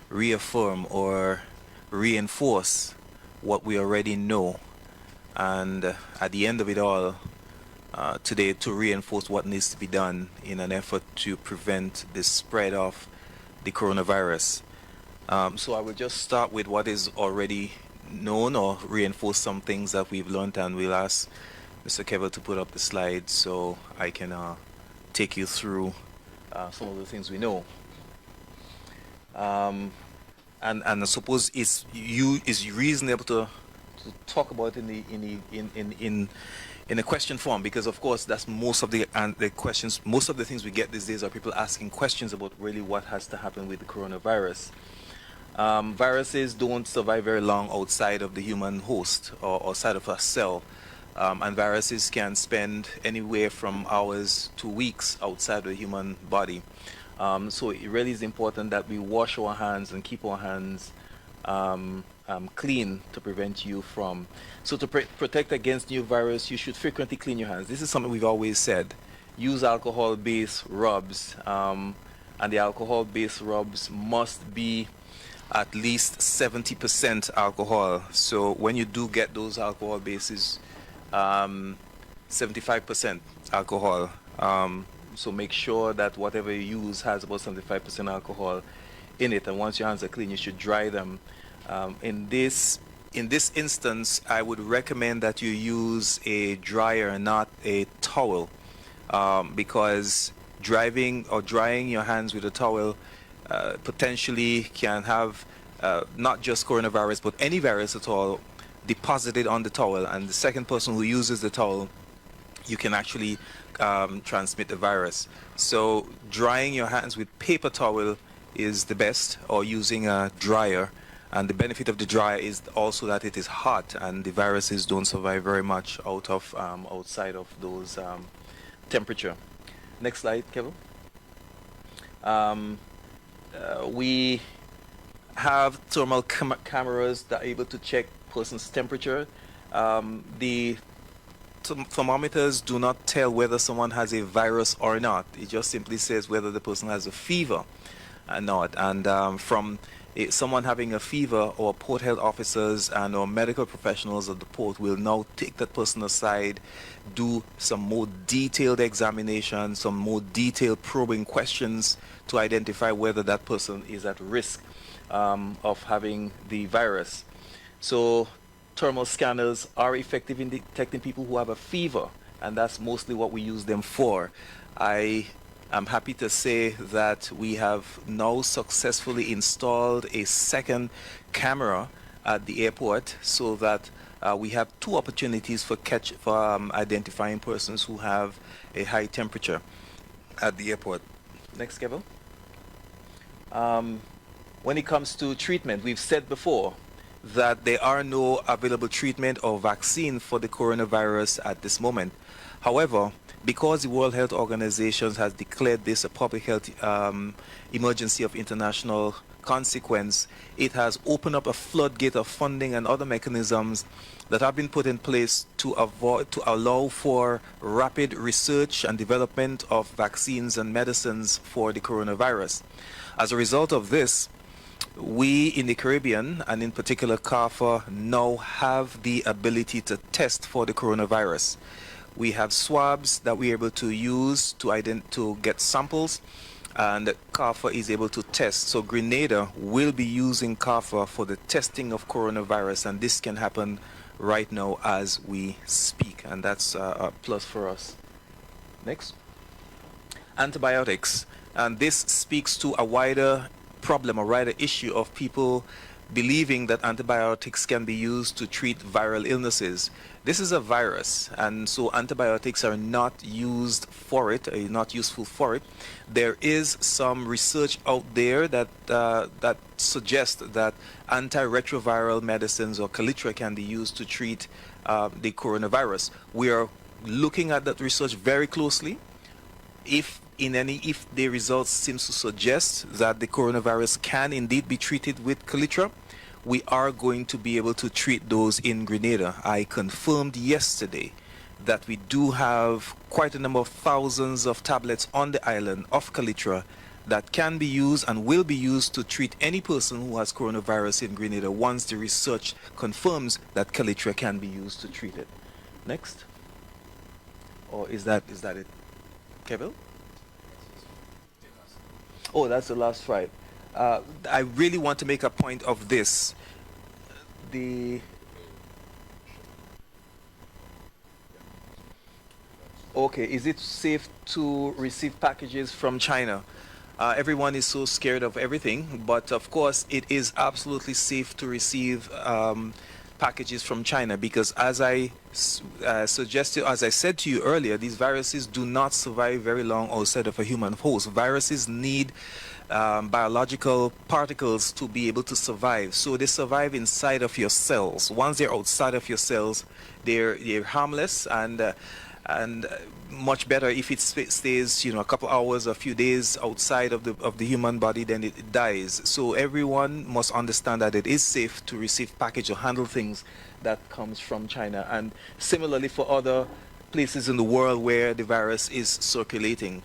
S3: reaffirm or reinforce what we already know, and at the end of it all, today, to reinforce what needs to be done in an effort to prevent the spread of the coronavirus. So I will just start with what is already known, or reinforce some things that we've learned, and we'll ask Mr. Kevin to put up the slides so I can take you through some of the things we know. And I suppose it's reasonable to talk about in a question form, because of course that's most of the questions. Most of the things we get these days are people asking questions about really what has to happen with the coronavirus. Viruses don't survive very long outside of the human host or outside of a cell, and viruses can spend anywhere from hours to weeks outside the human body. So it really is important that we wash our hands and keep our hands clean to prevent you from. So to protect against new virus, you should frequently clean your hands. This is something we've always said. Use alcohol-based rubs, and the alcohol-based rubs must be at least 70% alcohol. So when you do get those alcohol bases, 75% alcohol. So make sure that whatever you use has about 75% alcohol in it, and once your hands are clean, you should dry them. In this instance, I would recommend that you use a dryer, not a towel, because drying your hands with a towel potentially can have not just coronavirus, but any virus at all deposited on the towel, and the second person who uses the towel, you can actually transmit the virus. So drying your hands with paper towel is the best, or using a dryer. And the benefit of the dryer is also that it is hot, and the viruses don't survive very much outside of those temperature. Next slide, Kevin. We have thermal cameras that are able to check person's temperature. The thermometers do not tell whether someone has a virus or not. It just simply says whether the person has a fever or not. And from someone having a fever, our port health officers and our medical professionals at the port will now take that person aside, do some more detailed examination, some more detailed probing questions to identify whether that person is at risk of having the virus. So thermal scanners are effective in detecting people who have a fever, and that's mostly what we use them for. I'm happy to say that we have now successfully installed a second camera at the airport, so that we have two opportunities for identifying persons who have a high temperature at the airport. Next, Kevin. When it comes to treatment, we've said before that there are no available treatment or vaccine for the coronavirus at this moment. However, because the World Health Organization has declared this a public health emergency of international consequence, it has opened up a floodgate of funding and other mechanisms that have been put in place to allow for rapid research and development of vaccines and medicines for the coronavirus. As a result of this, we in the Caribbean, and in particular CARFA, now have the ability to test for the coronavirus. We have swabs that we're able to use to get samples, and CARFA is able to test. So Grenada will be using CARFA for the testing of coronavirus, and this can happen right now as we speak, and that's a plus for us. Next. Antibiotics, and this speaks to a wider problem, a wider issue of people believing that antibiotics can be used to treat viral illnesses. This is a virus, and so antibiotics are not used for it, not useful for it. There is some research out there that suggests that antiretroviral medicines or Calitra can be used to treat the coronavirus. We are looking at that research very closely. If the results seem to suggest that the coronavirus can indeed be treated with Calitra, we are going to be able to treat those in Grenada. I confirmed yesterday that we do have quite a number of thousands of tablets on the island of Calitra that can be used and will be used to treat any person who has coronavirus in Grenada once the research confirms that Calitra can be used to treat it. Next. Or is that it? Camille? Oh, that's the last slide. I really want to make a point of this. Okay, is it safe to receive packages from China? Everyone is so scared of everything, but of course it is absolutely safe to receive packages from China, because as I said to you earlier, these viruses do not survive very long outside of a human host. Viruses need biological particles to be able to survive, so they survive inside of your cells. Once they're outside of your cells, they're harmless and much better. If it stays, a couple hours, a few days outside of the human body, then it dies. So everyone must understand that it is safe to receive package or handle things that comes from China, and similarly for other places in the world where the virus is circulating.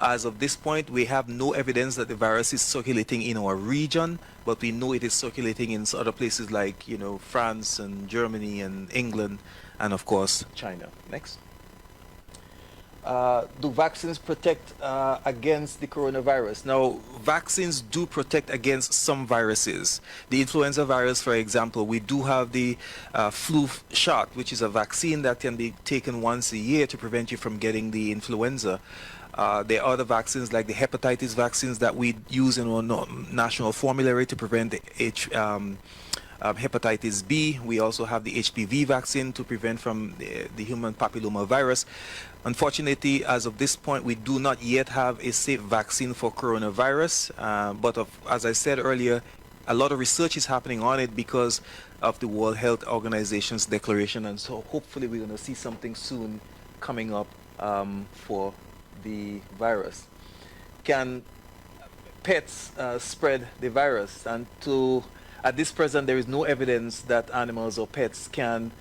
S3: As of this point, we have no evidence that the virus is circulating in our region, but we know it is circulating in other places like France and Germany and England, and of course China. Next. Do vaccines protect against the coronavirus? Now, vaccines do protect against some viruses. The influenza virus, for example, we do have the flu shot, which is a vaccine that can be taken once a year to prevent you from getting the influenza. There are other vaccines like the hepatitis vaccines that we use in our national formulary to prevent the hepatitis B. We also have the HPV vaccine to prevent from the human papilloma virus. Unfortunately, as of this point, we do not yet have a safe vaccine for coronavirus. But as I said earlier, a lot of research is happening on it because of the World Health Organization's declaration. And so hopefully we're going to see something soon coming up for the virus. Can pets spread the virus? And at this present, there is no evidence that animals or pets can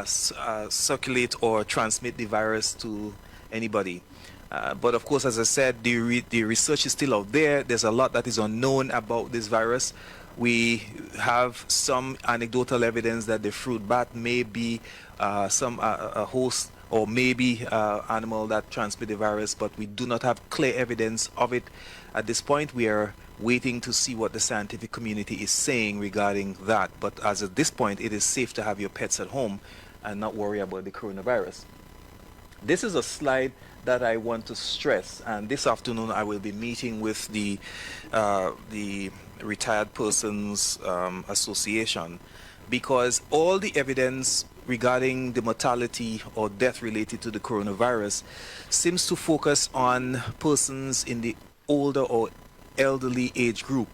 S3: circulate or transmit the virus to anybody. But of course, as I said, the research is still out there. There's a lot that is unknown about this virus. We have some anecdotal evidence that the fruit bat may be a host or maybe animal that transmit the virus, but we do not have clear evidence of it at this point. We are waiting to see what the scientific community is saying regarding that. But as at this point, it is safe to have your pets at home and not worry about the coronavirus. This is a slide that I want to stress, and this afternoon I will be meeting with the Retired Persons Association, because all the evidence regarding the mortality or death related to the coronavirus seems to focus on persons in the older or elderly age group.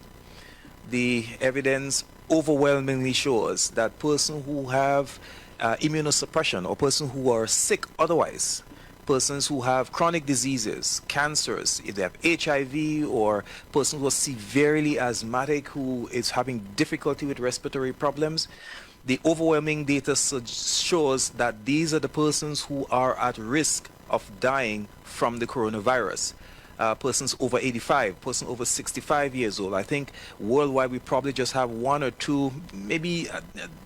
S3: The evidence overwhelmingly shows that persons who have immunosuppression or persons who are sick otherwise, persons who have chronic diseases, cancers, if they have HIV, or persons who are severely asthmatic, who is having difficulty with respiratory problems, the overwhelming data shows that these are the persons who are at risk of dying from the coronavirus. Persons over 85, persons over 65 years old. I think worldwide we probably just have one or two, maybe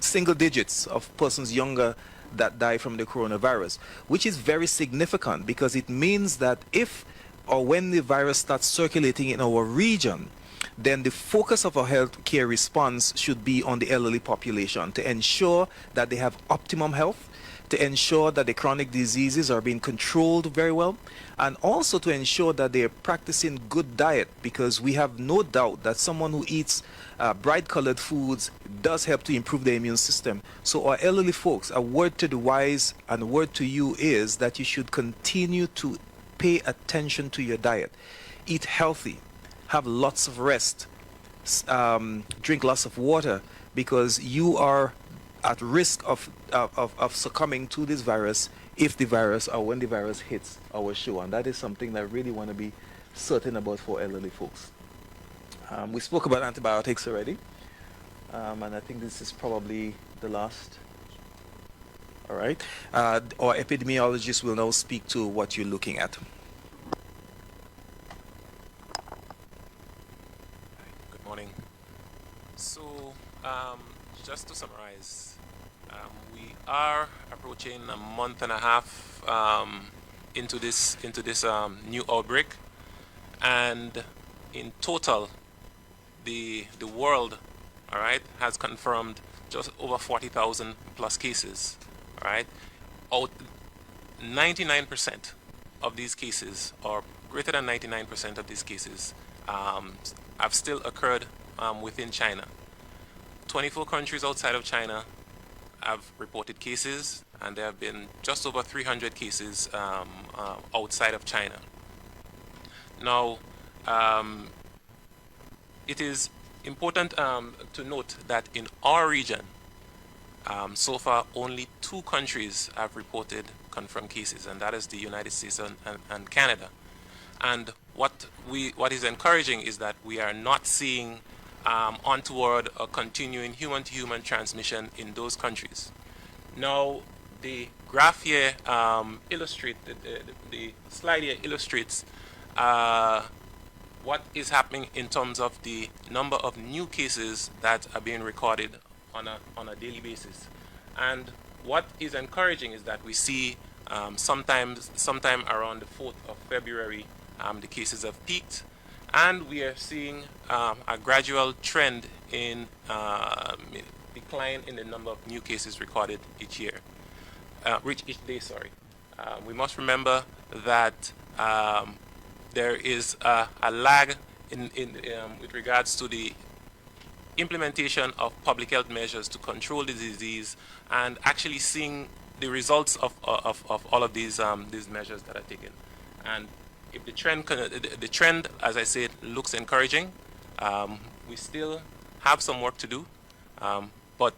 S3: single digits of persons younger that die from the coronavirus, which is very significant because it means that if or when the virus starts circulating in our region, then the focus of our healthcare response should be on the elderly population to ensure that they have optimum health, to ensure that the chronic diseases are being controlled very well, and also to ensure that they are practicing good diet, because we have no doubt that someone who eats bright colored foods does help to improve the immune system. So our elderly folks, a word to the wise and a word to you is that you should continue to pay attention to your diet. Eat healthy, have lots of rest, drink lots of water, because you are at risk of succumbing to this virus if the virus or when the virus hits our show. And that is something that I really want to be certain about for elderly folks. We spoke about antibiotics already, and I think this is probably the last. All right. Our epidemiologist will now speak to what you're looking at.
S4: Good morning. So, just to summarize, we are approaching a month and a half into this new outbreak, and in total, the world, all right, has confirmed just over 40,000 plus cases. All right, 99% of these cases, or greater than 99% of these cases, have still occurred within China. 24 countries outside of China have reported cases, and there have been just over 300 cases outside of China. Now, it is important to note that in our region, so far only 2 countries have reported confirmed cases, and that is the United States and Canada. And what is encouraging is that we are not seeing untoward or continuing human-to-human transmission in those countries. Now, the graph here the slide here illustrates what is happening in terms of the number of new cases that are being recorded on a daily basis. And what is encouraging is that we see sometime around the 4th of February, the cases have peaked, and we are seeing a gradual trend in decline in the number of new cases recorded each day. We must remember that there is a lag with regards to the implementation of public health measures to control the disease, and actually seeing the results of all of these measures that are taken. And if the trend, as I said, looks encouraging, we still have some work to do. But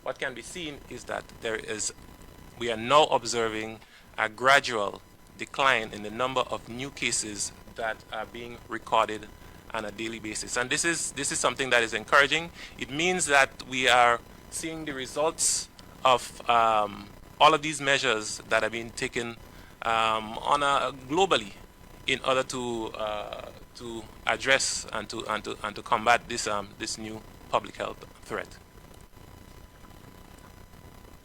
S4: what can be seen is that we are now observing a gradual decline in the number of new cases that are being recorded on a daily basis. And this is something that is encouraging. It means that we are seeing the results of all of these measures that are being taken globally in order to address and to combat this new public health threat.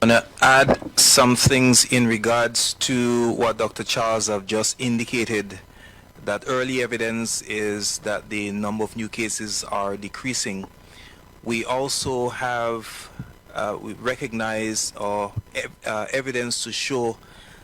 S3: I want to add some things in regards to what Dr. Charles have just indicated, that early evidence is that the number of new cases are decreasing. We also have we recognize evidence to show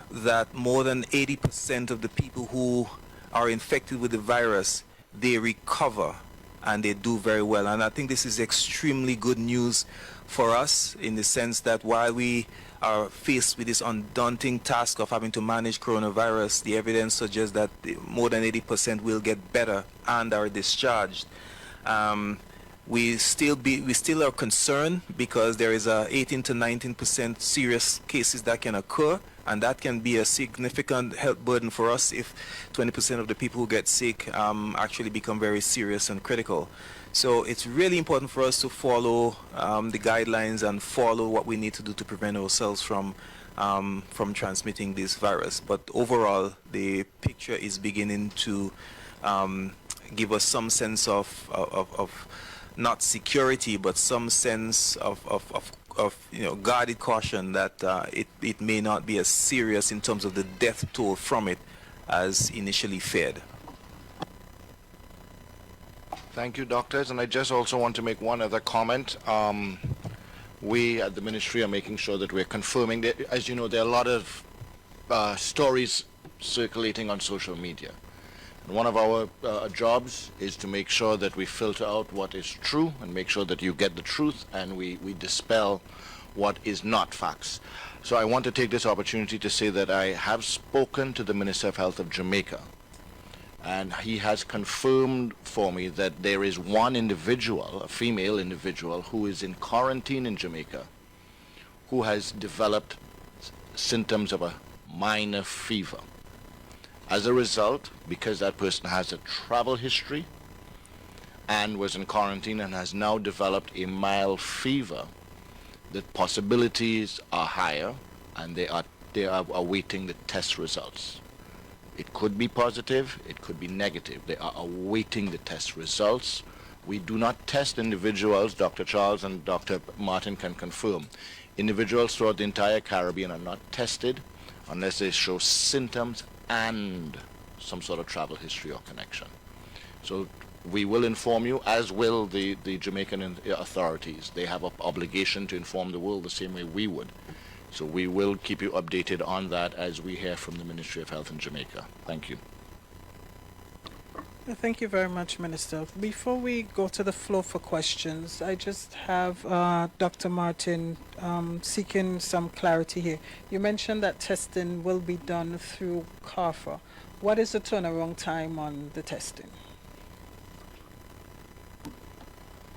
S3: that more than 80% of the people who are infected with the virus, they recover and they do very well. And I think this is extremely good news for us, in the sense that while we are faced with this undaunting task of having to manage coronavirus, the evidence suggests that more than 80% will get better and are discharged. We still are concerned because there is a 18 to 19% serious cases that can occur, and that can be a significant health burden for us if 20% of the people who get sick actually become very serious and critical. So it's really important for us to follow the guidelines and follow what we need to do to prevent ourselves from transmitting this virus. But overall, the picture is beginning to give us some sense of not security, but some sense of guarded caution that it may not be as serious in terms of the death toll from it as initially feared.
S5: Thank you, doctors. And I just also want to make one other comment. We at the ministry are making sure that we're confirming that, as you know, there are a lot of stories circulating on social media. And one of our jobs is to make sure that we filter out what is true and make sure that you get the truth, and we dispel what is not facts. So I want to take this opportunity to say that I have spoken to the Minister of Health of Jamaica, and he has confirmed for me that there is one individual, a female individual, who is in quarantine in Jamaica, who has developed symptoms of a minor fever. As a result, because that person has a travel history and was in quarantine and has now developed a mild fever, the possibilities are higher, and they are awaiting the test results. It could be positive, it could be negative. They are awaiting the test results. We do not test individuals, Dr. Charles and Dr. Martin can confirm. Individuals throughout the entire Caribbean are not tested unless they show symptoms and some sort of travel history or connection. So we will inform you, as will the Jamaican authorities. They have an obligation to inform the world the same way we would. So we will keep you updated on that as we hear from the Ministry of Health in Jamaica. Thank you.
S7: Thank you very much, Minister. Before we go to the floor for questions, I just have Dr. Martin seeking some clarity here. You mentioned that testing will be done through CARFA. What is the turnaround time on the testing?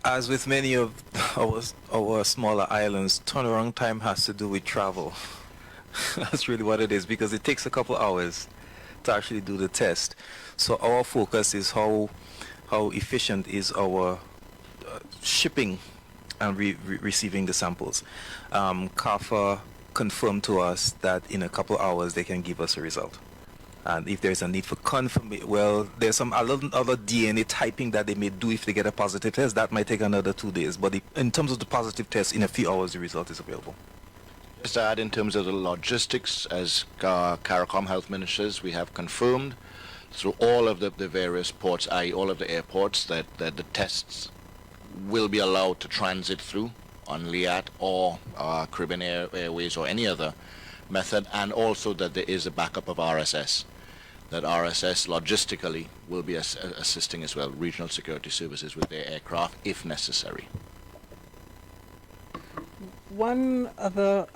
S3: As with many of our smaller islands, turnaround time has to do with travel. That's really what it is, because it takes a couple hours to actually do the test. So our focus is how efficient is our shipping and receiving the samples. CARFA confirmed to us that in a couple hours they can give us a result. And if there's a need for confirmation, well, there's some other DNA typing that they may do if they get a positive test. That might take another 2 days. But in terms of the positive test, in a few hours the result is available.
S5: Just to add, in terms of the logistics, as CARICOM health ministers, we have confirmed through all of the various ports, i.e. all of the airports, that the tests will be allowed to transit through on LIAT or Caribbean Airways or any other method, and also that there is a backup of RSS, that RSS logistically will be assisting as well, regional security services, with their aircraft if necessary.
S7: One other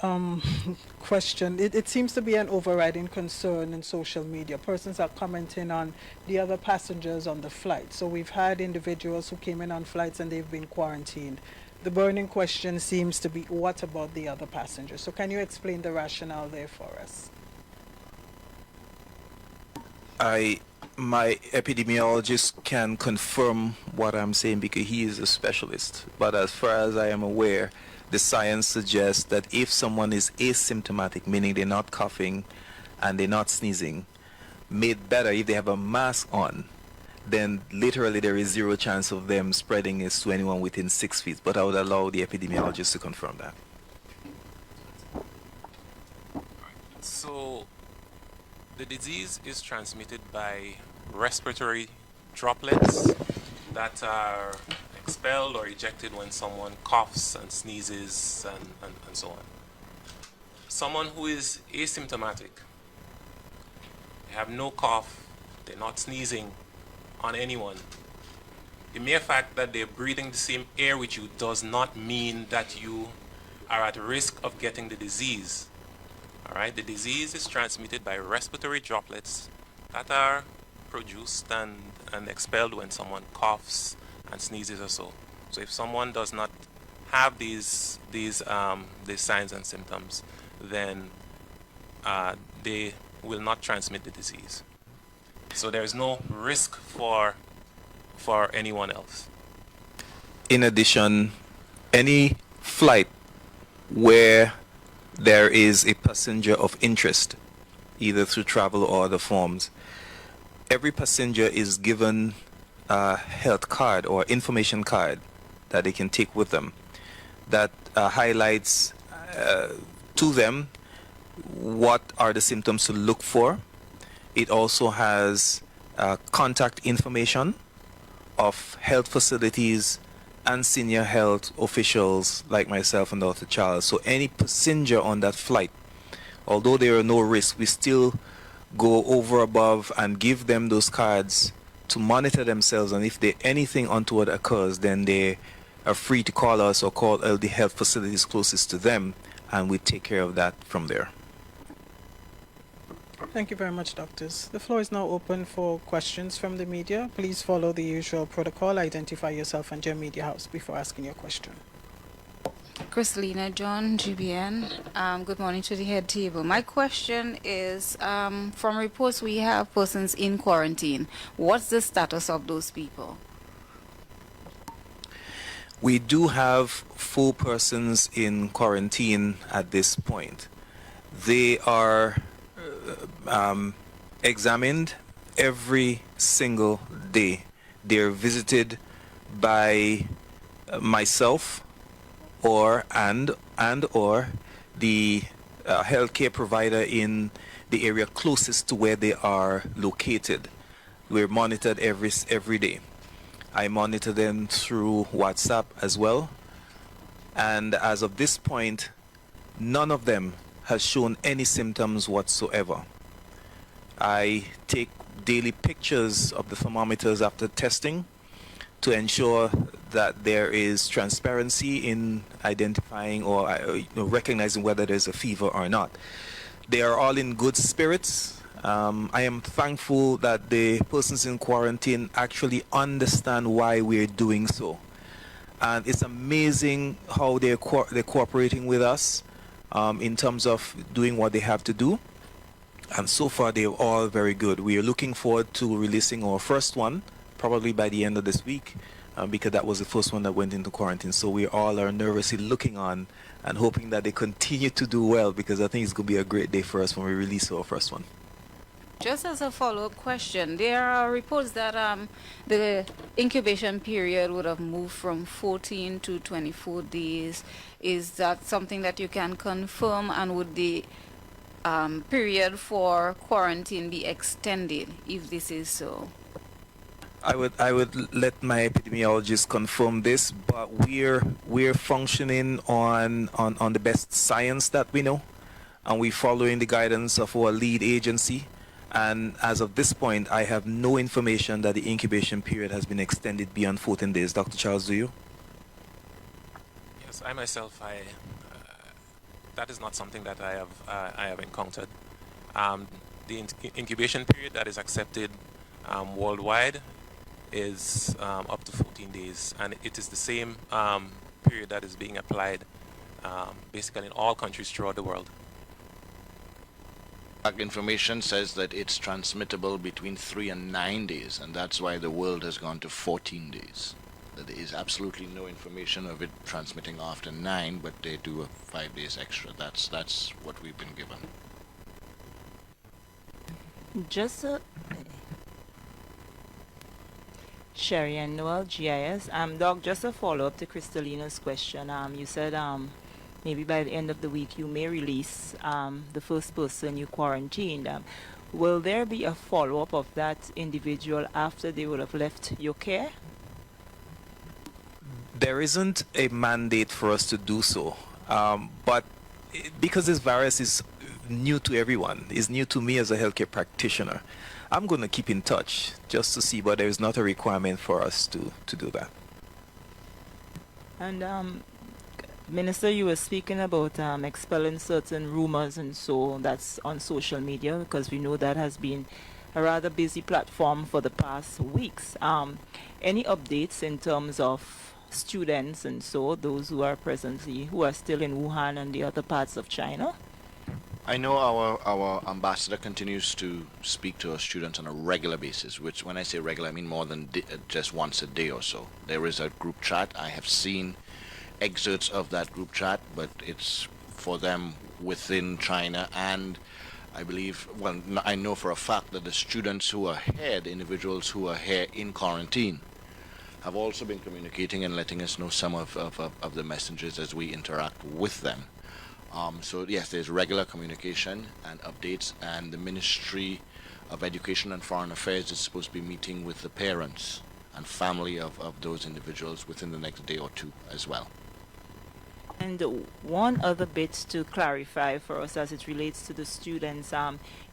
S7: question. It seems to be an overriding concern in social media. Persons are commenting on the other passengers on the flight. So we've had individuals who came in on flights and they've been quarantined. The burning question seems to be, what about the other passengers? So can you explain the rationale there for us?
S3: My epidemiologist can confirm what I'm saying because he is a specialist. But as far as I am aware, the science suggests that if someone is asymptomatic, meaning they're not coughing and they're not sneezing, made better if they have a mask on, then literally there is zero chance of them spreading this to anyone within 6 feet. But I would allow the epidemiologist to confirm that.
S4: So the disease is transmitted by respiratory droplets that are expelled or ejected when someone coughs and sneezes and so on. Someone who is asymptomatic, they have no cough, they're not sneezing on anyone. The mere fact that they're breathing the same air with you does not mean that you are at risk of getting the disease. All right, the disease is transmitted by respiratory droplets that are produced and expelled when someone coughs and sneezes or so. So if someone does not have these signs and symptoms, then they will not transmit the disease. So there is no risk for anyone else.
S3: In addition, any flight where there is a passenger of interest, either through travel or other forms, every passenger is given a health card or information card that they can take with them. that highlights to them what are the symptoms to look for. It also has contact information of health facilities and senior health officials like myself and Dr. Charles. So any passenger on that flight, although there are no risks, we still go over above and give them those cards to monitor themselves, and if anything untoward occurs, then they are free to call us or call the health facilities closest to them, and we take care of that from there.
S7: Thank you very much, doctors. The floor is now open for questions from the media. Please follow the usual protocol. Identify yourself and your media house before asking your question.
S8: Kristalina John, GBN. Good morning to the head table. My question is, from reports we have persons in quarantine. What's the status of those people?
S3: We do have 4 persons in quarantine at this point. They are examined every single day. They're visited by myself or the healthcare provider in the area closest to where they are located. We're monitored every day. I monitor them through WhatsApp as well, and as of this point, none of them has shown any symptoms whatsoever. I take daily pictures of the thermometers after testing to ensure that there is transparency in identifying or recognizing whether there's a fever or not. They are all in good spirits. I am thankful that the persons in quarantine actually understand why we're doing so. And it's amazing how they're cooperating with us in terms of doing what they have to do. And so far, they're all very good. We are looking forward to releasing our first one, probably by the end of this week, because that was the first one that went into quarantine. So we all are nervously looking on and hoping that they continue to do well, because I think it's going to be a great day for us when we release our first one.
S8: Just as a follow-up question, there are reports that the incubation period would have moved from 14 to 24 days. Is that something that you can confirm, and would the period for quarantine be extended if this is so?
S3: I would let my epidemiologist confirm this, but we're functioning on the best science that we know, and we're following the guidance of our lead agency. And as of this point, I have no information that the incubation period has been extended beyond 14 days. Dr. Charles, do you?
S4: Yes, I myself, that is not something that I have encountered. The incubation period that is accepted worldwide is up to 14 days, and it is the same period that is being applied basically in all countries throughout the world.
S5: Information says that it's transmittable between 3 and 9 days, and that's why the world has gone to 14 days. There is absolutely no information of it transmitting after 9, but they do 5 days extra. That's what we've been given.
S9: Sherry and Noel, GIS. Doc, just a follow-up to Kristalina's question. You said maybe by the end of the week you may release the first person you quarantined. Will there be a follow-up of that individual after they would have left your care?
S3: There isn't a mandate for us to do so, but because this virus is new to everyone, is new to me as a healthcare practitioner, I'm going to keep in touch just to see, but there is not a requirement for us to do that.
S9: And Minister, you were speaking about expelling certain rumors and so that's on social media, because we know that has been a rather busy platform for the past weeks. Any updates in terms of students and so, those who are presently, who are still in Wuhan and the other parts of China?
S5: I know our ambassador continues to speak to our students on a regular basis, which when I say regular, I mean more than just once a day or so. There is a group chat. I have seen excerpts of that group chat, but it's for them within China, and I believe, well, I know for a fact that the students who are here, the individuals who are here in quarantine, have also been communicating and letting us know some of the messages as we interact with them. So yes, there's regular communication and updates, and the Ministry of Education and Foreign Affairs is supposed to be meeting with the parents and family of those individuals within the next day or two as well.
S9: And one other bit to clarify for us as it relates to the students,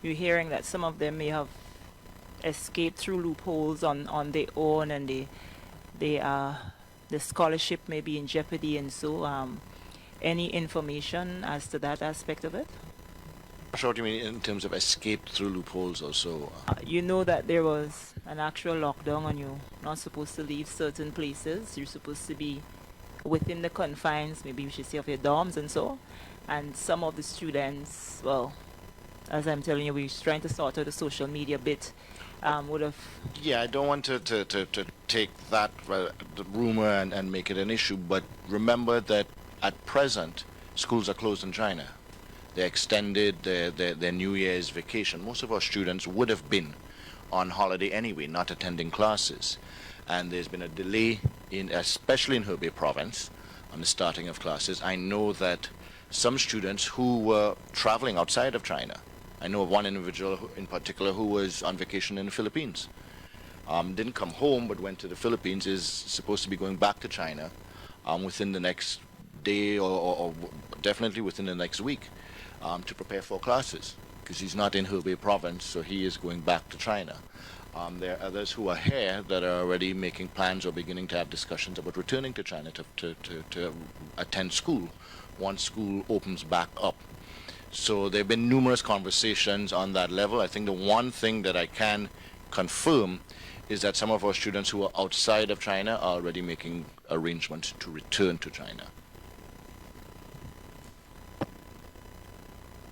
S9: you're hearing that some of them may have escaped through loopholes on their own, and the scholarship may be in jeopardy, and so any information as to that aspect of it?
S5: Sure, what do you mean in terms of escaped through loopholes or so?
S9: You know that there was an actual lockdown and you're not supposed to leave certain places. You're supposed to be within the confines, maybe we should say, of your dorms and so. And some of the students, well, as I'm telling you, we're trying to sort out the social media bit, would have...
S5: Yeah, I don't want to take that the rumor and make it an issue, but remember that at present, schools are closed in China. They extended their New Year's vacation. Most of our students would have been on holiday anyway, not attending classes. And there's been a delay, especially in Hebei province, on the starting of classes. I know that some students who were traveling outside of China, I know of one individual in particular who was on vacation in the Philippines. Didn't come home, but went to the Philippines, is supposed to be going back to China within the next day or definitely within the next week to prepare for classes, because he's not in Hebei province, so he is going back to China. There are others who are here that are already making plans or beginning to have discussions about returning to China to attend school once school opens back up. So there have been numerous conversations on that level. I think the one thing that I can confirm is that some of our students who are outside of China are already making arrangements to return to China.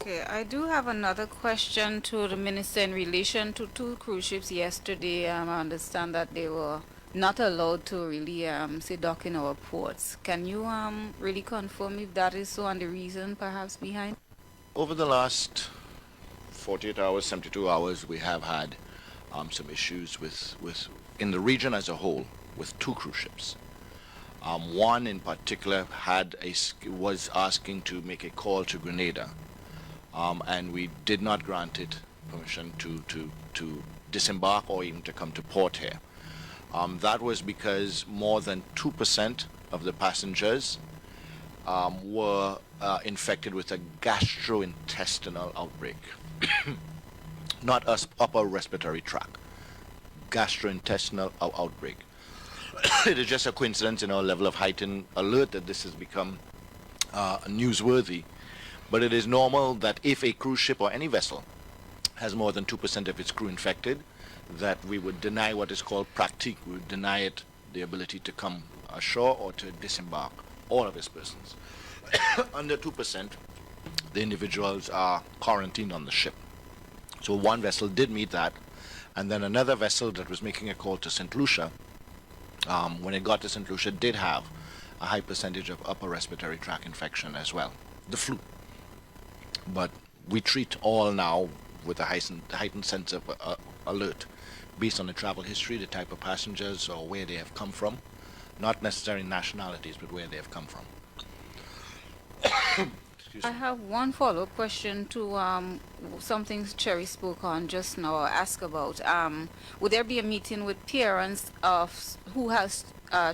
S8: Okay, I do have another question to the Minister in relation to two cruise ships yesterday. I understand that they were not allowed to really say dock in our ports. Can you really confirm if that is so and the reason perhaps behind?
S5: Over the last 48 hours, 72 hours, we have had some issues with in the region as a whole with two cruise ships. One in particular was asking to make a call to Grenada. And we did not grant it permission to disembark or even to come to port here. That was because more than 2% of the passengers were infected with a gastrointestinal outbreak. Not upper respiratory tract. Gastrointestinal outbreak. It is just a coincidence in our level of heightened alert that this has become newsworthy. But it is normal that if a cruise ship or any vessel has more than 2% of its crew infected, that we would deny what is called pratique. We would deny it the ability to come ashore or to disembark all of its persons. Under 2%, the individuals are quarantined on the ship. So one vessel did meet that, and then another vessel that was making a call to St. Lucia, when it got to St. Lucia, did have a high percentage of upper respiratory tract infection as well, the flu. But we treat all now with a heightened sense of alert based on the travel history, the type of passengers or where they have come from, not necessarily nationalities, but where they have come from.
S8: I have one follow-up question to something Cherry spoke on just now, or asked about. Would there be a meeting with parents of who has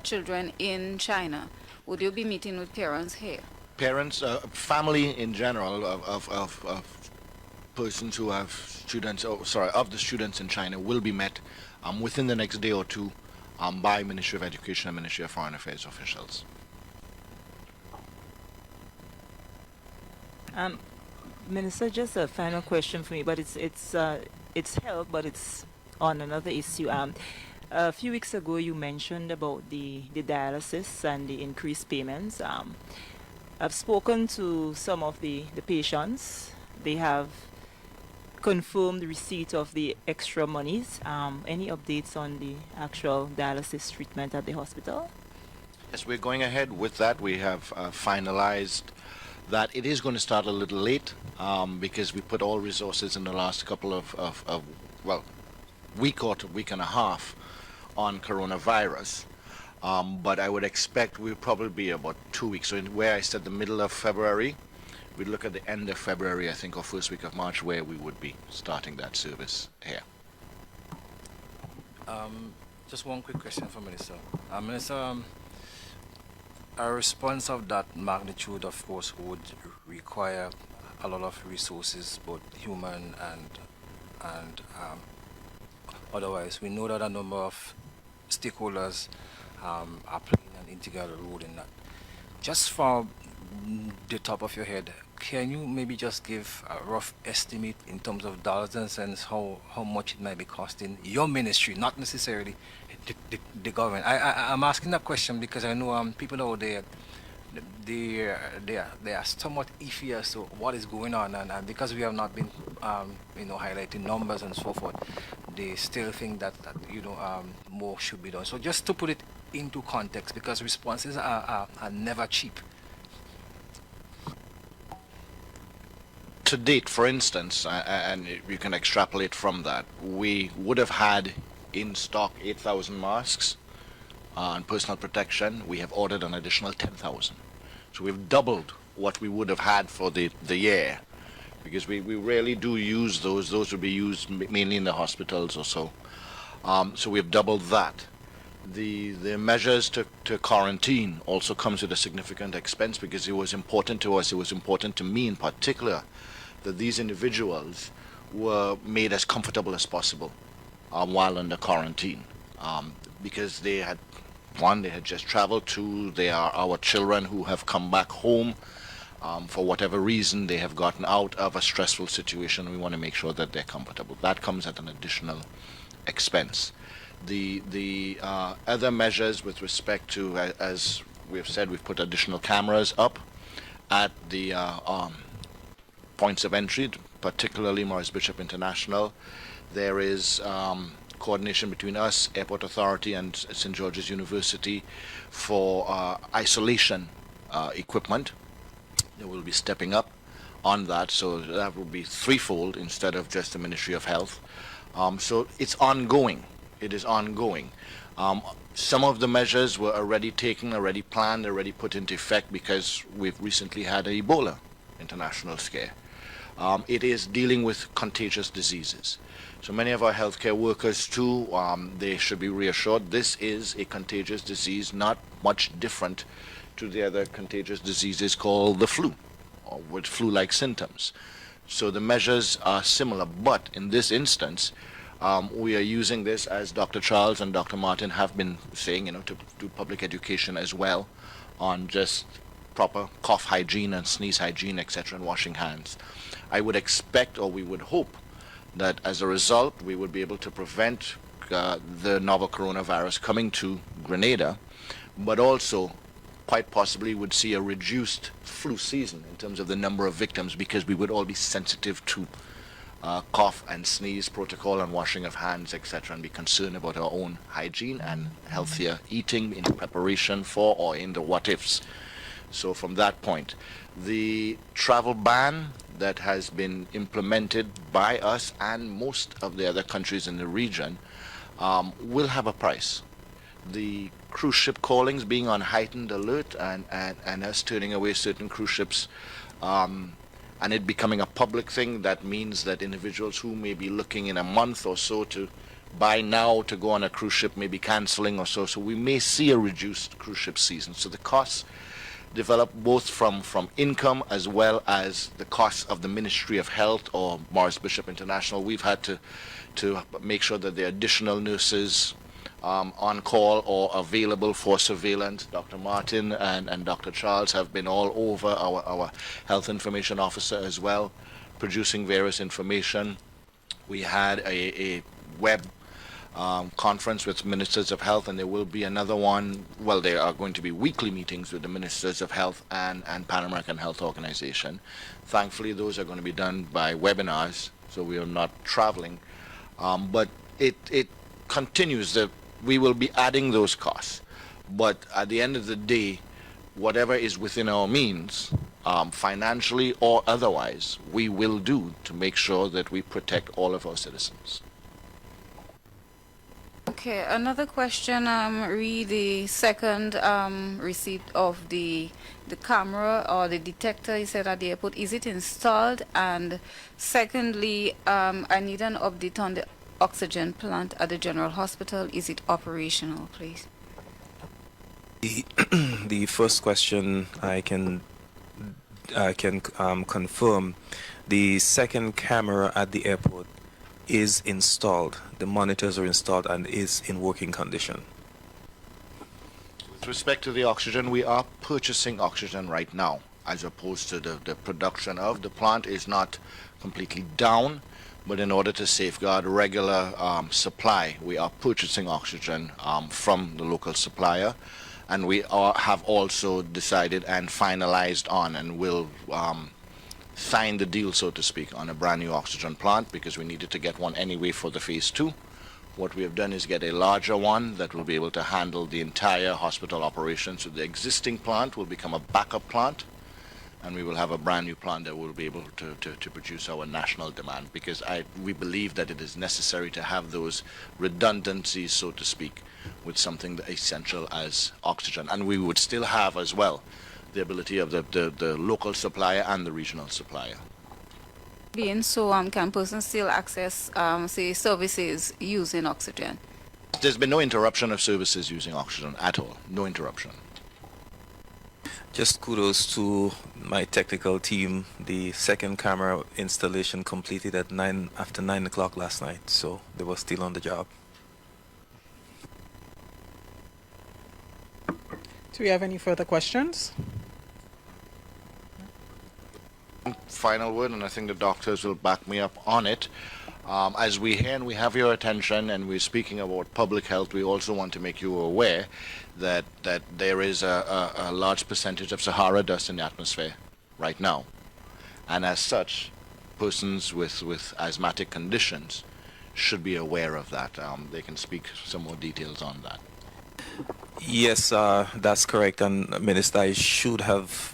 S8: children in China? Would you be meeting with parents here?
S5: Parents, family in general of persons who have students, of the students in China will be met within the next day or two by Ministry of Education and Ministry of Foreign Affairs officials.
S9: Minister, just a final question for me, but it's health, but it's on another issue. A few weeks ago, you mentioned about the dialysis and the increased payments. I've spoken to some of the patients. They have confirmed the receipt of the extra monies. Any updates on the actual dialysis treatment at the hospital?
S5: Yes, we're going ahead with that. We have finalized that. It is going to start a little late because we put all resources in the last couple of week and a half on coronavirus. But I would expect we'll probably be about 2 weeks. So where I said the middle of February, we'd look at the end of February, I think, or first week of March, where we would be starting that service here.
S10: Just one quick question for Minister. Minister, a response of that magnitude, of course, would require a lot of resources, both human and otherwise. We know that a number of stakeholders are playing an integral role in that. Just from the top of your head, can you maybe just give a rough estimate in terms of dollars and cents how much it might be costing your ministry, not necessarily the government? I'm asking that question because I know people out there, they are somewhat iffy as to what is going on, and because we have not been highlighting numbers and so forth, they still think that more should be done. So just to put it into context, because responses are never cheap.
S5: To date, for instance, and you can extrapolate from that, we would have had in stock 8,000 masks and personal protection. We have ordered an additional 10,000. So we've doubled what we would have had for the year, because we rarely do use those. Those would be used mainly in the hospitals or so. So we've doubled that. The measures to quarantine also comes with a significant expense, because it was important to us, it was important to me in particular, that these individuals were made as comfortable as possible while under quarantine, because they had just traveled. Two, they are our children who have come back home. For whatever reason, they have gotten out of a stressful situation. We want to make sure that they're comfortable. That comes at an additional expense. The other measures with respect to, as we've said, we've put additional cameras up at the points of entry, particularly Morris Bishop International. There is coordination between us, Airport Authority, and St. George's University for isolation equipment. They will be stepping up on that, so that will be threefold instead of just the Ministry of Health. So it's ongoing. It is ongoing. Some of the measures were already taken, already planned, already put into effect, because we've recently had an Ebola international scare. It is dealing with contagious diseases. So many of our healthcare workers too, they should be reassured this is a contagious disease, not much different to the other contagious diseases called the flu, or with flu-like symptoms. So the measures are similar, but in this instance, we are using this, as Dr. Charles and Dr. Martin have been saying, to do public education as well on just proper cough hygiene and sneeze hygiene, etc., and washing hands. I would expect, or we would hope, that as a result we would be able to prevent the novel coronavirus coming to Grenada, but also quite possibly would see a reduced flu season in terms of the number of victims, because we would all be sensitive to cough and sneeze protocol and washing of hands, etc., and be concerned about our own hygiene and healthier eating in preparation for or in the what-ifs. So from that point, the travel ban that has been implemented by us and most of the other countries in the region will have a price. The cruise ship callings being on heightened alert, and us turning away certain cruise ships, and it becoming a public thing, that means that individuals who may be looking in a month or so to buy now to go on a cruise ship may be canceling or so. So we may see a reduced cruise ship season. So the costs develop both from income as well as the costs of the Ministry of Health or Morris Bishop International. We've had to make sure that there are additional nurses on call or available for surveillance. Dr. Martin and Dr. Charles have been all over, our health information officer as well, producing various information. We had a web conference with ministers of health, and there will be another one. Well, there are going to be weekly meetings with the ministers of health and Pan American Health Organization. Thankfully, those are going to be done by webinars, so we are not traveling. But it continues. That we will be adding those costs. But at the end of the day, whatever is within our means, financially or otherwise, we will do to make sure that we protect all of our citizens.
S8: Okay. Okay, another question. Read the second receipt of the camera or the detector you said at the airport. Is it installed? And secondly, I need an update on the oxygen plant at the General Hospital. Is it operational, please?
S3: The first question I can confirm. The second camera at the airport is installed. The monitors are installed and is in working condition.
S5: With respect to the oxygen, we are purchasing oxygen right now, as opposed to the production of. The plant is not completely down, but in order to safeguard regular supply, we are purchasing oxygen from the local supplier, and we have also decided and finalized on and will sign the deal, so to speak, on a brand new oxygen plant, because we needed to get one anyway for the phase 2. What we have done is get a larger one that will be able to handle the entire hospital operation. So the existing plant will become a backup plant, and we will have a brand new plant that will be able to produce our national demand, because we believe that it is necessary to have those redundancies, so to speak, with something that essential as oxygen. And we would still have as well the ability of the local supplier and the regional supplier.
S8: Being so, can persons still access, say, services using oxygen?
S5: There's been no interruption of services using oxygen at all. No interruption.
S3: Just kudos to my technical team. The second camera installation completed at after 9 o'clock last night, so they were still on the job.
S7: Do we have any further questions?
S5: Final word, and I think the doctors will back me up on it. As we hear and we have your attention, and we're speaking about public health, we also want to make you aware that there is a large percentage of Sahara dust in the atmosphere right now, and as such, persons with asthmatic conditions should be aware of that. They can speak some more details on that.
S3: Yes, that's correct. And Minister, I should have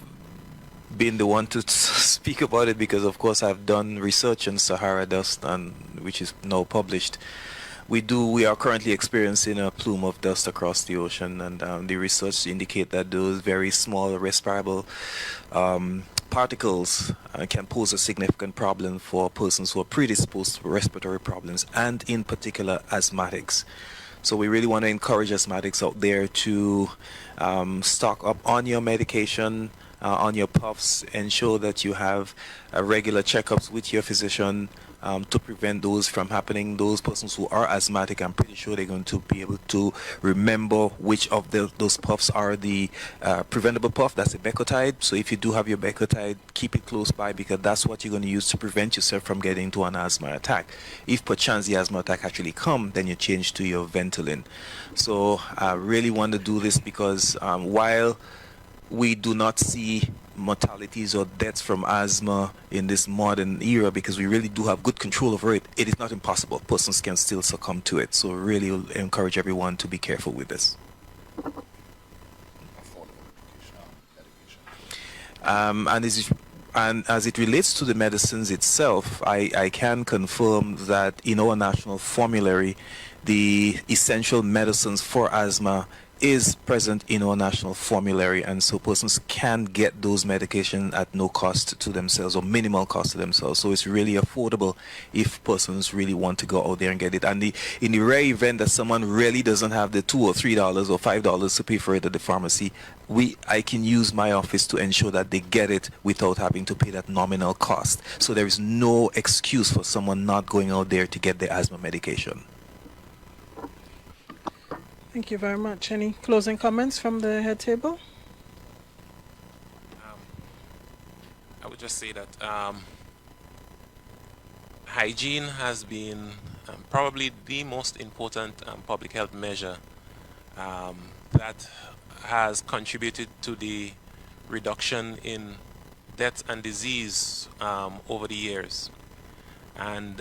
S3: been the one to speak about it, because of course I've done research on Sahara dust, and which is now published. We are currently experiencing a plume of dust across the ocean, and the research indicate that those very small respirable particles can pose a significant problem for persons who are predisposed to respiratory problems, and in particular asthmatics. So we really want to encourage asthmatics out there to stock up on your medication, on your puffs, ensure that you have regular checkups with your physician to prevent those from happening. Those persons who are asthmatic, I'm pretty sure they're going to be able to remember which of those puffs are the preventable puff. That's a Becotide. So if you do have your Becotide, keep it close by, because that's what you're going to use to prevent yourself from getting into an asthma attack. If perchance the asthma attack actually come, then you change to your Ventolin. So I really want to do this because while we do not see mortalities or deaths from asthma in this modern era, because we really do have good control over it, it is not impossible. Persons can still succumb to it. So really encourage everyone to be careful with this. And as it relates to the medicines itself, I can confirm that in our national formulary, the essential medicines for asthma is present in our national formulary, and so persons can get those medications at no cost to themselves or minimal cost to themselves. So it's really affordable if persons really want to go out there and get it. And in the rare event that someone really doesn't have the $2 or $3 or $5 to pay for it at the pharmacy, I can use my office to ensure that they get it without having to pay that nominal cost. So there is no excuse for someone not going out there to get their asthma medication.
S7: Thank you very much. Any closing comments from the head table?
S4: I would just say that hygiene has been probably the most important public health measure that has contributed to the reduction in death and disease over the years. And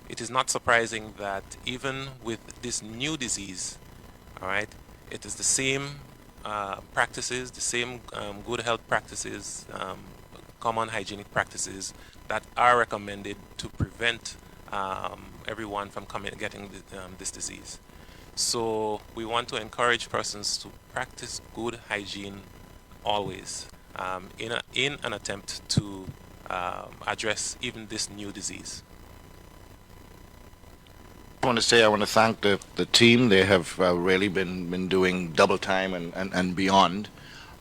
S4: it is not surprising that even with this new disease, all right, it is the same practices, the same good health practices, common hygienic practices that are recommended to prevent everyone from getting this disease. So we want to encourage persons to practice good hygiene always in an attempt to address even this new disease.
S5: I want to thank the team. They have really been doing double time and beyond.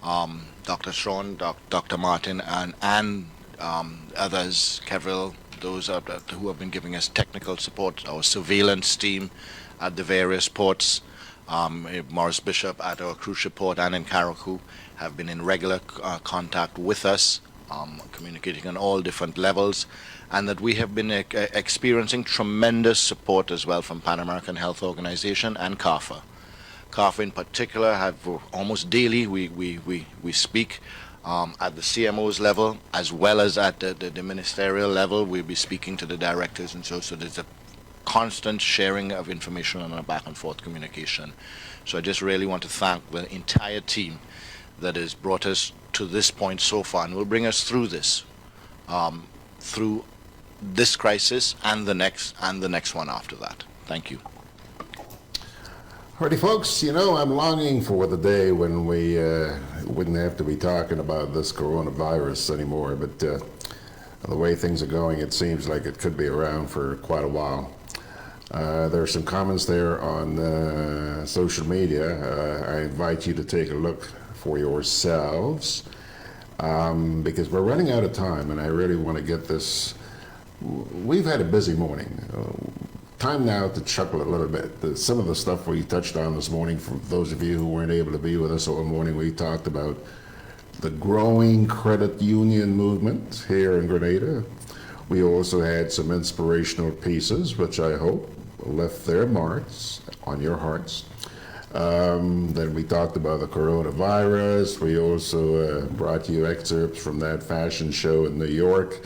S5: Dr. Shawn, Dr. Martin, and others, Kevil, those who have been giving us technical support, our surveillance team at the various ports, Morris Bishop at our cruise ship port and in Karakou, have been in regular contact with us, communicating on all different levels, and that we have been experiencing tremendous support as well from Pan American Health Organization and CARFA. CARFA in particular have almost daily we speak at the CMO's level as well as at the ministerial level. We'll be speaking to the directors, and so there's a constant sharing of information and a back and forth communication. So I just really want to thank the entire team that has brought us to this point so far and will bring us through this, through this crisis and the next one after that. Thank you.
S1: Alrighty, folks, you know, I'm longing for the day when we wouldn't have to be talking about this coronavirus anymore, but the way things are going, it seems like it could be around for quite a while. There are some comments there on social media. I invite you to take a look for yourselves because we're running out of time, and I really want to get this. We've had a busy morning. Time now to chuckle a little bit. Some of the stuff we touched on this morning, for those of you who weren't able to be with us all morning, we talked about the growing credit union movement here in Grenada. We also had some inspirational pieces, which I hope left their marks on your hearts. Then we talked about the coronavirus. We also brought you excerpts from that fashion show in New York.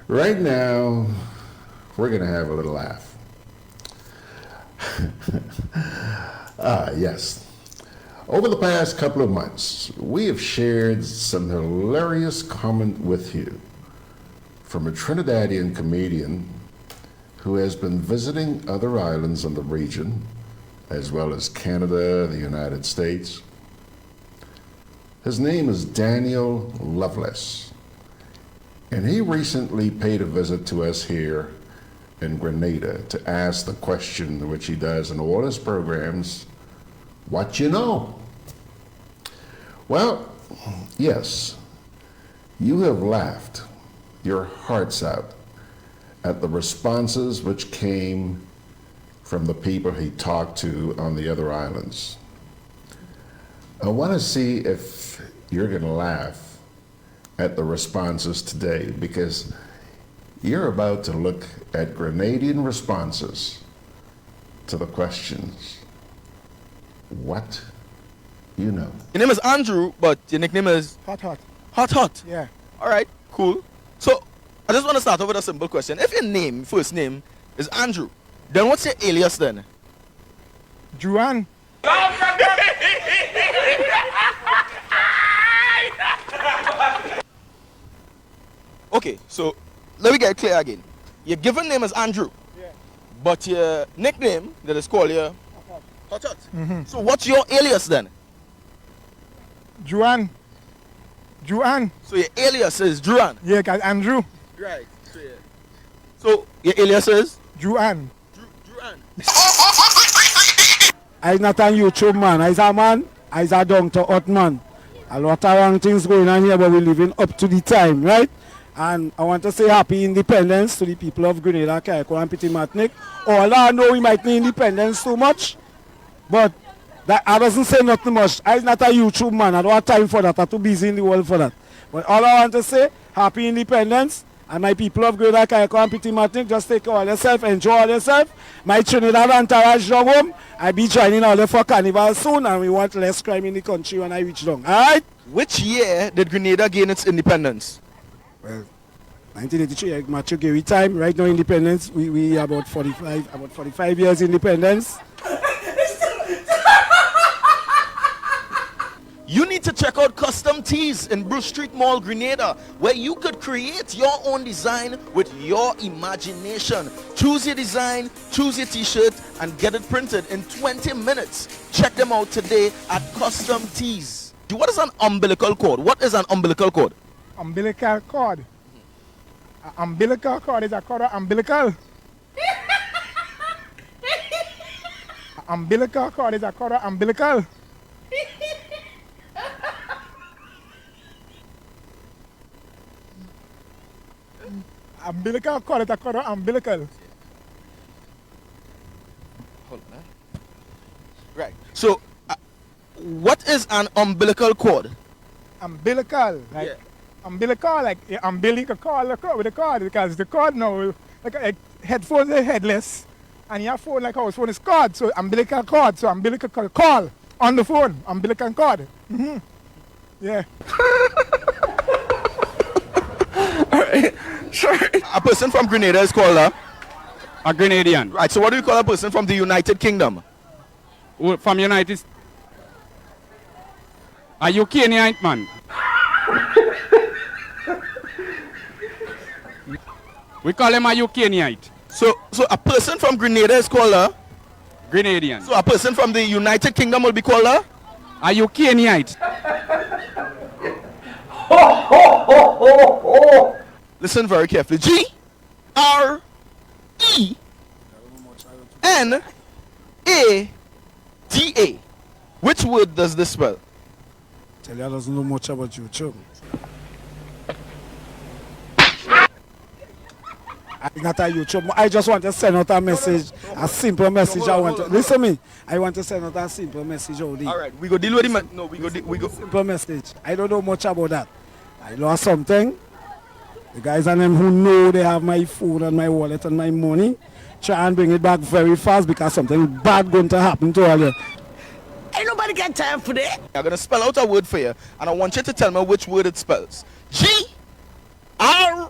S1: Right now, we're going to have a little laugh. Yes. Over the past couple of months, we have shared some hilarious comment with you from a Trinidadian comedian who has been visiting other islands in the region, as well as Canada, the United States. His name is Daniel Loveless, and he recently paid a visit to us here in Grenada to ask the question which he does in all his programs, what you know? Well, yes, you have laughed your hearts out at the responses which came from the people he talked to on the other islands. I want to see if you're going to laugh at the responses today, because you're about to look at Grenadian responses to the questions, what you know.
S12: Your name is Andrew, but your nickname is?
S13: Hot.
S12: Hot?
S13: Yeah.
S12: All right, cool. So, I just want to start off with a simple question. If your name, first name, is Andrew, then what's your alias then?
S13: Juan.
S12: Okay, so let me get clear again. Your given name is Andrew, but your nickname that is called your Hot.
S13: Mm-hmm.
S12: So what's your alias then?
S13: Juan.
S12: So your alias is Juan?
S13: Yeah, cause Andrew.
S12: Right. So your alias is?
S13: Juan. I'm not a YouTube man. I'm a man. I'm a Dr. Hot man. A lot of wrong things going on here, but we're living up to the time, right? And I want to say happy independence to the people of Grenada, Carriacou and Petit Martinique. All I know, we might need independence too much, but that I doesn't say nothing much. I'm not a YouTube man. I don't have time for that. I'm too busy in the world for that. But all I want to say, happy independence. And my people of Grenada, Carriacou and Petit Martinique, just take care of yourself, enjoy yourself. My Trinidad entourage down home, I'll be joining all for Carnival soon, and we want less crime in the country when I reach down. All right?
S12: Which year did Grenada gain its independence?
S13: Well, 1983, Maturgary time. Right now, independence, we about 45 years independence.
S12: You need to check out Custom Tees in Bruce Street Mall, Grenada, where you could create your own design with your imagination. Choose your design, choose your t-shirt, and get it printed in 20 minutes. Check them out today at Custom Tees. What is an umbilical cord? What is an umbilical cord?
S2: Umbilical cord. An umbilical cord is a cord of umbilical. Umbilical cord is a cord of umbilical. Umbilical cord is a cord of umbilical.
S12: Hold on. Right. So, what is an umbilical cord?
S2: Umbilical, like umbilical, like umbilical cord with the cord, because the cord now, like headphones are headless, and your phone, like house phone, is cord. So umbilical cord. So umbilical cord, call on the phone, umbilical cord. Yeah.
S12: All right. Sure. A person from Grenada is called a
S15: Grenadian.
S12: Right. So what do you call a person from the United Kingdom?
S15: From United States. A Ukrainian man. We call him a Ukrainian.
S12: So a person from Grenada is called a
S15: Grenadian.
S12: So a person from the United Kingdom will be called a
S15: Ukrainian.
S12: Listen very carefully. Grenada. Which word does this spell?
S13: Tell you I doesn't know much about YouTube. I'm not a YouTube. I just want to send out a message, a simple message. Listen to me. I want to send out a simple message out there.
S12: All right, we go deal with it. No, we go.
S13: Simple message. I don't know much about that. I lost something. The guys and them who know they have my phone and my wallet and my money, try and bring it back very fast because something bad going to happen to all you.
S12: Ain't nobody got time for that. I'm gonna spell out a word for you, and I want you to tell me which word it spells. Grenada.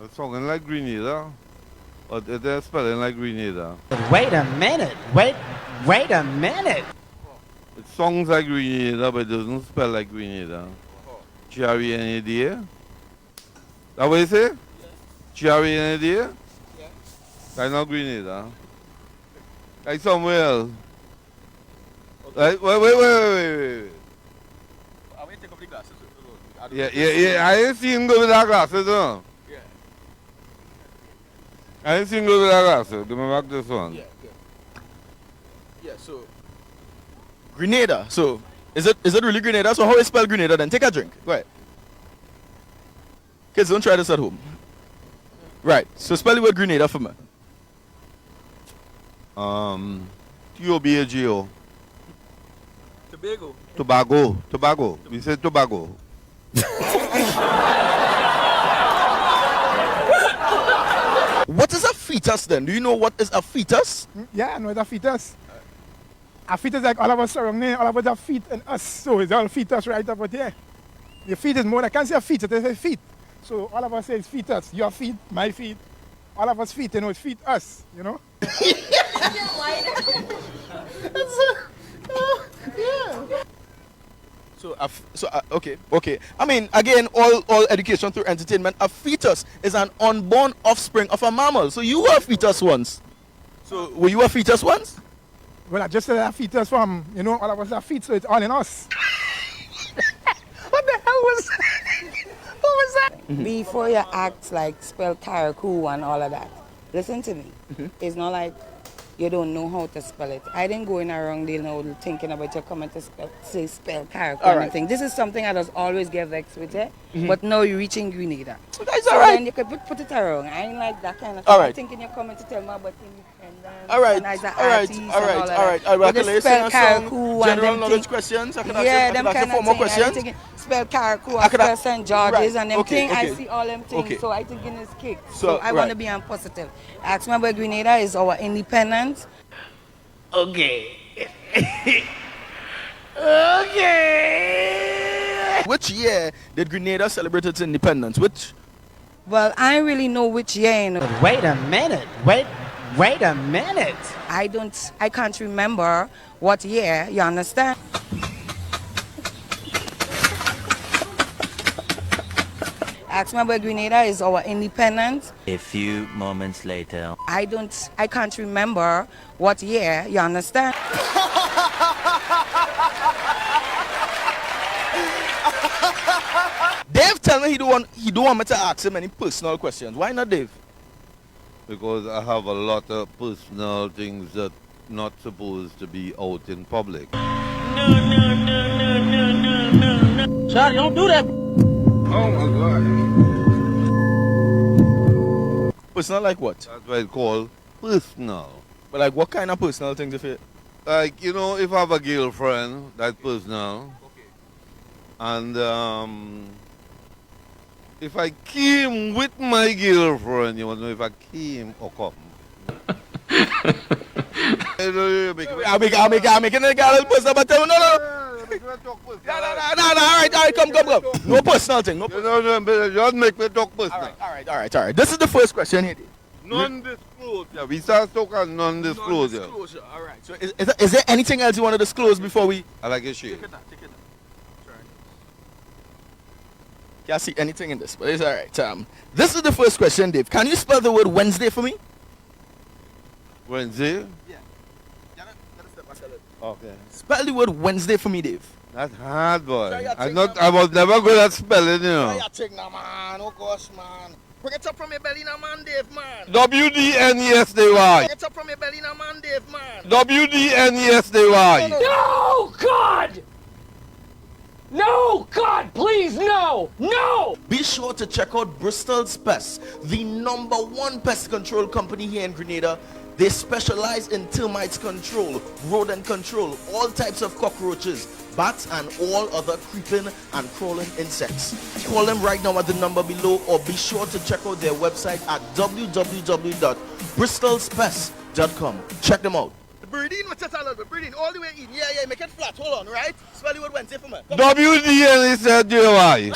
S16: It's sounding like Grenada, but it is spelling like Grenada.
S21: Wait a minute. Wait a minute.
S16: It sounds like Grenada, but it doesn't spell like Grenada. Grenada? That what you say? Grenada? Yeah. That's not Grenada. Like somewhere else. Okay. Like, wait.
S12: I will take off the glasses.
S16: Yeah. I ain't seen him go with that glasses, no?
S12: Yeah.
S16: I ain't seen him go with that glasses. Give me back this one.
S12: Yeah, so Grenada. So is it really Grenada? So how is spell Grenada then? Take a drink. Go ahead. Kids, don't try this at home. Right. So spell the word Grenada for me.
S16: T-O-B-A-G-O. Tobago. We said Tobago.
S12: What is a fetus then? Do you know what is a fetus?
S2: Yeah, I know it's a fetus. A fetus is like all of us surrounding, all of us have feet and us. So it's all fetus right up here. The feet is more, I can't say a fetus, they say feet. So all of us say it's fetus. Your feet, my feet. All of us feet, it's feet us,
S12: Okay. I mean, again, all education through entertainment. A fetus is an unborn offspring of a mammal. So you were a fetus once. So were you a fetus once?
S2: Well, I just said a fetus from, all of us are feet, so it's all in us.
S25: What the hell was that? What was that? Before you act like spell Karakou and all of that, listen to me. It's not like you don't know how to spell it. I didn't go in a wrong deal thinking about your comment to spell Karakou or anything. This is something I just always get vexed with it. But now you're reaching Grenada.
S12: That's all right.
S25: Then you could put it around. I ain't like that kind of
S12: thing.
S25: All right. I'm thinking you're coming to tell me about independence.
S12: All right. I can listen to some general knowledge questions. I can ask you 4 more questions.
S25: Spell Karakou, I spell St. George's and them things. I see all them things. So I think it's kick. So I want to be on positive. Ask me about Grenada is our independence.
S21: Okay.
S12: Which year did Grenada celebrate its independence? Which
S25: Well, I don't really know which year, you know.
S21: Wait a minute. Wait a minute.
S25: I can't remember what year, you understand? Ask me about Grenada is our independence.
S6: A few moments later.
S25: I can't remember what year, you understand?
S12: Dave tell me he don't want me to ask him any personal questions. Why not, Dave?
S16: Because I have a lot of personal things that not supposed to be out in public.
S12: Sorry, don't do that.
S16: Oh my God.
S12: Personal like what?
S16: That's what I call personal.
S12: But like what kind of personal things if it?
S16: Like, you know, if I have a girlfriend, that's personal.
S12: Okay.
S16: And if I came with my girlfriend, you want to know if I came or come.
S12: I'm making a girl personal, but tell me no. No, all right, come. No personal thing. No personal.
S16: No, just make me talk personal.
S12: All right. This is the first question here.
S16: Non-disclosure. We start talking non-disclosure.
S12: Non-disclosure. All right. So is there anything else you want to disclose before we?
S16: I like your shade.
S12: Take it. Can't see anything in this, but it's all right. This is the first question, Dave. Can you spell the word Wednesday for me?
S16: Wednesday?
S12: Yeah.
S16: Okay.
S12: Spell the word Wednesday for me, Dave.
S16: That's hard, boy. I was never good at spelling, you know.
S12: Man. Oh gosh, man. Bring it up from your belly now, man, Dave, man.
S16: WDNESDY.
S12: Bring it up from your belly now, man, Dave, man.
S16: WDNESDY.
S17: No, God! No, God, please, no!
S12: Be sure to check out Bristol's Pest, the #1 pest control company here in Grenada. They specialize in termites control, rodent control, all types of cockroaches, bats, and all other creeping and crawling insects. Call them right now at the number below, or be sure to check out their website at www.bristolspest.com. Check them out. Breathe in, breathe in, all the way in. Yeah, make it flat. Hold on, right? Spell the word Wednesday for me.
S16: WDNESDY.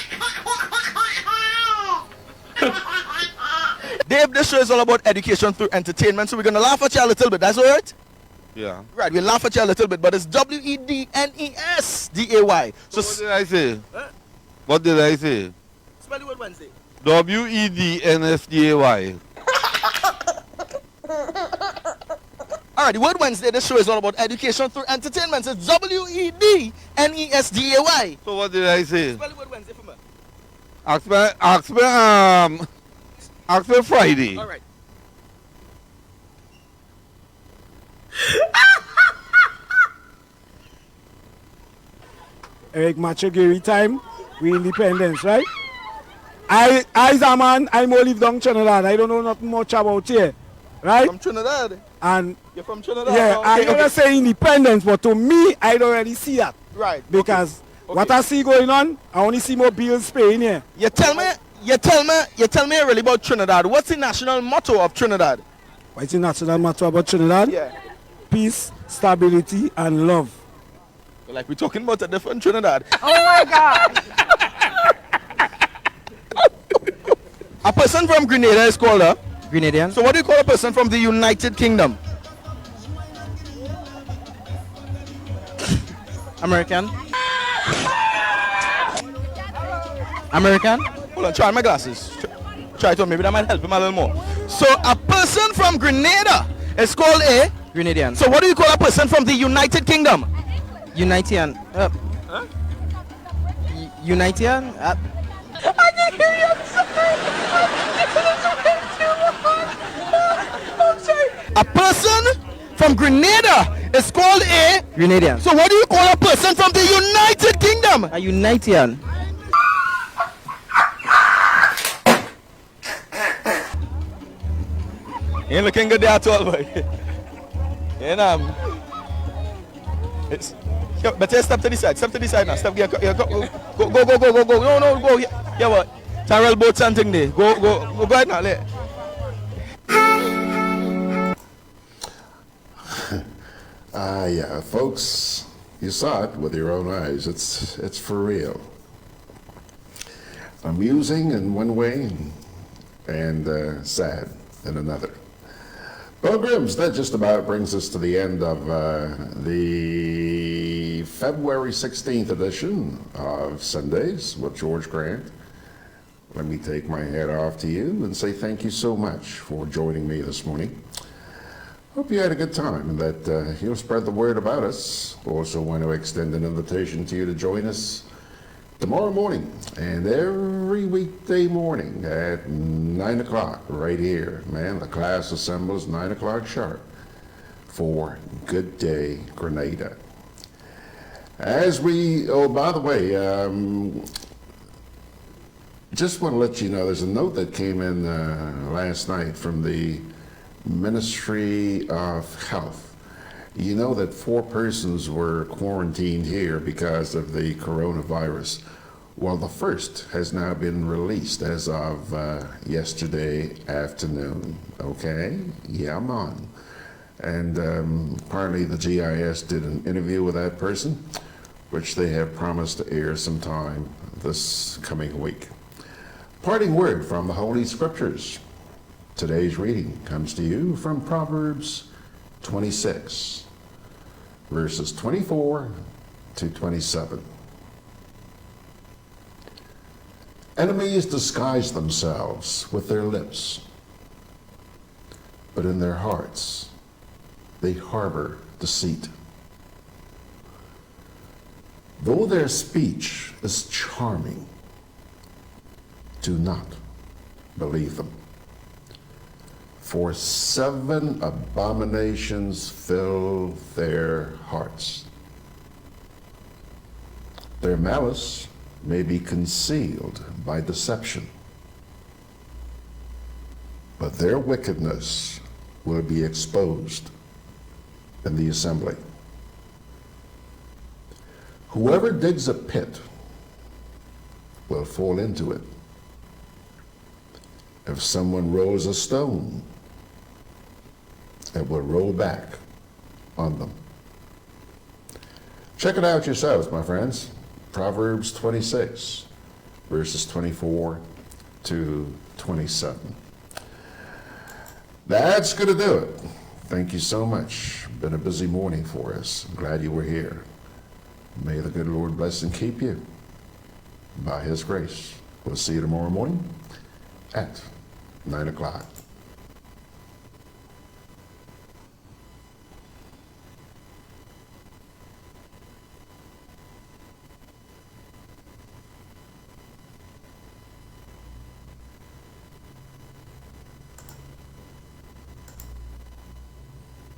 S12: Dave, this show is all about education through entertainment, so we're going to laugh at you a little bit. That's all right?
S16: Yeah.
S12: Right, we'll laugh at you a little bit, but it's WEDNESDAY. So
S16: what did I say? Huh? What did I say?
S12: Spell the word Wednesday.
S16: WEDNESDAY.
S12: All right, the word Wednesday, this show is all about education through entertainment. It's WEDNESDAY.
S16: So what did I say?
S12: Spell the word Wednesday for me.
S16: Ask me Friday.
S12: All right.
S13: Eric Machogiri time, we independence, right? I's a man, I'm only live down Trinidad. I don't know nothing much about here, right?
S12: From Trinidad.
S13: And
S12: you're from Trinidad.
S13: Yeah,
S12: okay,
S13: I don't say independence, but to me, I don't really see that.
S12: Right.
S13: Because what I see going on, I only see more bills paying here.
S12: You tell me really about Trinidad. What's the national motto of Trinidad?
S13: What's the national motto about Trinidad?
S12: Yeah.
S13: Peace, stability, and love.
S12: Like we're talking about a different Trinidad.
S8: Oh my God.
S12: A person from Grenada is called a
S21: Grenadian.
S12: So what do you call a person from the United Kingdom?
S21: American. American.
S12: Hold on, try my glasses. Try it on, maybe that might help him a little more. So a person from Grenada is called a
S21: Grenadian.
S12: So what do you call a person from the United Kingdom?
S21: Unitian. Unitian.
S12: A person from Grenada is called a
S21: Grenadian.
S12: So what do you call a person from the United Kingdom?
S21: A Unitian.
S12: Ain't looking good there at all, boy. And it's better step to the side. Step to the side now. Step here. Go. No, go. Yeah, what? Tyrell boat something there. Go ahead now. Let.
S1: Yeah, folks, you saw it with your own eyes. It's for real. Amusing in one way, and sad in another. Pilgrims, that just about brings us to the end of the February 16th edition of Sundays with George Grant. Let me take my hat off to you and say thank you so much for joining me this morning. Hope you had a good time and that you'll spread the word about us. Also want to extend an invitation to you to join us tomorrow morning and every weekday morning at 9 o'clock right here. Man, the class assembles 9 o'clock sharp for Good Day Grenada. As we, oh, by the way, just want to let you know there's a note that came in last night from the Ministry of Health. You know that 4 persons were quarantined here because of the coronavirus. Well, the first has now been released as of yesterday afternoon. Okay? Yeah, man. And apparently the GIS did an interview with that person, which they have promised to air sometime this coming week. Parting word from the Holy Scriptures. Today's reading comes to you from Proverbs 26, verses 24 to 27. Enemies disguise themselves with their lips, but in their hearts they harbor deceit. Though their speech is charming, do not believe them. For 7 abominations fill their hearts. Their malice may be concealed by deception, but their wickedness will be exposed in the assembly. Whoever digs a pit will fall into it. If someone rolls a stone, it will roll back on them. Check it out yourselves, my friends. Proverbs 26, verses 24 to 27. That's going to do it. Thank you so much. Been a busy morning for us. I'm glad you were here. May the good Lord bless and keep you by His grace. We'll see you tomorrow morning at 9 o'clock.